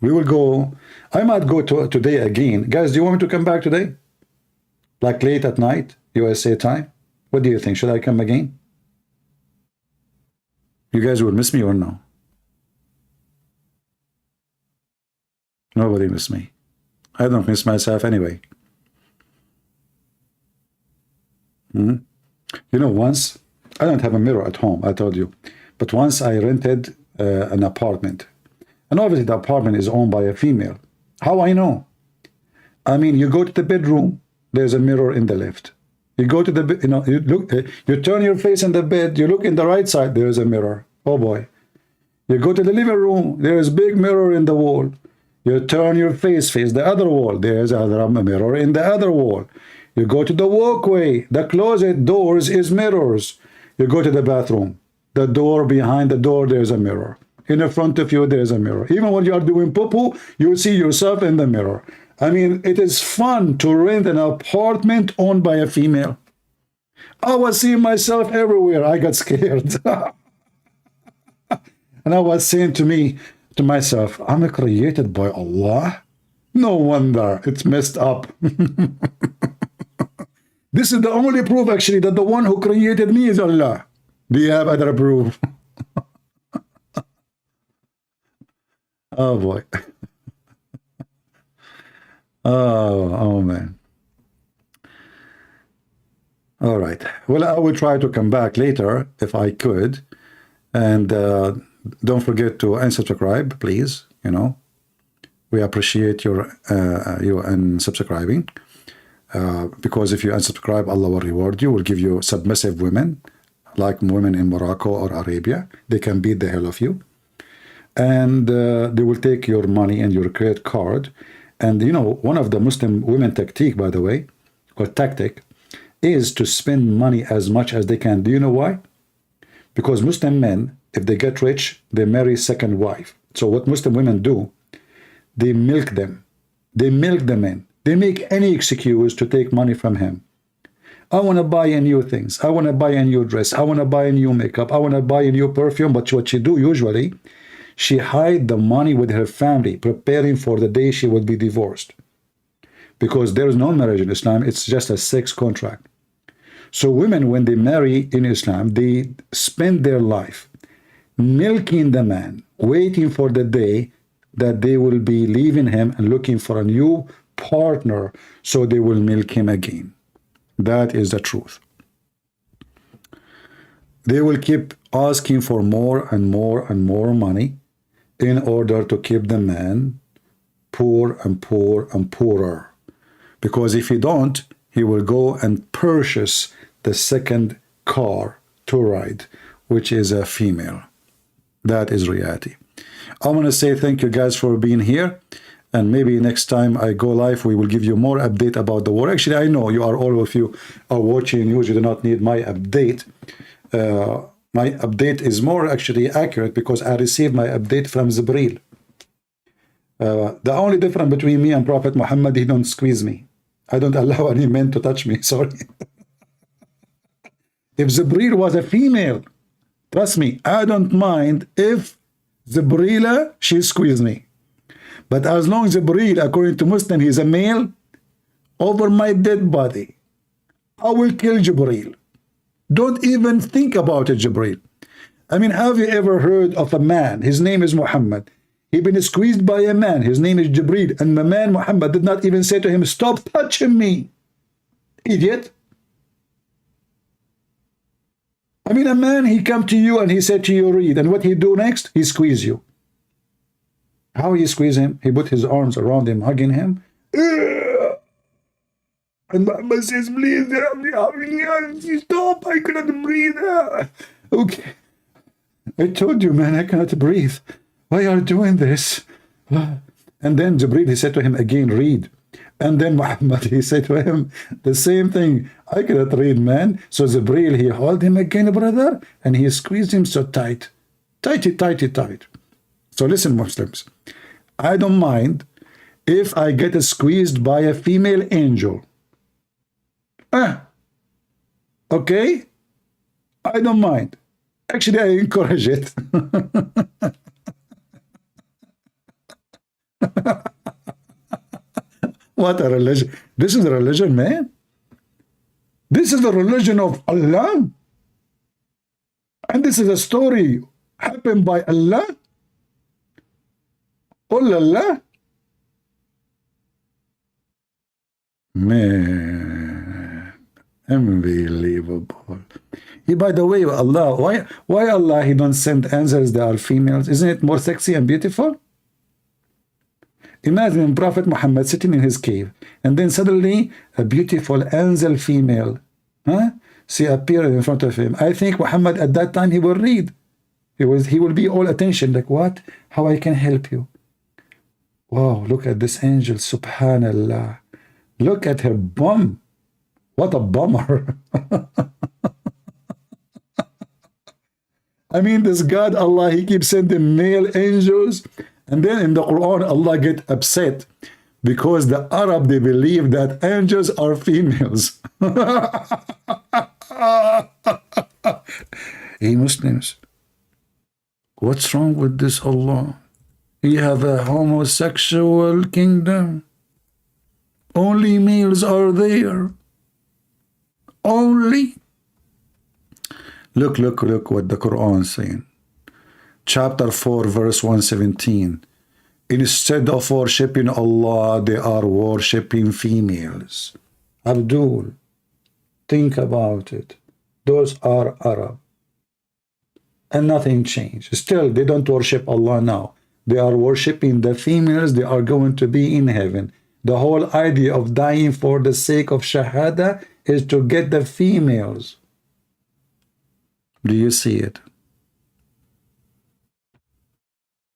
we will go. I might go today again. Guys, do you want me to come back today? Like late at night, USA time? What do you think? Should I come again? You guys will miss me or no? Nobody miss me. I don't miss myself anyway. You know, once, I don't have a mirror at home, I told you. But once I rented an apartment. And obviously the apartment is owned by a female. How I know? I mean, you go to the bedroom, there's a mirror in the left. You go to the, you know, you look, you turn your face in the bed, you look in the right side, there's a mirror. Oh boy. You go to the living room, there's a big mirror in the wall. You turn your face the other wall, there's a mirror in the other wall. You go to the walkway, the closet doors is mirrors. You go to the bathroom, the door behind the door, there's a mirror. In the front of you, there's a mirror. Even when you are doing poo-poo, you see yourself in the mirror. I mean, it is fun to rent an apartment owned by a female. I was seeing myself everywhere. I got scared. And I was saying to myself, I'm created by Allah. No wonder it's messed up. This is the only proof, actually, that the one who created me is Allah. Do you have other proof? Oh boy. Oh man. All right. Well, I will try to come back later if I could. And don't forget to unsubscribe, please. You know, we appreciate you unsubscribing. Because if you unsubscribe, Allah will reward you, will give you submissive women, like women in Morocco or Arabia. They can beat the hell of you. And they will take your money and your credit card. And you know, one of the Muslim women tactic, by the way, or tactic, is to spend money as much as they can. Do you know why? Because Muslim men, if they get rich, they marry second wife. So what Muslim women do, they milk them. They milk the men. They make any excuse to take money from him. I want to buy a new things. I want to buy a new dress. I want to buy a new makeup. I want to buy a new perfume. But what she do usually, she hide the money with her family, preparing for the day she would be divorced. Because there is no marriage in Islam. It's just a sex contract. So women, when they marry in Islam, they spend their life milking the man, waiting for the day that they will be leaving him and looking for a new partner, so they will milk him again. That is the truth. They will keep asking for more and more and more money in order to keep the man poor and poor and poorer. Because if he don't, he will go and purchase the second car to ride, which is a female. That is reality. I want to say thank you guys for being here. And maybe next time I go live, we will give you more update about the war. Actually, I know you are, all of you are watching news. You do not need my update. My update is more actually accurate because I received my update from Jibreel. The only difference between me and Prophet Muhammad, he don't squeeze me. I don't allow any men to touch me. Sorry. If Jibreel was a female, trust me, I don't mind if Jibreel, she squeeze me. But as long as Jibreel, according to Muslim, he is a male, over my dead body, I will kill Jibreel. Don't even think about it, Jibreel. I mean, have you ever heard of a man? His name is Muhammad. He been squeezed by a man. His name is Jibreel. And the man Muhammad did not even say to him, stop touching me. Idiot. I mean, a man, he come to you and he said to you, read. And what he do next? He squeeze you. How he squeeze him? He put his arms around him, hugging him. I And Muhammad says, please, stop, I cannot breathe. Okay. I told you, man, I cannot breathe. Why are you doing this? And then Jibreel, he said to him again, read. And then Muhammad, he said to him the same thing. I cannot read, man. So Jibreel, he held him again, brother, and he squeezed him so tight. Tight. So listen, Muslims. I don't mind if I get squeezed by a female angel. Okay? I don't mind. Actually, I encourage it. What a religion. This is a religion, man. This is the religion of Allah. And this is a story happened by Allah. Oh la la. Man, unbelievable. By the way, Allah, why Allah, he don't send angels that are females? Isn't it more sexy and beautiful? Imagine Prophet Muhammad sitting in his cave, and then suddenly a beautiful angel female, she appeared in front of him. I think Muhammad at that time, he will read. He will be all attention, like, what? How I can help you? Wow, look at this angel, subhanallah. Look at her bum. What a bummer. I mean, this God, Allah, he keeps sending male angels. And then in the Quran, Allah get upset because the Arab, they believe that angels are females. Hey, Muslims, what's wrong with this Allah? You have a homosexual kingdom. Only males are there. Only. Look what the Quran is saying. Chapter 4, verse 117. Instead of worshipping Allah, they are worshipping females. Abdul, think about it. Those are Arab. And nothing changed. Still, they don't worship Allah now. They are worshipping the females. They are going to be in heaven. The whole idea of dying for the sake of Shahada is to get the females. Do you see it?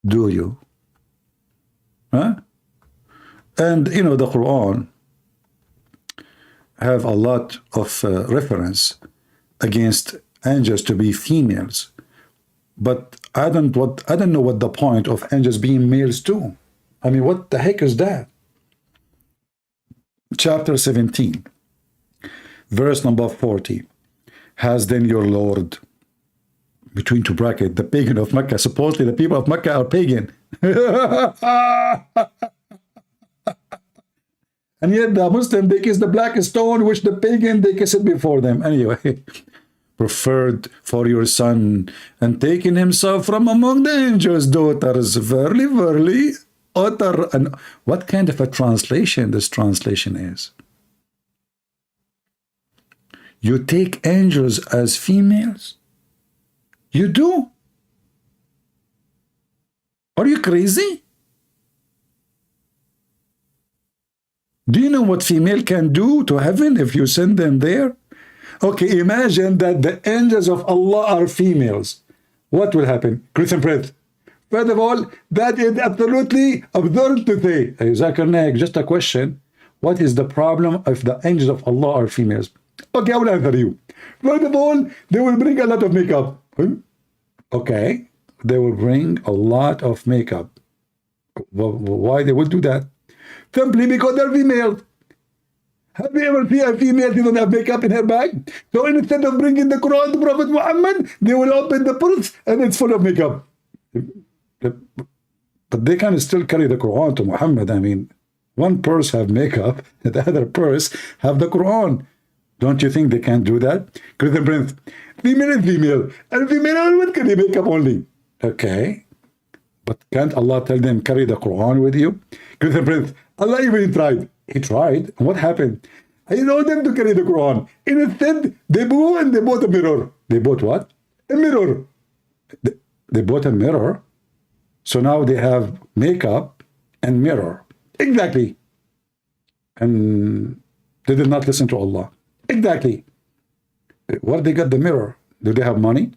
Do you? And you know, the Quran have a lot of reference against angels to be females, but I don't know what the point of angels being males too. I mean, what the heck is that? Chapter 17, verse number 40. Has then your Lord, between two brackets, the pagan of Mecca. Supposedly the people of Mecca are pagan. And yet the Muslim, they kiss the black stone, which the pagan, they kiss it before them. Anyway, preferred for your son, and taking himself from among the angels' daughters. Verily, utter. And what kind of a translation this translation is? You take angels as females? You do? Are you crazy? Do you know what female can do to heaven if you send them there? Okay, imagine that the angels of Allah are females. What will happen? Christian Prince. First of all, that is absolutely absurd to say. Hey, ZAKIR NAIK, just a question. What is the problem if the angels of Allah are females? Okay, I will answer you. First of all, they will bring a lot of makeup. Okay, they will bring a lot of makeup. Why they will do that? Simply because they're female. Have you ever seen a female who doesn't have makeup in her bag? So instead of bringing the Quran to Prophet Muhammad, they will open the purse and it's full of makeup. But they can still carry the Quran to Muhammad. I mean, one purse have makeup, the other purse have the Quran. Don't you think they can do that? Christian Prince, female is female, and female always carry makeup only. Okay, but can't Allah tell them carry the Quran with you? Christian Prince, Allah even tried. He tried. And what happened? I told them to carry the Quran. Instead, they go and they bought a mirror. They bought what? A mirror. They bought a mirror. So now they have makeup and mirror. Exactly. And They did not listen to Allah. Exactly. Where they got the mirror? Do they have money?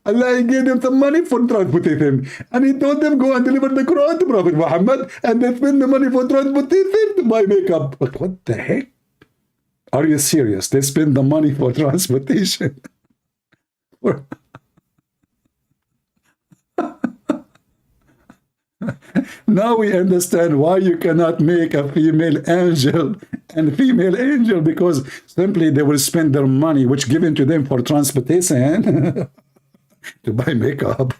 Allah gave them some money for transportation, and He told them go and deliver the Quran to Prophet Muhammad, and they spend the money for transportation to buy makeup. But what the heck? Are you serious? They spend the money for transportation. Now we understand why you cannot make a female angel and female angel, because simply they will spend their money which given to them for transportation to buy makeup.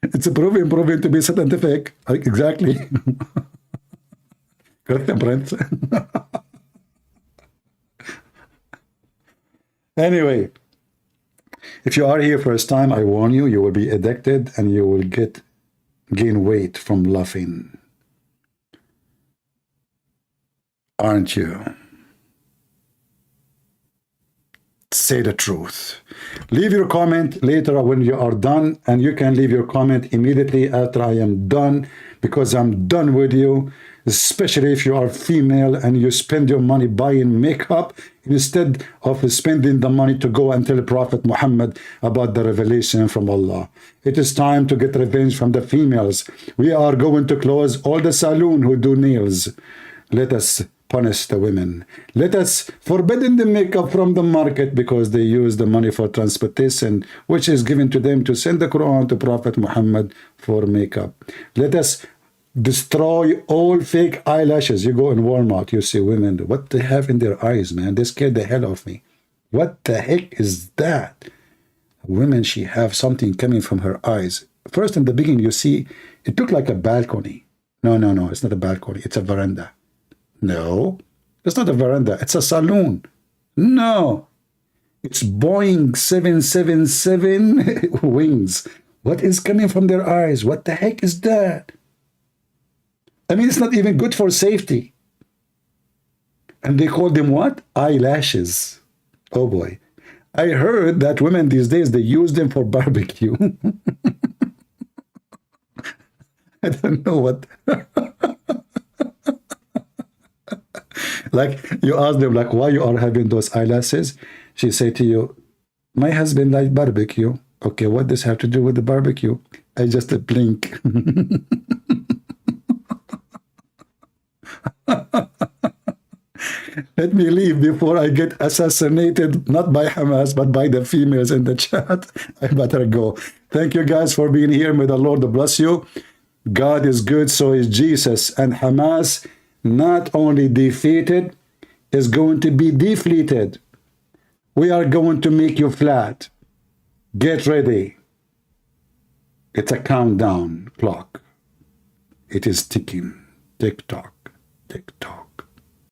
It's proven to be scientific. Exactly. Correct, Prince. Anyway, if you are here first time, I warn you, you will be addicted and you will gain weight from laughing. Aren't you? Say the truth. Leave your comment later when you are done, and you can leave your comment immediately after I am done, because I'm done with you, especially if you are female and you spend your money buying makeup instead of spending the money to go and tell Prophet Muhammad about the revelation from Allah. It is time to get revenge from the females. We are going to close all the saloon who do nails. Let us punish the women. Let us forbidden the makeup from the market, because they use the money for transportation, which is given to them to send the Quran to Prophet Muhammad for makeup. Let us destroy all fake eyelashes. You go in Walmart, you see women, what they have in their eyes, man. They scared the hell of me. What the heck is that? Women, she have something coming from her eyes. First, in the beginning, you see, it looked like a balcony. No, it's not a balcony. It's a veranda. No, it's not a veranda. It's a saloon. No, it's Boeing 777 wings. What is coming from their eyes? What the heck is that? I mean, it's not even good for safety. And they call them what? Eyelashes. Oh boy. I heard that women these days, they use them for barbecue. I don't know what. Like, you ask them, like, why you are having those eyelashes? She say to you, my husband likes barbecue. Okay, what does have to do with the barbecue? I just blink. Let me leave before I get assassinated, not by Hamas, but by the females in the chat. I better go. Thank you guys for being here. May the Lord bless you. God is good, so is Jesus. And Hamas, not only defeated, is going to be deflated. We are going to make you flat. Get ready. It's a countdown clock. It is ticking. Tick-tock, tick-tock.